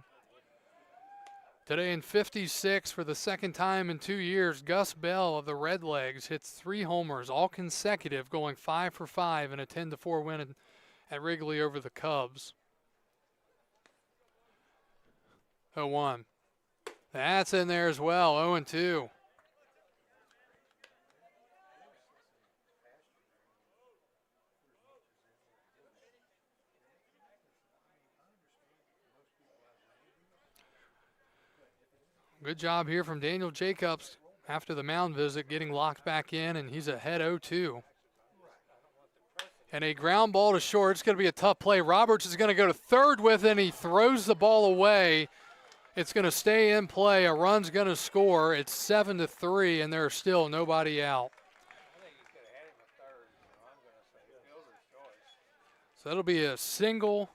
Today in 56, for the second time in 2 years, Gus Bell of the Redlegs hits 3 homers, all consecutive, going 5 for 5 in a 10-4 win at Wrigley over the Cubs. 0-1. That's in there as well, 0-2. Good job here from Daniel Jacobs after the mound visit, getting locked back in, and he's ahead 0-2. And a ground ball to short. It's going to be a tough play. Roberts is going to go to third with it, and he throws the ball away. It's going to stay in play. A run's going to score. It's 7-3, and there's still nobody out. So that'll be a single.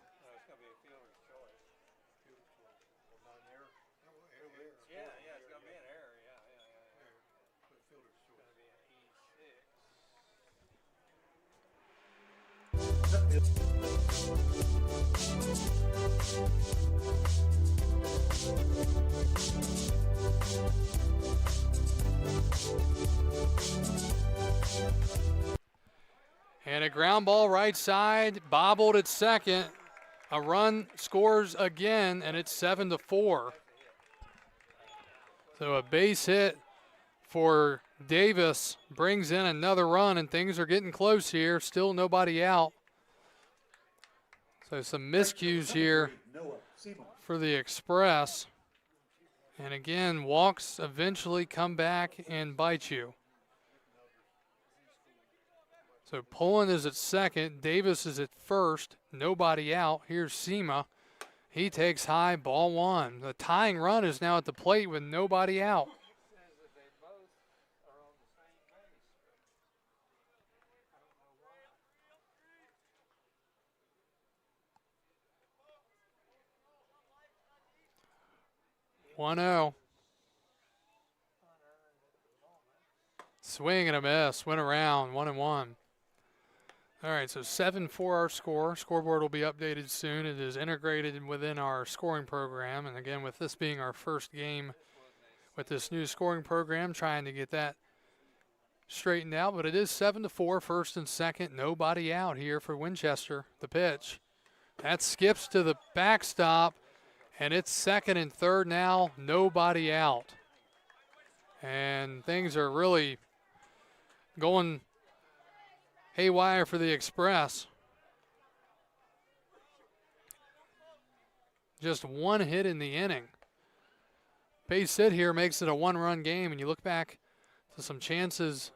And a ground ball right side, bobbled at second. A run scores again, and it's 7-4. So a base hit for Davis brings in another run, and things are getting close here. Still nobody out. So some miscues here for the Express. And again, walks eventually come back and bite you. So Pullen is at second. Davis is at first. Nobody out. Here's Sema. He takes high, ball one. The tying run is now at the plate with nobody out. One 0. Swing and a miss. Went around 1-1. All right, so 7-4 our score. Scoreboard will be updated soon. It is integrated within our scoring program. And again, with this being our first game with this new scoring program, trying to get that straightened out. But it is 7-4, first and second. Nobody out here for Winchester. The pitch. That skips to the backstop. And it's second and third now, nobody out. And things are really going haywire for the Express. Just one hit in the inning. Base hit here makes it a one-run game, and you look back to some chances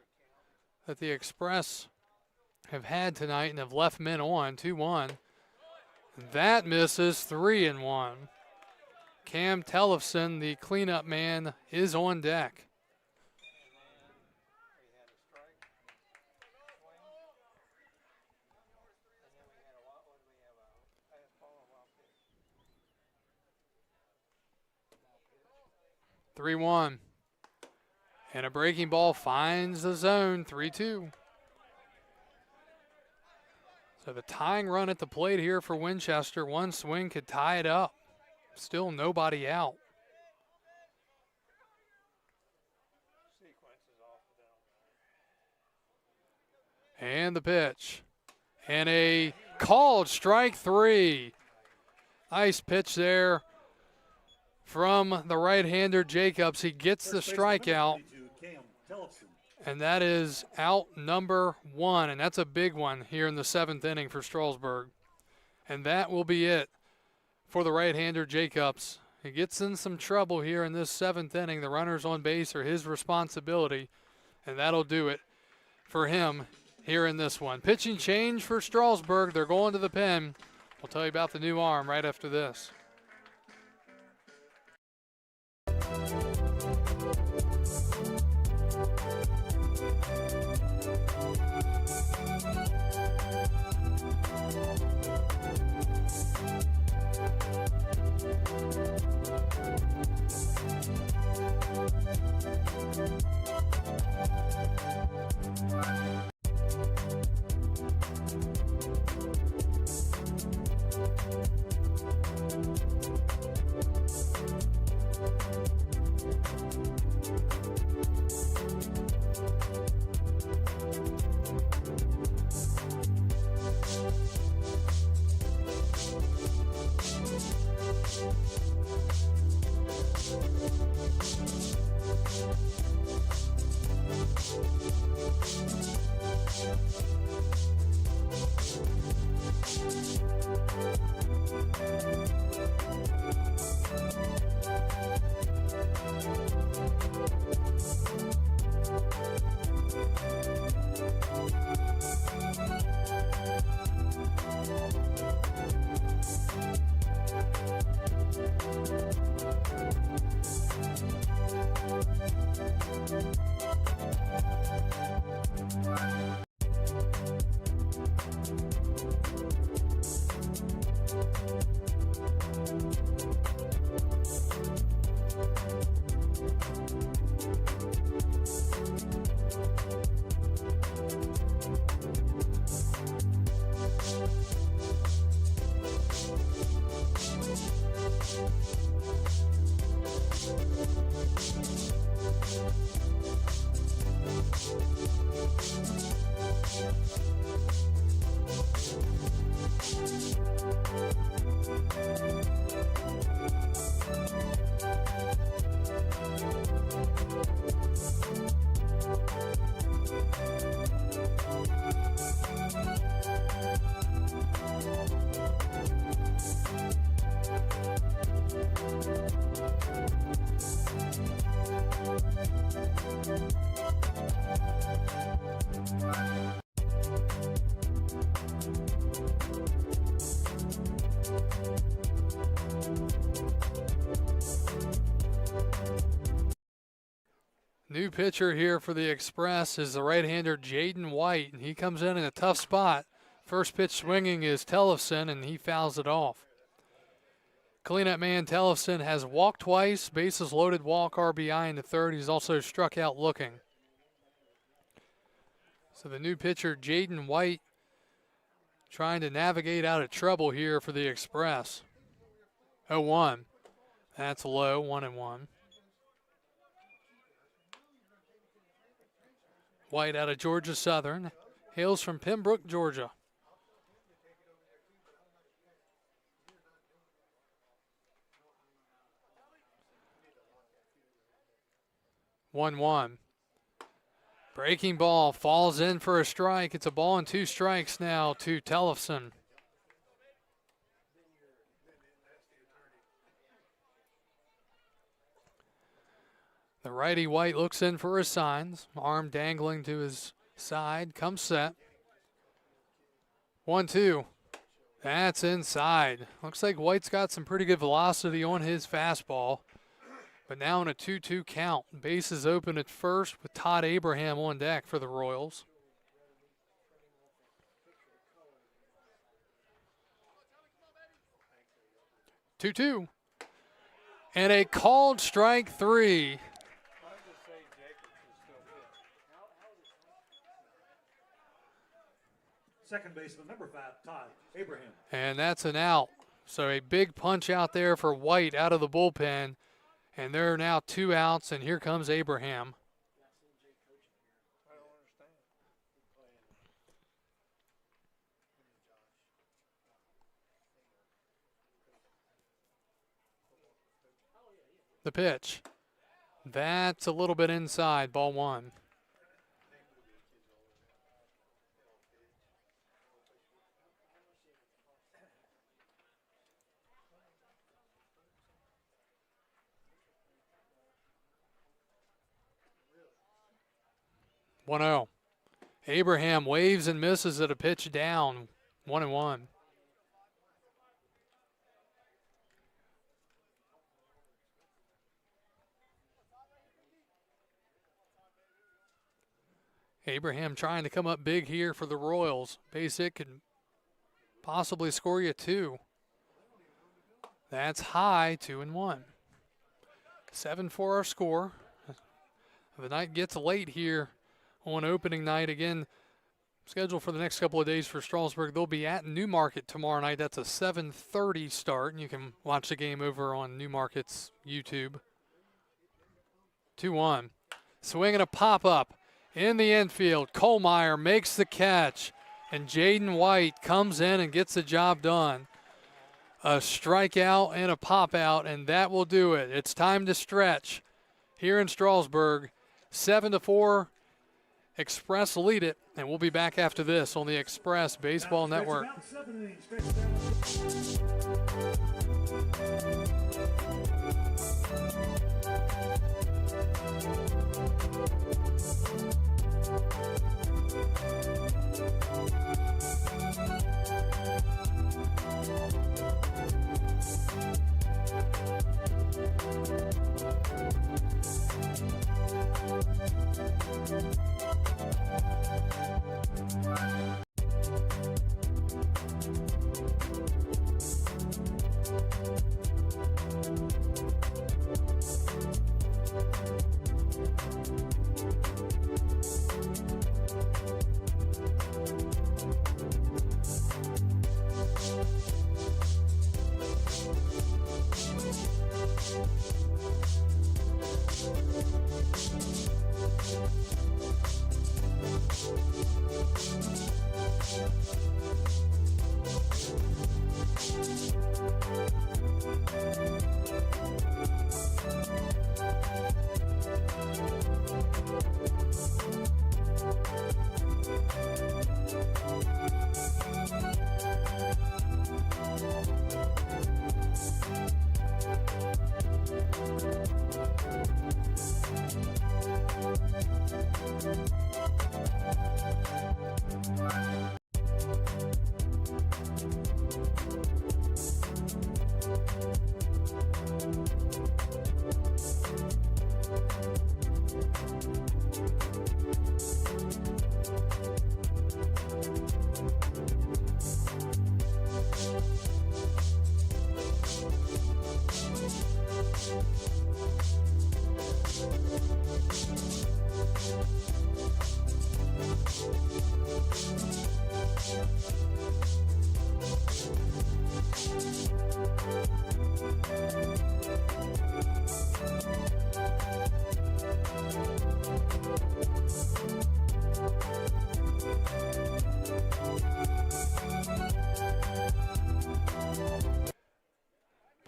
that the Express have had tonight and have left men on, 2-1. That misses, 3-1. Cam Tellefson, the cleanup man, is on deck. Three 3-1. And a breaking ball finds the zone, 3-2. So the tying run at the plate here for Winchester. One swing could tie it up. Still nobody out. And the pitch. And a called strike 3. Nice pitch there from the right-hander Jacobs. He gets the strikeout. And that is out number 1. And that's a big one here in the 7th inning for Strasburg. And that will be it for the right-hander Jacobs. He gets in some trouble here in this 7th inning. The runners on base are his responsibility, and that'll do it for him here in this one. Pitching change for Strasburg. They're going to the pen. We'll tell you about the new arm right after this. new pitcher here for the Express is the right-hander Jaden White, and he comes in a tough spot. First pitch swinging is Tellefson, and he fouls it off. Cleanup man Tellefson has walked twice, bases loaded walk, RBI in the third. He's also struck out looking. So the new pitcher Jaden White trying to navigate out of trouble here for the Express. 0-1. That's low, 1-1. White out of Georgia Southern, hails from Pembroke, Georgia. One. Breaking ball falls in for a strike. It's a ball and 2 strikes now to Tellefson. The righty White looks in for his signs. Arm dangling to his side. Comes set. 1-2. That's inside. Looks like White's got some pretty good velocity on his fastball. But now in a 2-2 count. Bases open at first with Todd Abraham on deck for the Royals. Two. And a called strike 3. Second baseman, number 5, Todd Abraham. And that's an out. So a big punch out there for White out of the bullpen. And there are now 2 outs, and here comes Abraham. The pitch. That's a little bit inside, ball 1. One-0. Abraham waves and misses at a pitch down. 1-1. Abraham trying to come up big here for the Royals. Base hit could possibly score you 2. That's high, 2-1. 7-4 our score. The night gets late here on opening night. Again, scheduled for the next couple of days for Strasburg. They'll be at Newmarket tomorrow night. That's a 7:30 start, and you can watch the game over on Newmarket's YouTube. 2-1. Swinging a pop-up in the infield. Kohlmeyer makes the catch, and Jaden White comes in and gets the job done. A strikeout and a pop-out, and that will do it. It's time to stretch here in Strasburg. 7-4. Express lead it, and we'll be back after this on the Express Baseball Network.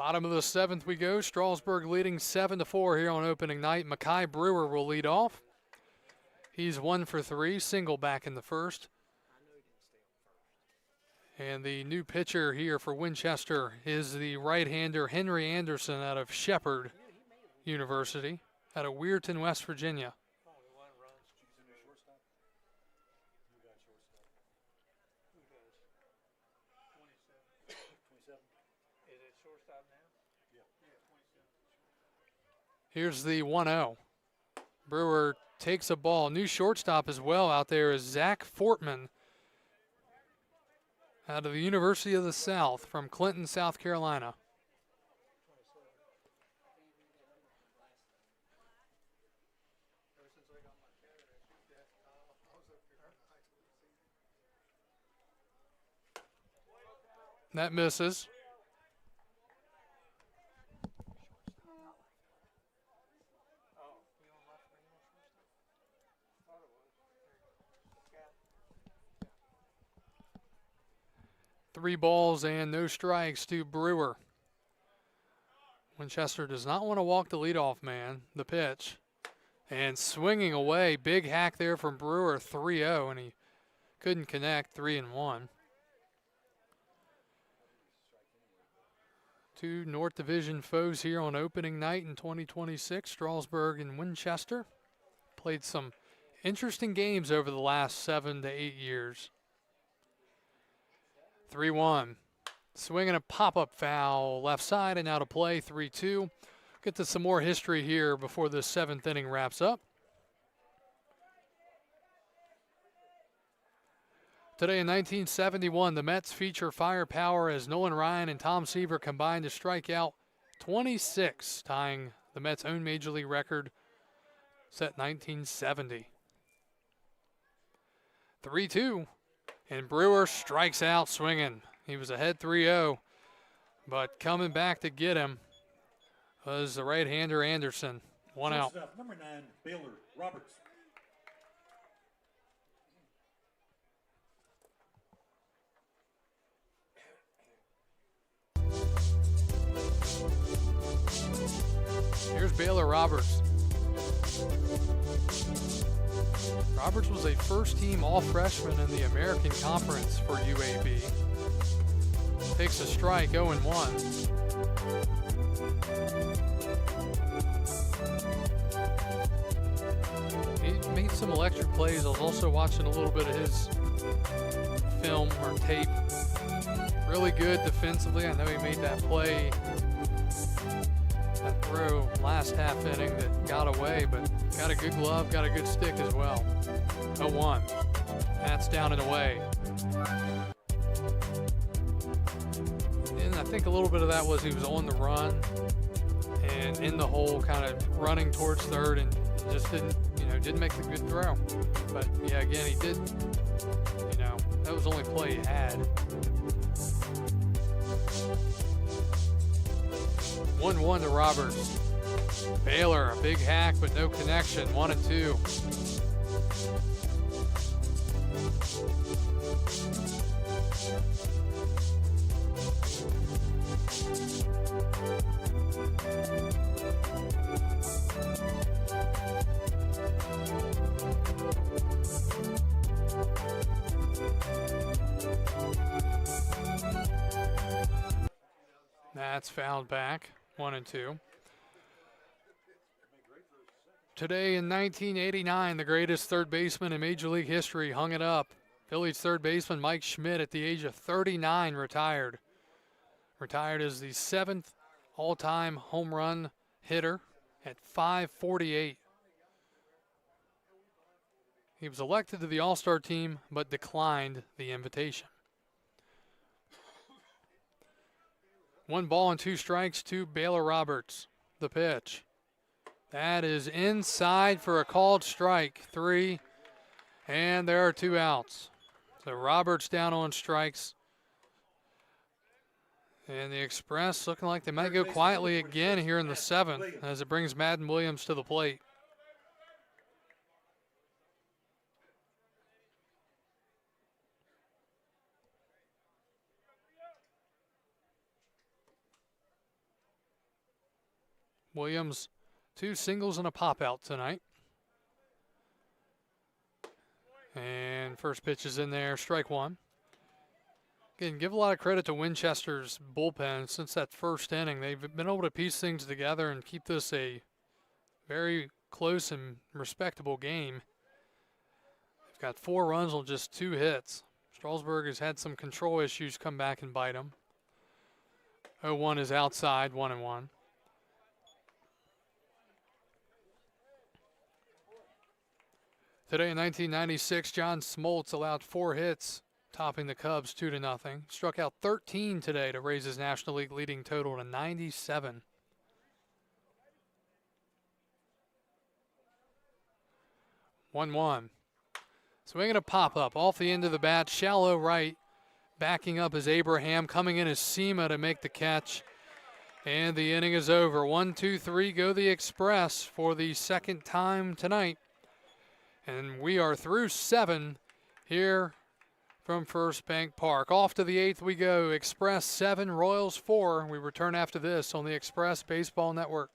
Bottom of the 7th we go. Strasburg leading 7-4 here on opening night. Makai Brewer will lead off. He's 1 for 3, single back in the first. And the new pitcher here for Winchester is the right-hander Henry Anderson out of Shepherd University out of Weirton, West Virginia. Here's the 1-0. Brewer takes a ball. New shortstop as well out there is Zach Fortman out of the University of the South from Clinton, South Carolina. That misses. Three balls and no strikes to Brewer. Winchester does not want to walk the leadoff man. The pitch. And swinging away. Big hack there from Brewer, 3-0, and he couldn't connect, 3-1. Two North Division foes here on opening night in 2026. Strasburg and Winchester. Played some interesting games over the last 7 to 8 years. 3-1. Swinging a pop-up foul left side and out of play, 3-2. Get to some more history here before the 7th inning wraps up. Today in 1971, the Mets feature firepower as Nolan Ryan and Tom Seaver combined to strike out 26, tying the Mets' own major league record set 1970. 3-2, and Brewer strikes out swinging. He was ahead 3-0, but coming back to get him was the right-hander Anderson. One out. Number 9, Baylor Roberts. Here's Baylor Roberts. Roberts was a first-team All-Freshman in the American Conference for UAB. Takes a strike, 0-1. He made some electric plays. I was also watching a little bit of his film or tape. Really good defensively. I know he made that play, that throw last half inning that got away, but got a good glove, got a good stick as well. 0-1. That's down and away. And I think a little bit of that was he was on the run and in the hole, kind of running towards third, and just didn't make the good throw. But yeah, again, he did, that was the only play he had. 1-1 to Roberts. Baylor, a big hack, but no connection. 1-2. That's fouled back. 1-2. Today in 1989, the greatest third baseman in Major League history hung it up. Phillies third baseman Mike Schmidt, at the age of 39, retired. Retired as the 7th all-time home run hitter at 548. He was elected to the All-Star team, but declined the invitation. 1 ball and 2 strikes to Baylor Roberts. The pitch. That is inside for a called strike. 3, and there are 2 outs. So Roberts down on strikes. And the Express looking like they might go quietly again here in the 7th as it brings Madden Williams to the plate. Williams, 2 singles and a pop out tonight. And first pitch is in there, strike 1. Again, give a lot of credit to Winchester's bullpen. Since that first inning, they've been able to piece things together and keep this a very close and respectable game. They've got 4 runs on just 2 hits. Strasburg has had some control issues come back and bite them. 0-1 is outside, 1-1. Today in 1996, John Smoltz allowed 4 hits, topping the Cubs 2-0. Struck out 13 today to raise his National League leading total to 97. One. Swinging a pop-up off the end of the bat, shallow right. Backing up is Abraham, coming in is Sema to make the catch. And the inning is over. 1, 2, 3 go the Express for the second time tonight. And we are through 7 here from First Bank Park. Off to the 8th we go. Express 7, Royals 4. We return after this on the Express Baseball Network.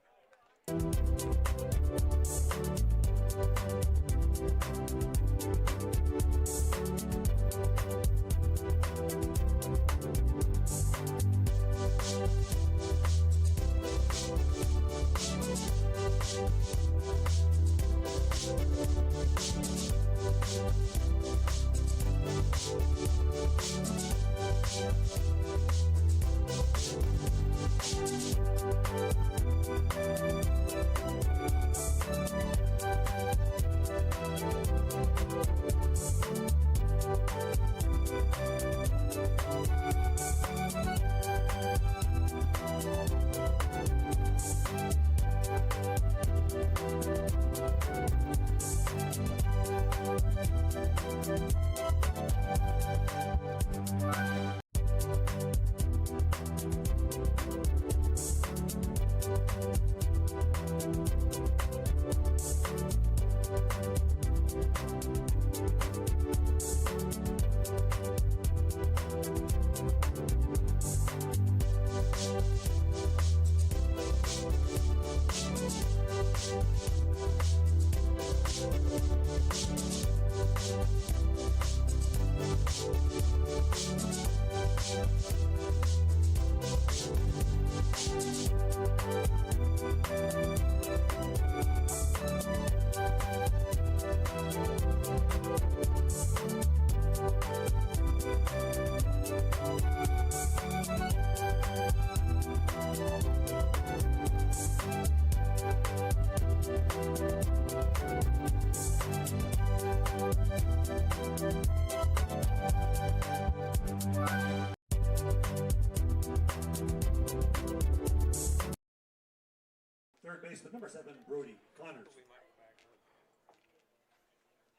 Third baseman, number 7, Brody Connors.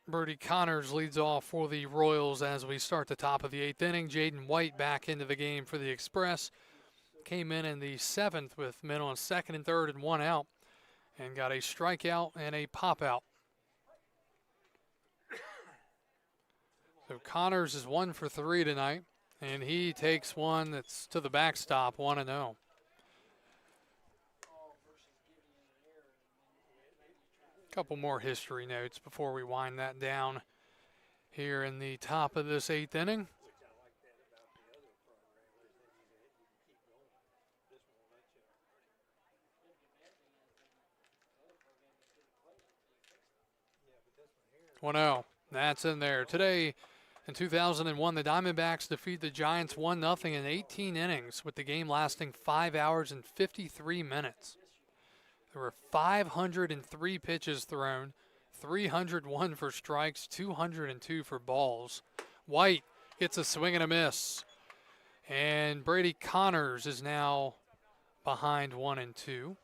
Brody Connors leads off for the Royals as we start the top of the 8th inning. Jaden White back into the game for the Express. Came in the 7th with men on 2nd and 3rd and 1 out, and got a strikeout and a pop out. So Connors is 1 for 3 tonight, and he takes one that's to the backstop, 1-0. Couple more history notes before we wind that down here in the top of this 8th inning. That's in there. Today in 2001, the Diamondbacks defeat the Giants 1-0 in 18 innings, with the game lasting 5 hours and 53 minutes. There were 503 pitches thrown, 301 for strikes, 202 for balls. White gets a swing and a miss. And Brady Connors is now behind 1-2.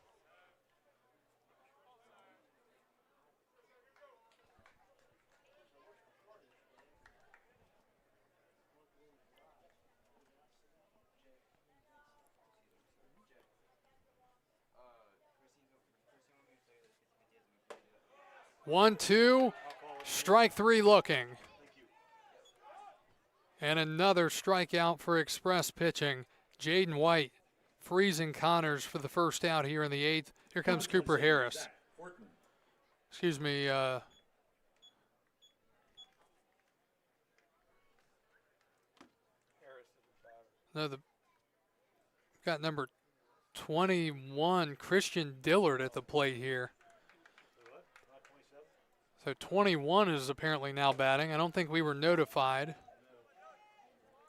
One, two, strike 3 looking. And another strikeout for Express pitching. Jaden White freezing Connors for the first out here in the 8th. Here comes Cooper Harris. Zach Fortman. Excuse me. No, got number 21, Christian Dillard, at the plate here. So 21 is apparently now batting. I don't think we were notified.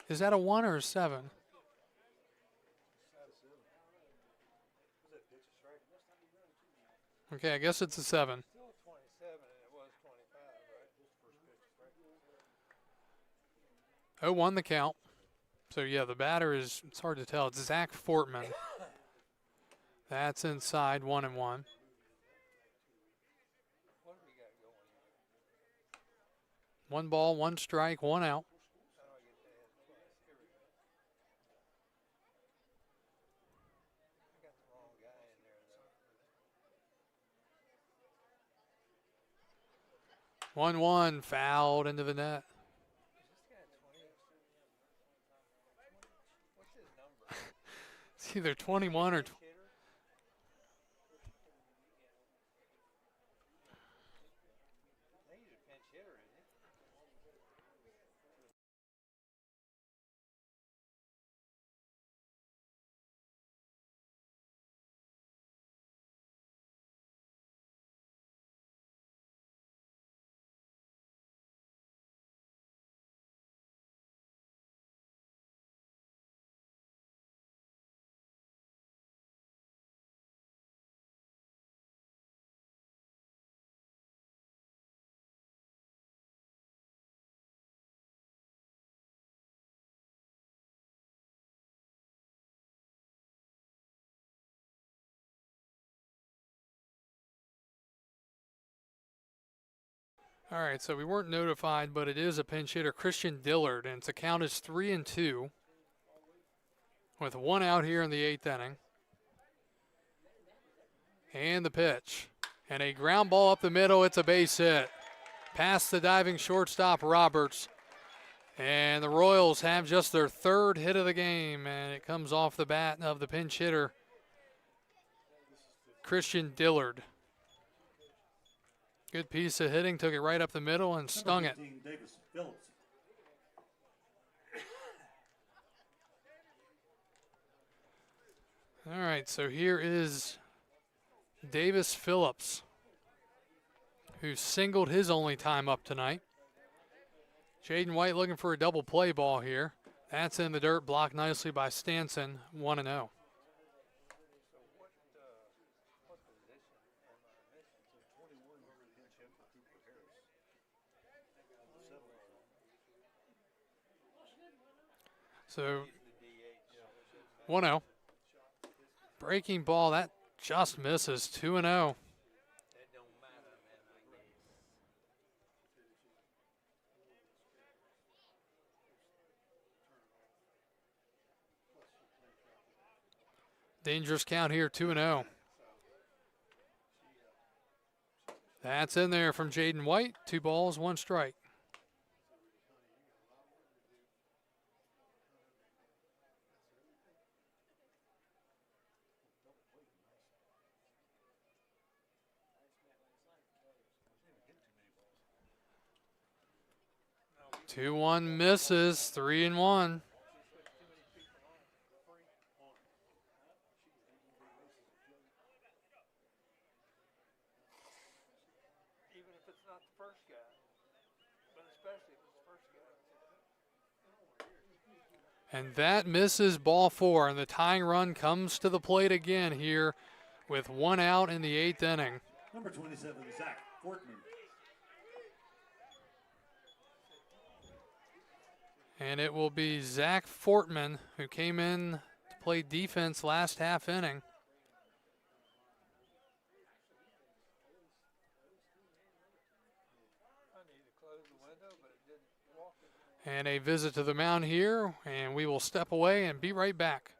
Is that a 1 or a 7? Okay, I guess it's a 7. Still 27, and it was 25, right? 0-1 the count. So, yeah, the batter is, it's hard to tell. It's Zach Fortman. That's inside, 1-1. What do we got going here? 1 ball, 1 strike, 1 out. How do I get to add twice? Here we go. I got the wrong guy in there, though. 1-1, fouled into the net. Is this guy 20? What's his number? It's either 21 or Hitter? I think he's a pinch hitter, isn't he? All right, so we weren't notified, but it is a pinch hitter, Christian Dillard, and its count is 3-2 with 1 out here in the 8th inning. And the pitch. And a ground ball up the middle. It's a base hit. Past the diving shortstop, Roberts. And the Royals have just their 3rd hit of the game, and it comes off the bat of the pinch hitter, Christian Dillard. Good piece of hitting, took it right up the middle and stung it. Number 15, Davis Phillips. All right, so here is Davis Phillips, who singled his only time up tonight. Jaden White looking for a double play ball here. That's in the dirt, blocked nicely by Stanson, 1-0. So what position am I missing? 21, we're going to pinch him for Cooper Harris. 7. So 1-0. Breaking ball, that just misses, 2-0. That don't matter, man. I guess. Dangerous count here, 2-0. That's in there from Jaden White. 2 balls, 1 strike. Two one misses, 3-1. Even if it's not the first guy, but especially if it's the first guy. And that misses ball 4, and the tying run comes to the plate again here with 1 out in the 8th inning. Number 27, Zach Fortman. And it will be Zach Fortman, who came in to play defense last half inning. I need to close the window, but it didn't walk it. And a visit to the mound here, and we will step away and be right back.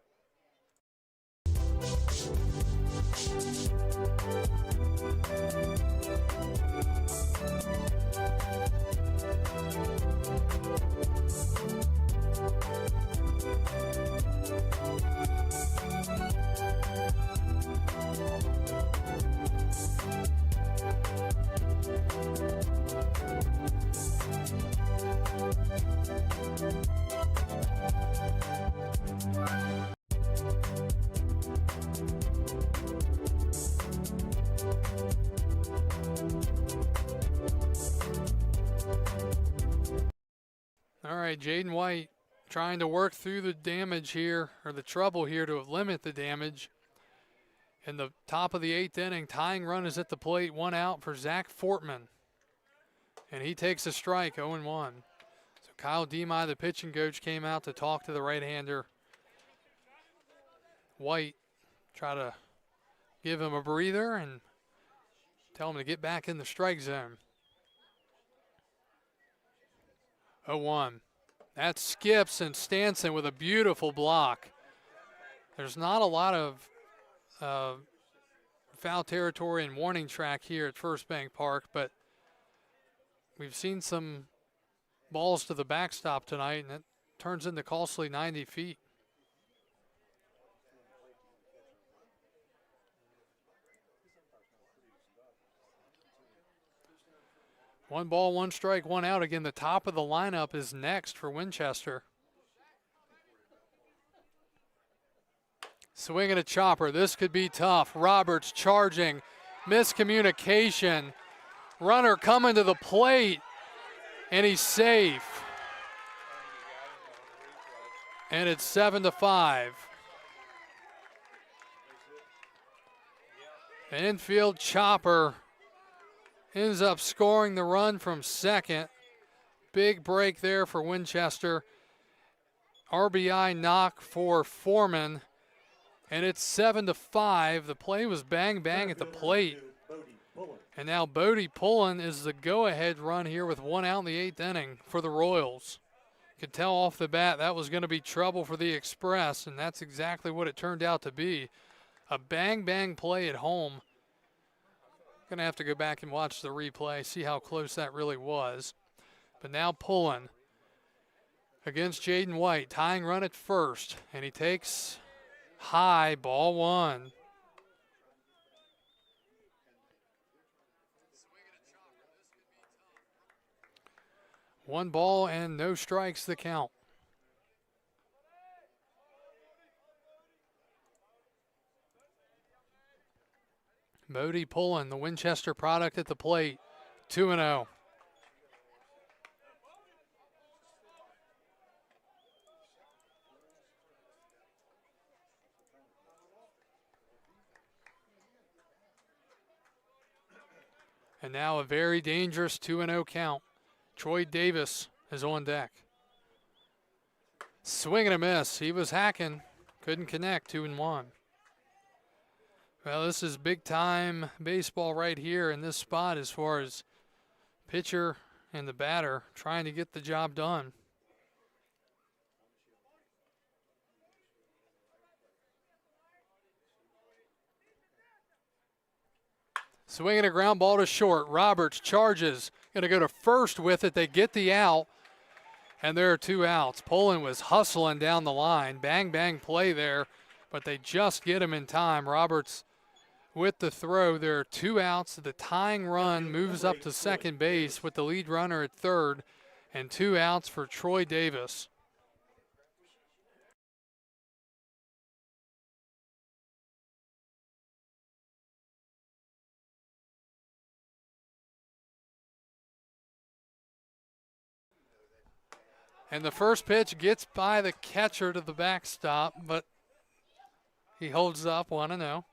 All right, Jaden White trying to work through the damage here, or the trouble here, to limit the damage. In the top of the 8th inning, tying run is at the plate, 1 out for Zach Fortman. And he takes a strike, 0-1. So Kyle Demey, the pitching coach, came out to talk to the right-hander. White, try to give him a breather and tell him to get back in the strike zone. 0-1. That skips, and Stanson with a beautiful block. There's not a lot of foul territory and warning track here at First Bank Park, but we've seen some balls to the backstop tonight, and it turns into costly 90 feet. One ball, one strike, one out. Again, the top of the lineup is next for Winchester. Swinging a chopper. This could be tough. Roberts charging. Miscommunication. Runner coming to the plate. And he's safe. And it's 7-5. An infield chopper ends up scoring the run from second. Big break there for Winchester. RBI knock for Foreman. And it's 7-5. The play was bang bang at the plate. And now Bodie Pullen is the go-ahead run here with 1 out in the 8th inning for the Royals. You could tell off the bat that was going to be trouble for the Express, and that's exactly what it turned out to be. A bang bang play at home. Going to have to go back and watch the replay, see how close that really was. But now Pullen against Jaden White, tying run at first, and he takes high, ball 1. One ball and no strikes the count. Bodie Pullen, the Winchester product at the plate, 2-0. And now a very dangerous 2-0 count. Troy Davis is on deck. Swing and a miss. He was hacking, couldn't connect, 2-1. Well, this is big-time baseball right here in this spot as far as pitcher and the batter trying to get the job done. Swinging a ground ball to short. Roberts charges. Going to go to first with it. They get the out, and there are 2 outs. Pullen was hustling down the line. Bang, bang play there, but they just get him in time. Roberts with the throw. There are 2 outs. The tying run moves up to second base with the lead runner at third, and 2 outs for Troy Davis. And the first pitch gets by the catcher to the backstop, but he holds up 1-0.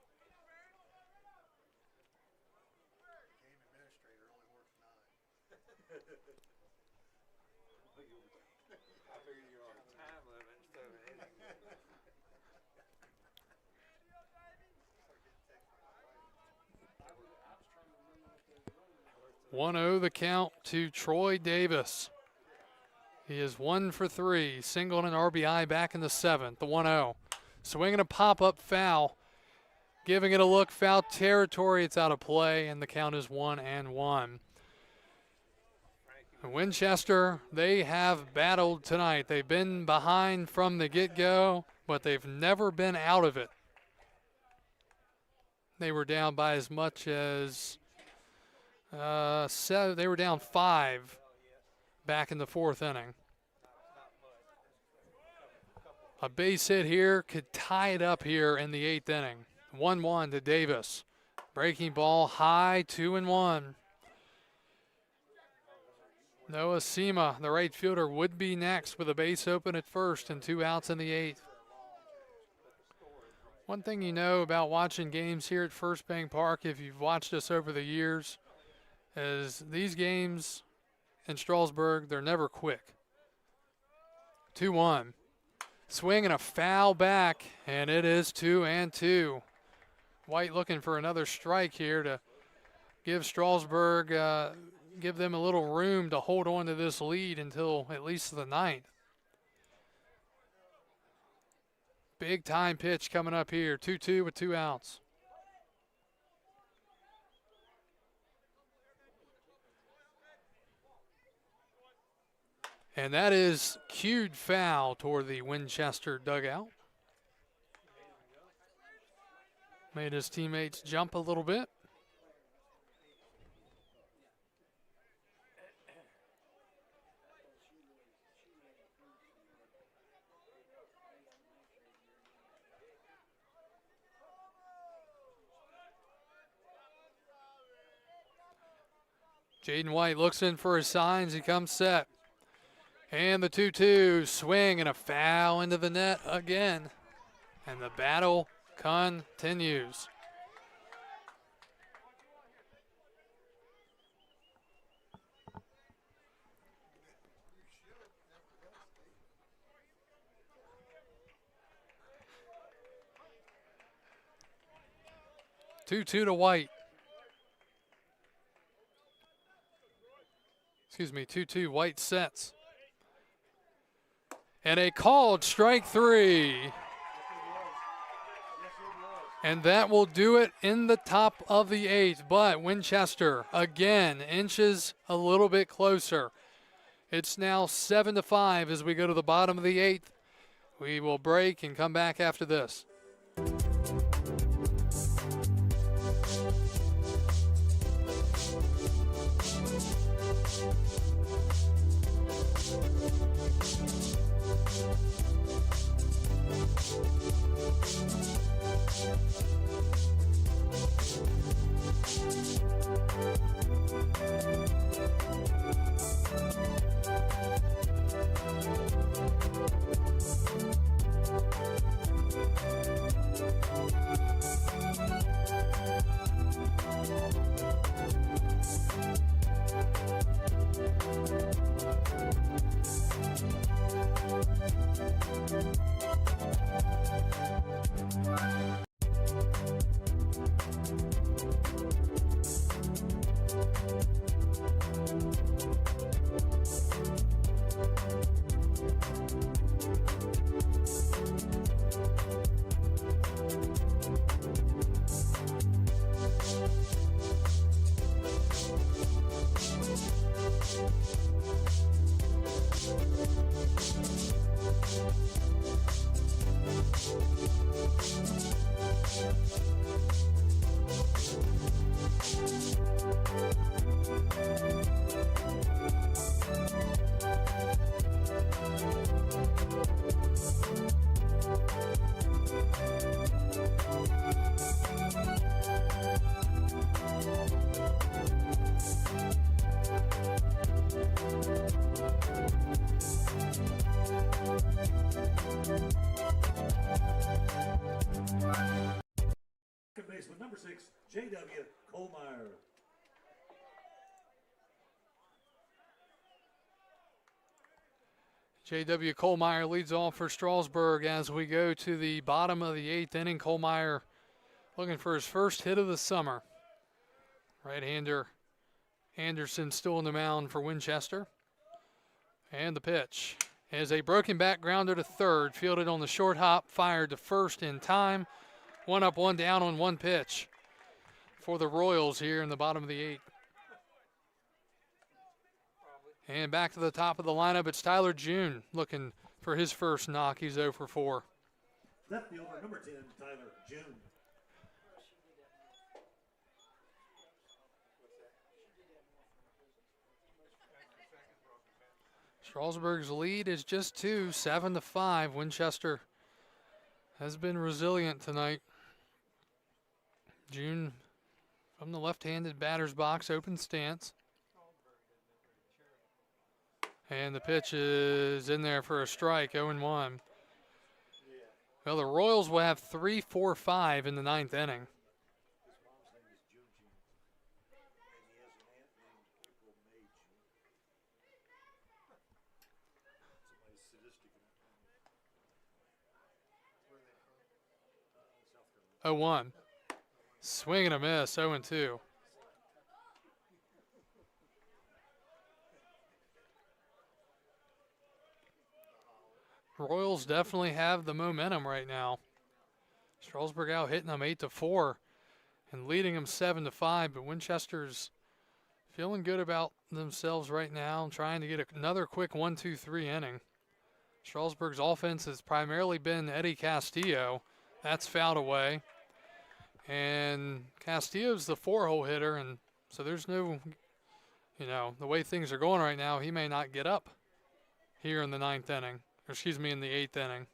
The count to Troy Davis. He is 1 for 3, single and an RBI back in the 7th, the 1-0. Swinging a pop-up foul, giving it a look, foul territory, it's out of play, and the count is 1-1. Winchester, they have battled tonight. They've been behind from the get-go, but they've never been out of it. They were down by as much as they were down 5 back in the 4th inning. A base hit here could tie it up here in the 8th inning. 1-1 to Davis. Breaking ball high, 2-1. Noah Sema, the right fielder, would be next with a base open at first and 2 outs in the 8th. One thing you know about watching games here at First Bank Park, if you've watched us over the years, is these games in Strasburg, they're never quick. 2-1. Swing and a foul back, and it is 2-2. White looking for another strike here to give Strasburg, give them a little room to hold on to this lead until at least the 9th. Big time pitch coming up here, 2-2 with 2 outs. And that is cued foul toward the Winchester dugout. Made his teammates jump a little bit. Jaden White looks in for his signs. He comes set. And the 2-2 swing and a foul into the net again. And the battle continues. Two-two to White. Excuse me, 2-2. White sets. And a called strike 3. And that will do it in the top of the 8th. But Winchester, again, inches a little bit closer. It's now 7-5 as we go to the bottom of the 8th. We will break and come back after this. Baseman number 6, J.W. Kohlmeyer. J.W. Kohlmeyer leads off for Strasburg as we go to the bottom of the 8th inning. Kohlmeyer looking for his first hit of the summer. Right-hander Anderson still on the mound for Winchester. And the pitch is a broken back grounder to third, fielded on the short hop, fired to first in time. 1 up, 1 down on 1 pitch for the Royals here in the bottom of the 8th. And back to the top of the lineup, it's Tyler June looking for his first knock. He's 0 for 4. Left fielder number 10, Tyler June. Strasburg's lead is just 2, 7-5. Winchester has been resilient tonight. June from the left-handed batter's box, open stance. And the pitch is in there for a strike, 0-1. Well, the Royals will have 3, 4, 5 in the 9th inning. Oh, 1. Swing and a miss, 0-2. Royals definitely have the momentum right now. Strasburg out hitting them 8-4 and leading them 7-5, but Winchester's feeling good about themselves right now and trying to get another quick 1-2-3 inning. Strasburg's offense has primarily been Eddie Castillo. That's fouled away. And Castillo's the 4-hole hitter, and so there's no, the way things are going right now, he may not get up here in the 9th inning. In the 8th inning.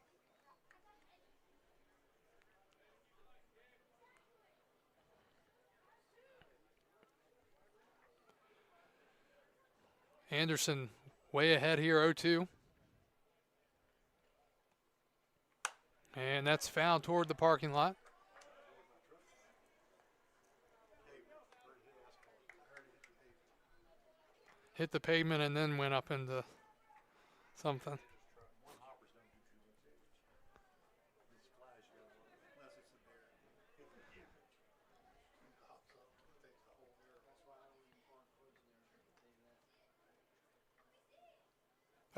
Anderson way ahead here, 0-2. And that's fouled toward the parking lot. Hit the pavement and then went up into something.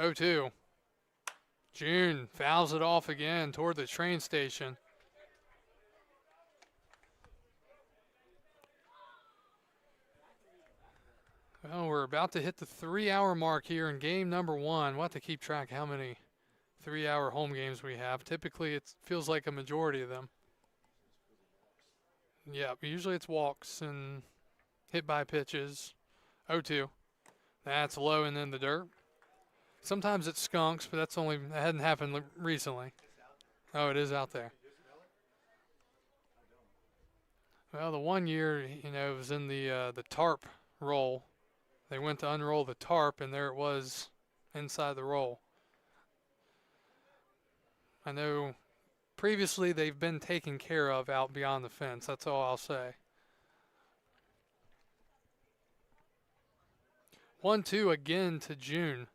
Oh, 2. June fouls it off again toward the train station. Well, we're about to hit the 3-hour mark here in game number 1. We'll have to keep track how many 3-hour home games we have. Typically, it feels like a majority of them. Yeah, usually it's walks and hit by pitches. 0-2. That's low and in the dirt. Sometimes it skunks, but that hadn't happened recently. Oh, it is out there. Well, the one year, it was in the tarp roll. They went to unroll the tarp, and there it was inside the roll. I know previously they've been taken care of out beyond the fence. That's all I'll say. 1-2 again to June.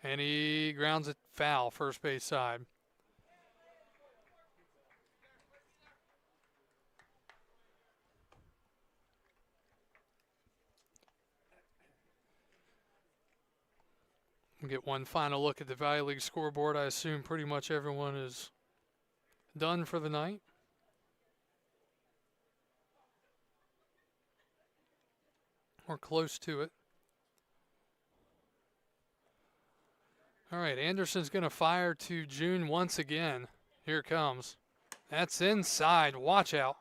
And he grounds it foul, first base side. We'll get one final look at the Valley League scoreboard. I assume pretty much everyone is done for the night. Or close to it. All right, Anderson's going to fire to June once again. Here it comes. That's inside. Watch out.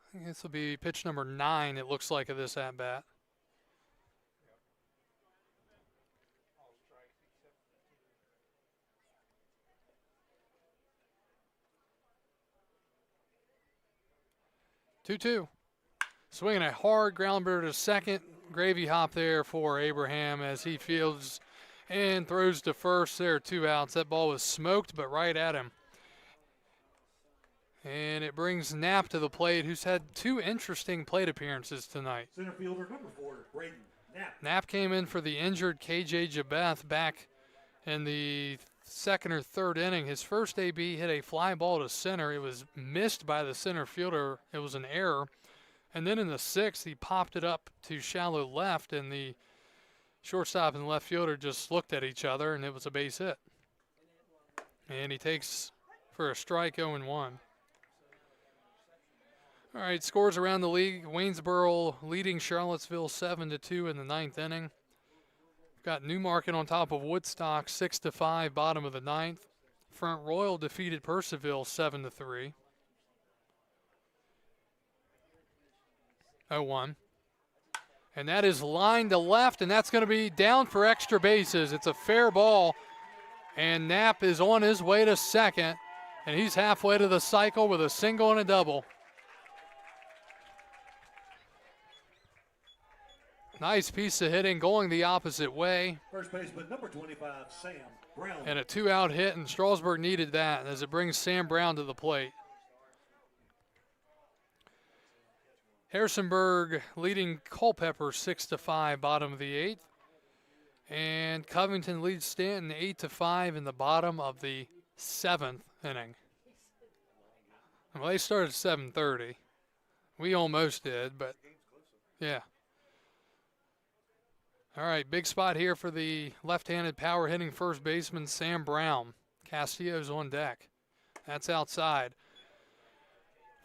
I think this will be pitch number 9, it looks like, of this at-bat. Two. Swinging a hard grounder to second. Gravy hop there for Abraham as he fields and throws to first. There are 2 outs. That ball was smoked, but right at him. And it brings Knapp to the plate, who's had 2 interesting plate appearances tonight. Center fielder number 4, Braden Knapp. Knapp came in for the injured KJ Jabeth back in the 2nd or 3rd inning. His first AB hit a fly ball to center. It was missed by the center fielder. It was an error. And then in the 6th, he popped it up to shallow left, and the shortstop and the left fielder just looked at each other, and it was a base hit. And he takes for a strike, 0-1. All right, scores around the league. Waynesboro leading Charlottesville 7-2 in the 9th inning. We've got Newmarket on top of Woodstock 6-5, bottom of the 9th. Front Royal defeated Percival 7-3. 0-1. And that is lined to left, and that's going to be down for extra bases. It's a fair ball, and Knapp is on his way to second, and he's halfway to the cycle with a single and a double. Nice piece of hitting going the opposite way. First baseman, number 25, Sam Brown. And a 2-out hit, and Strasburg needed that as it brings Sam Brown to the plate. Harrisonburg leading Culpeper 6-5, bottom of the 8th. And Covington leads Stanton 8-5 in the bottom of the 7th inning. Well, they started at 7:30. We almost did, but yeah. All right, big spot here for the left-handed power hitting first baseman, Sam Brown. Castillo's on deck. That's outside.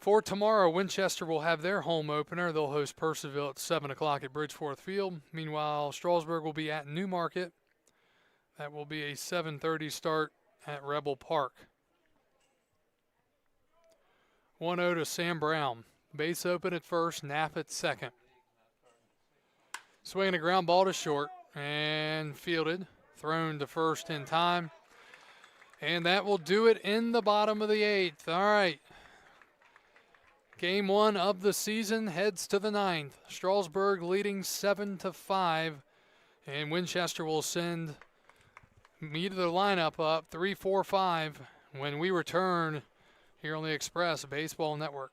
For tomorrow, Winchester will have their home opener. They'll host Purcellville at 7 o'clock at Bridgeforth Field. Meanwhile, Strasburg will be at Newmarket. That will be a 7:30 start at Rebel Park. 1-0 to Sam Brown. Base open at first, Knapp at second. Swinging a ground ball to short and fielded. Thrown to first in time. And that will do it in the bottom of the 8th. All right. Game 1 of the season heads to the 9th. Strasburg leading 7-5. And Winchester will send meat of their lineup up 3-4-5 when we return here on the Express Baseball Network.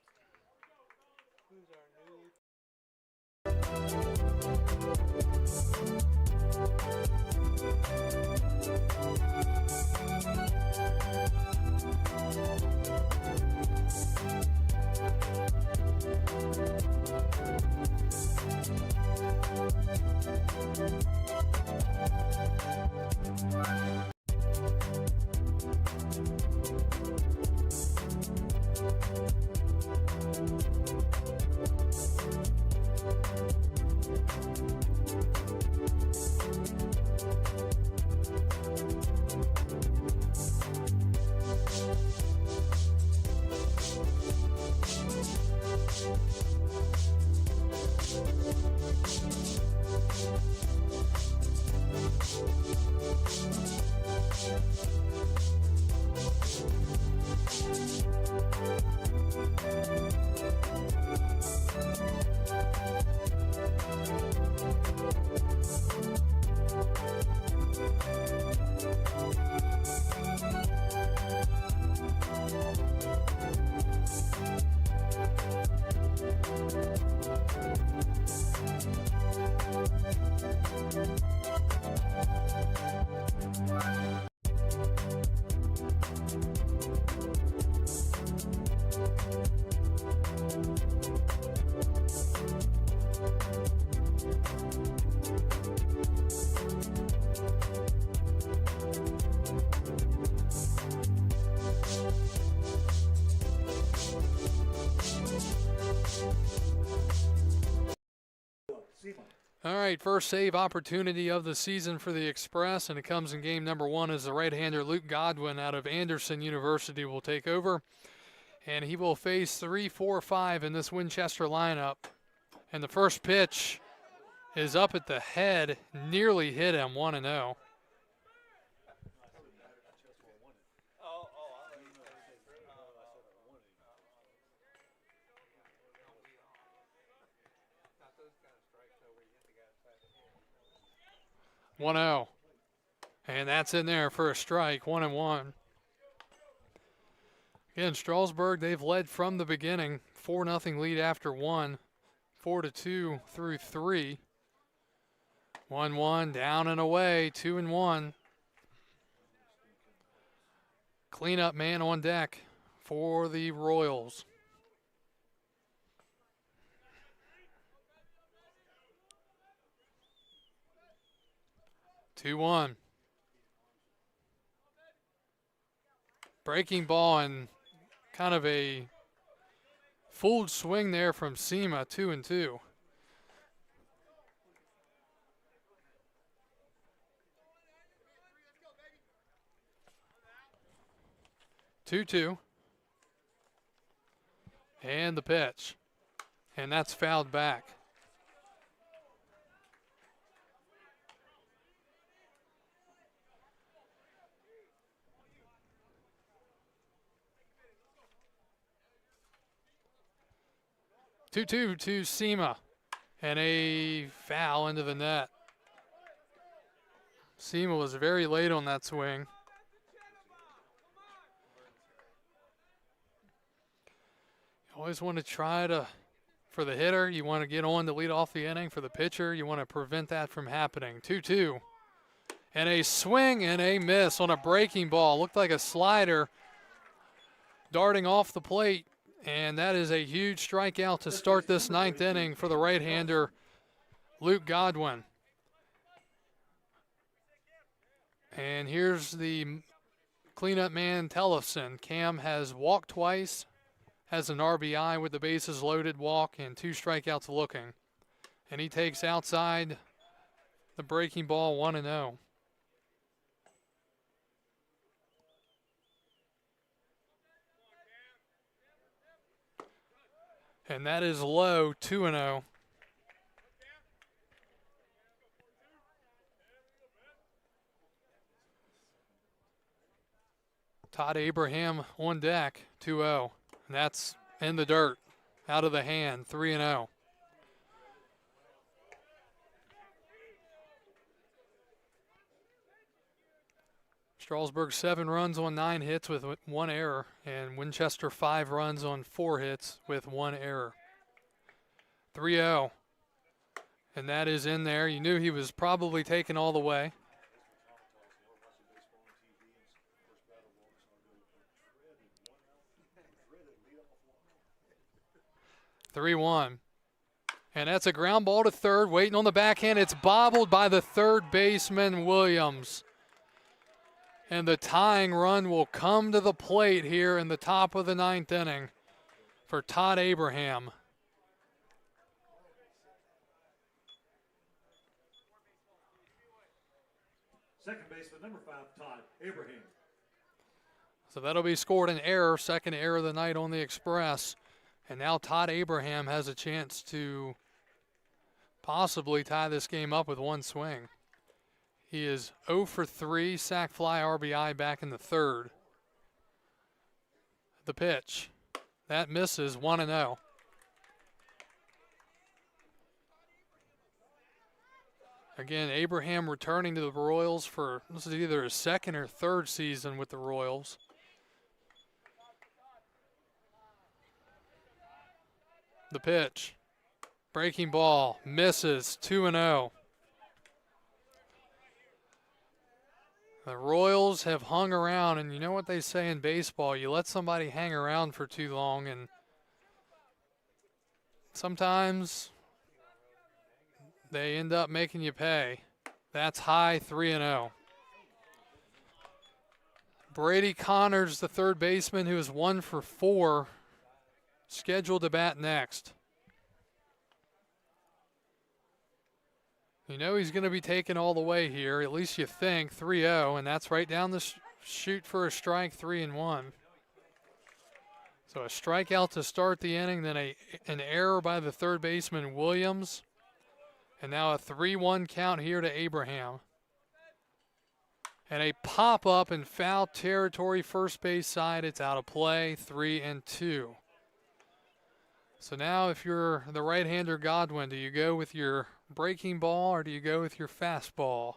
All right, first save opportunity of the season for the Express, and it comes in game number 1 as the right-hander Luke Godwin out of Anderson University will take over. And he will face 3-4-5 in this Winchester lineup. And the first pitch is up at the head, nearly hit him, 1-0. And that's in there for a strike, 1-1. Again, Strasburg, they've led from the beginning, 4-0 lead after 1, 4-2 through 3. 1-1, down and away, 2-1. Cleanup man on deck for the Royals. Two-one. Breaking ball and kind of a fooled swing there from Sema, 2-2. Two-two. And the pitch. And that's fouled back. 2-2 to Sema, and a foul into the net. Sema was very late on that swing. You always want to try to, for the hitter, you want to get on to lead off the inning. For the pitcher, you want to prevent that from happening. 2-2. And a swing and a miss on a breaking ball. Looked like a slider darting off the plate. And that is a huge strikeout to start this ninth inning for the right-hander, Luke Godwin. And here's the cleanup man, Tellefson. Cam has walked twice, has an RBI with the bases loaded walk, and 2 strikeouts looking. And he takes outside the breaking ball 1-0. And that is low, 2-0. Todd Abraham on deck, 2-0. And that's in the dirt, out of the hand, 3-0. Strasburg 7 runs on 9 hits with 1 error, and Winchester 5 runs on 4 hits with 1 error. 3-0. And that is in there. You knew he was probably taken all the way. (3-1). And that's a ground ball to third, waiting on the backhand. It's bobbled by the third baseman, Williams. And the tying run will come to the plate here in the top of the 9th inning for Todd Abraham. Second baseman, number 5, Todd Abraham. So that'll be scored an error, second error of the night on the Express. And now Todd Abraham has a chance to possibly tie this game up with 1 swing. He is 0 for 3, sac fly RBI back in the 3rd. The pitch. That misses, 1-0. Again, Abraham returning to the Royals for, this is either his 2nd or 3rd season with the Royals. The pitch. Breaking ball, misses, 2-0. The Royals have hung around, and you know what they say in baseball, you let somebody hang around for too long, and sometimes they end up making you pay. That's high, 3-0. Brady Connors, the third baseman, who is 1 for 4, scheduled to bat next. You know he's going to be taken all the way here, at least you think, 3-0, and that's right down the chute for a strike, 3-1. So a strikeout to start the inning, then an error by the third baseman, Williams, and now a 3-1 count here to Abraham. And a pop-up in foul territory, first base side, it's out of play, 3-2. So now if you're the right-hander Godwin, do you go with your breaking ball or do you go with your fastball?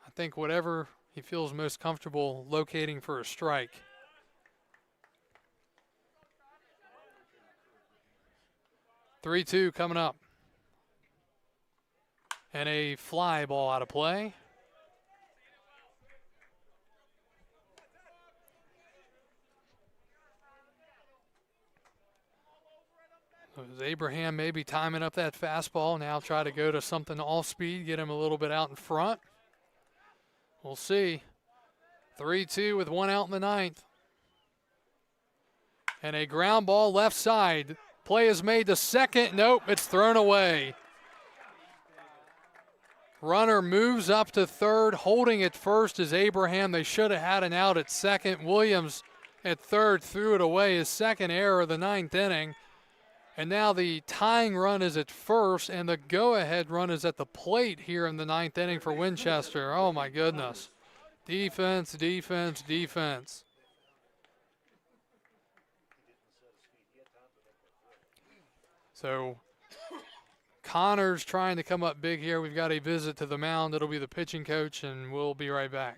I think whatever he feels most comfortable locating for a strike. (3-2) coming up. And a fly ball out of play. Abraham maybe timing up that fastball. Now try to go to something off speed, get him a little bit out in front. We'll see. 3-2 with 1 out in the 9th. And a ground ball left side. Play is made to second. Nope, it's thrown away. Runner moves up to third. Holding at first is Abraham. They should have had an out at second. Williams at third threw it away. His second error of the 9th inning. And now the tying run is at first, and the go-ahead run is at the plate here in the 9th inning for Winchester. Oh, my goodness. Defense, defense, defense. So Connor's trying to come up big here. We've got a visit to the mound. It'll be the pitching coach, and we'll be right back.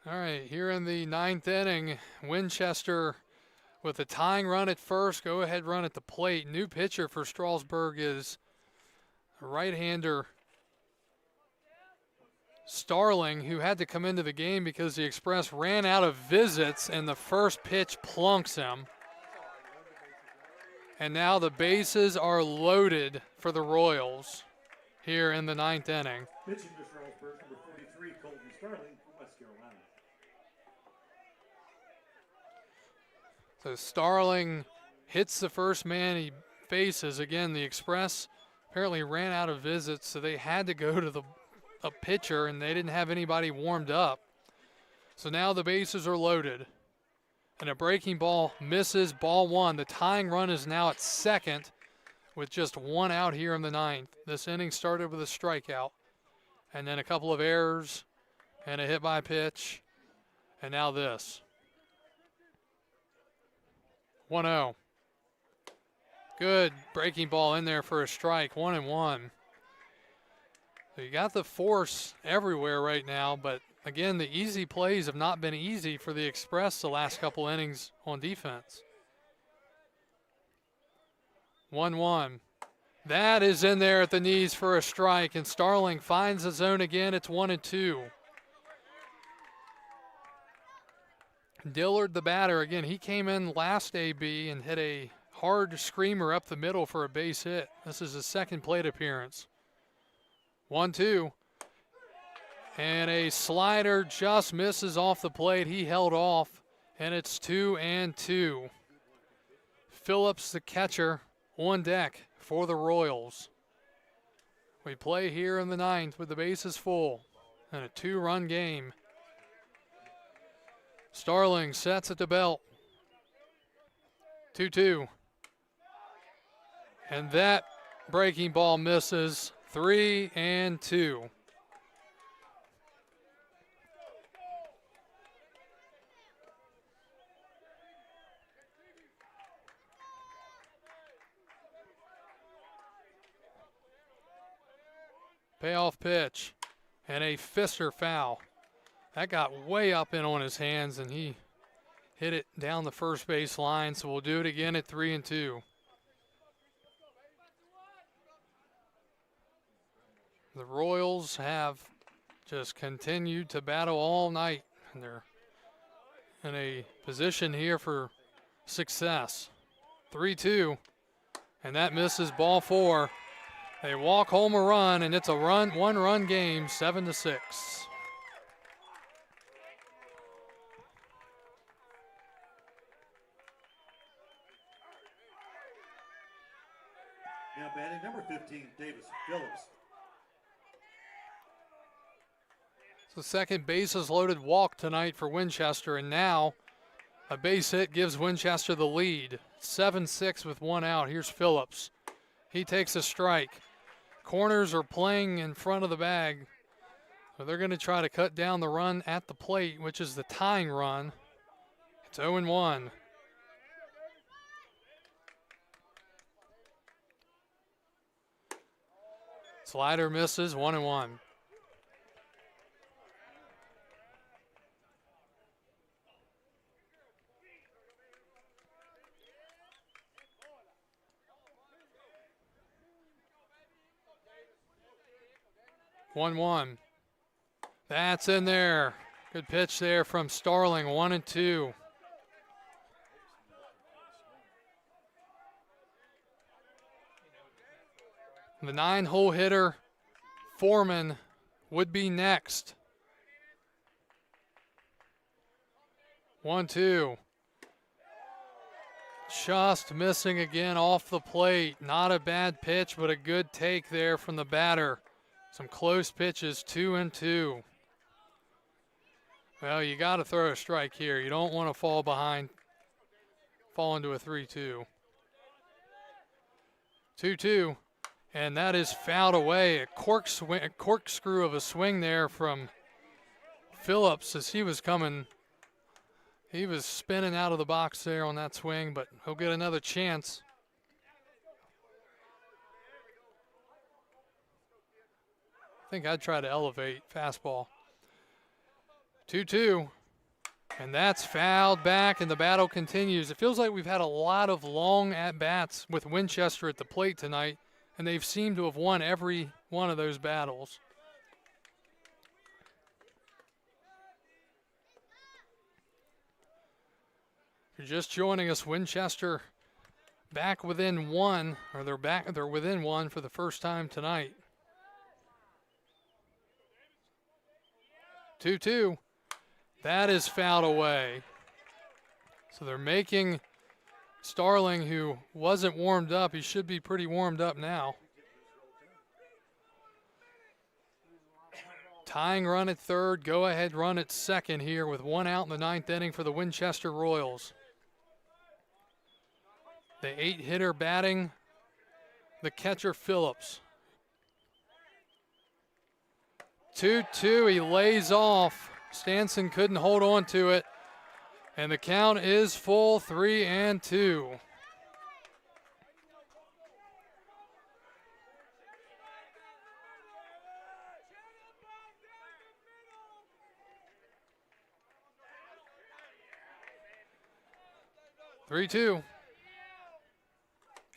All right, here in the ninth inning, Winchester with a tying run at first, go-ahead run at the plate. New pitcher for Strasburg is a right-hander, Starling, who had to come into the game because the Express ran out of visits, and the first pitch plunks him. And now the bases are loaded for the Royals here in the ninth inning. Pitching to Strasburg, number 43, Colton Starling from West Carolina. So Starling hits the first man he faces. Again, the Express apparently ran out of visits, so they had to go to a pitcher, and they didn't have anybody warmed up. So now the bases are loaded. And a breaking ball misses, ball one. The tying run is now at second with just one out here in the ninth. This inning started with a strikeout, and then a couple of errors, and a hit by pitch, and now this. 1-0. Good breaking ball in there for a strike, 1-1. So you got the force everywhere right now, but again, the easy plays have not been easy for the Express the last couple innings on defense. 1-1. That is in there at the knees for a strike, and Starling finds the zone again. It's 1-2. Dillard, the batter, again, he came in last AB and hit a hard screamer up the middle for a base hit. This is his second plate appearance. 1-2. And a slider just misses off the plate. He held off, and it's 2-2. Phillips, the catcher, on deck for the Royals. We play here in the ninth with the bases full and a 2-run game. Starling sets at the belt. 2-2. And that breaking ball misses. 3-2. Payoff pitch and a fister foul. That got way up in on his hands, and he hit it down the first base line, so we'll do it again at 3-2. The Royals have just continued to battle all night, and they're in a position here for success. 3-2, and that misses ball 4. They walk home a run, and it's a one-run game, 7-6. Now batting number 15, Davis Phillips. So second bases loaded walk tonight for Winchester, and now a base hit gives Winchester the lead. 7-6 with one out. Here's Phillips. He takes a strike. Corners are playing in front of the bag. So they're going to try to cut down the run at the plate, which is the tying run. It's 0-1. Slider misses, 1-1. That's in there. Good pitch there from Starling, 1-2. The 9-hole hitter, Foreman, would be next. 1-2. Just missing again off the plate. Not a bad pitch, but a good take there from the batter. Some close pitches, 2-2. Well, you got to throw a strike here. You don't want to fall behind, fall into a 3-2. 2-2, and that is fouled away. A corkscrew of a swing there from Phillips as he was coming. He was spinning out of the box there on that swing, but he'll get another chance. I think I'd try to elevate fastball. 2-2, and that's fouled back, and the battle continues. It feels like we've had a lot of long at-bats with Winchester at the plate tonight, and they've seemed to have won every one of those battles. If you're just joining us, Winchester back within one, or they're within one for the first time tonight. 2-2. That is fouled away. So they're making Starling, who wasn't warmed up, he should be pretty warmed up now. Tying run at third, go-ahead run at second here with one out in the ninth inning for the Winchester Royals. The 8-hitter batting, the catcher Phillips. 2-2, he lays off. Stanson couldn't hold on to it, and the count is full, 3-2. 3-2.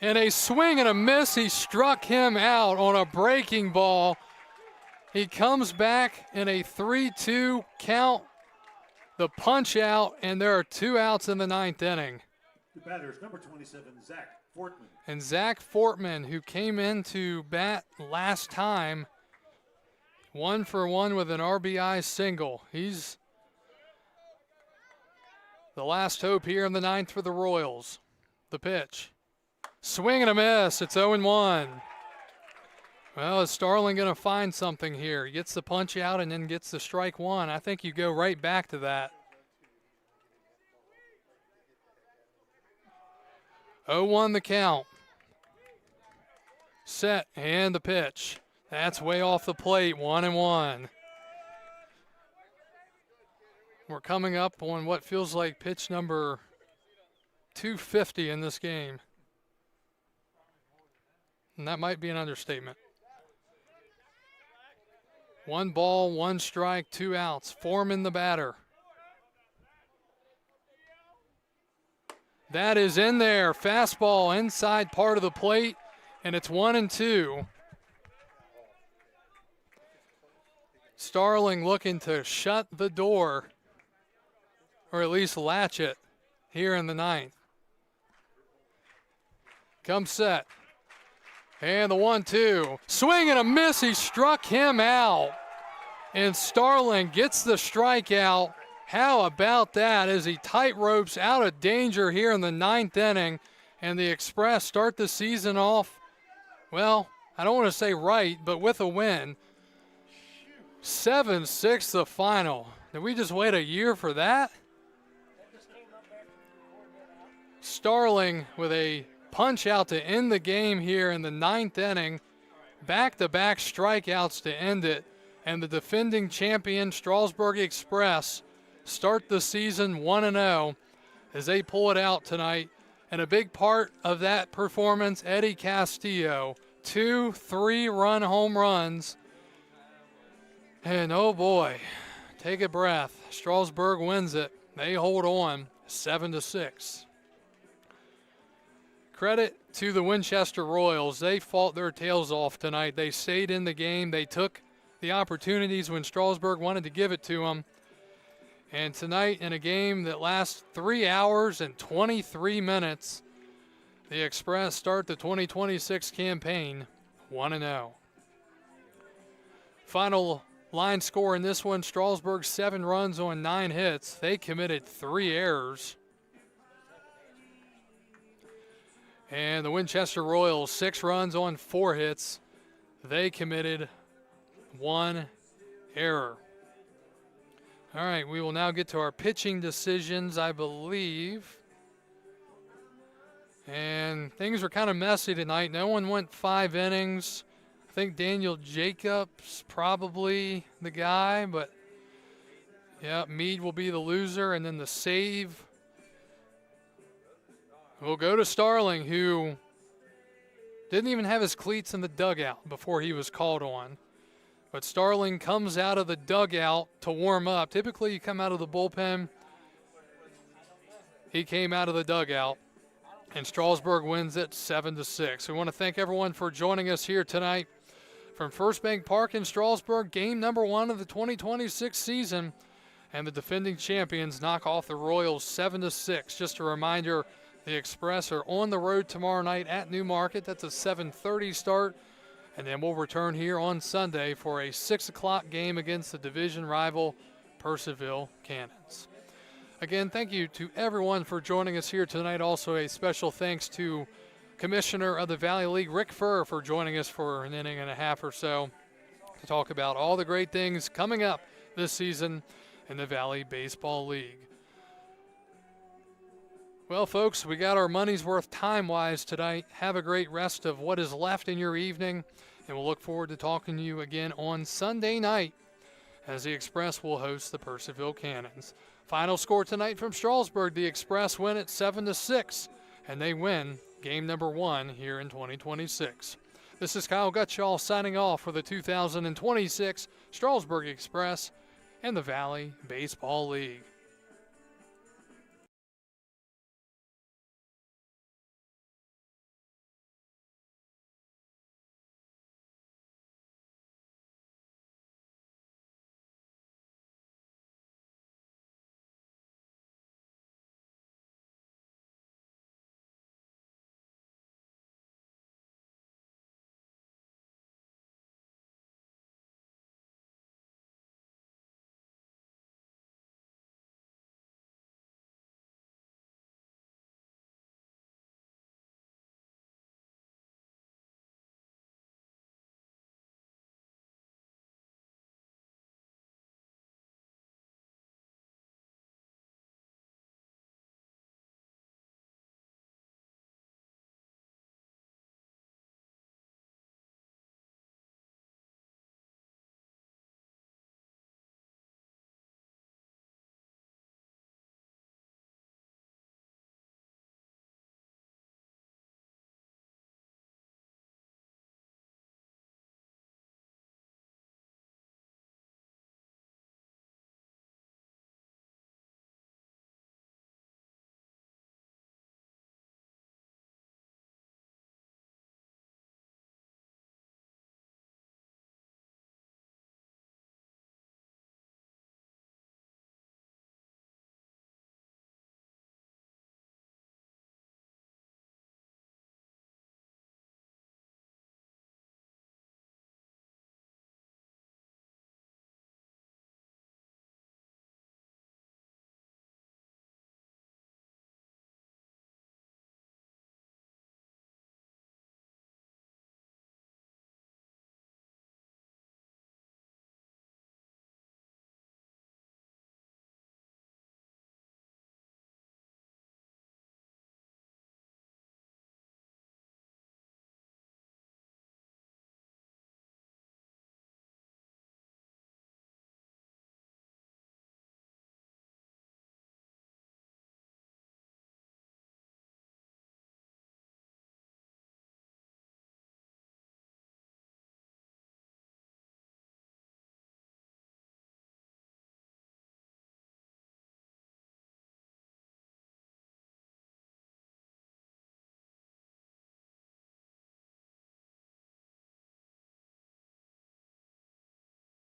And a swing and a miss. He struck him out on a breaking ball. He comes back in a 3-2 count. The punch out, and there are 2 outs in the 9th inning. The batter is number 27, Zach Fortman. And Zach Fortman, who came in to bat last time, 1 for 1 with an RBI single. He's the last hope here in the 9th for the Royals. The pitch. Swing and a miss. It's 0-1. Well, is Starling going to find something here? He gets the punch out and then gets the strike 1. I think you go right back to that. 0-1 the count. Set and the pitch. That's way off the plate. 1-1. We're coming up on what feels like pitch number 250 in this game. And that might be an understatement. 1 ball, 1 strike, 2 outs. Foreman the batter. That is in there. Fastball inside part of the plate, and it's 1-2. Starling looking to shut the door, or at least latch it here in the 9th. Comes set. And the 1-2. Swing and a miss. He struck him out. And Starling gets the strikeout. How about that as he tightropes out of danger here in the 9th inning. And the Express start the season off, well, I don't want to say right, but with a win. 7-6 the final. Did we just wait a year for that? Starling with a punch out to end the game here in the 9th inning. Back-to-back strikeouts to end it. And the defending champion Strasburg Express start the season 1-0 as they pull it out tonight. And a big part of that performance, Eddie Castillo. 2 3-run home runs. And oh boy, take a breath. Strasburg wins it. They hold on 7-6. Credit to the Winchester Royals. They fought their tails off tonight. They stayed in the game. They took the opportunities when Strasburg wanted to give it to them. And tonight, in a game that lasts 3 hours and 23 minutes, the Express start the 2026 campaign 1-0. Final line score in this one, Strasburg 7 runs on 9 hits. They committed 3 errors. And the Winchester Royals, 6 runs on 4 hits. They committed 1 error. All right, we will now get to our pitching decisions, I believe. And things were kind of messy tonight. No one went 5 innings. I think Daniel Jacobs probably the guy, but yeah, Meade will be the loser, and then the save will go to Starling, who didn't even have his cleats in the dugout before he was called on. But Starling comes out of the dugout to warm up. Typically, you come out of the bullpen. He came out of the dugout, and Strasburg wins it 7-6. We want to thank everyone for joining us here tonight from First Bank Park in Strasburg, game number 1 of the 2026 season, and the defending champions knock off the Royals 7-6. Just a reminder, the Express are on the road tomorrow night at Newmarket. That's a 7:30 start. And then we'll return here on Sunday for a 6 o'clock game against the division rival Purcellville Cannons. Again, thank you to everyone for joining us here tonight. Also, a special thanks to Commissioner of the Valley League, Rick Furr, for joining us for an inning and a half or so to talk about all the great things coming up this season in the Valley Baseball League. Well, folks, we got our money's worth time-wise tonight. Have a great rest of what is left in your evening, and we'll look forward to talking to you again on Sunday night as the Express will host the Purcellville Cannons. Final score tonight from Strasburg, the Express win at 7-6, and they win game number 1 here in 2026. This is Kyle Gutschall signing off for the 2026 Strasburg Express and the Valley Baseball League.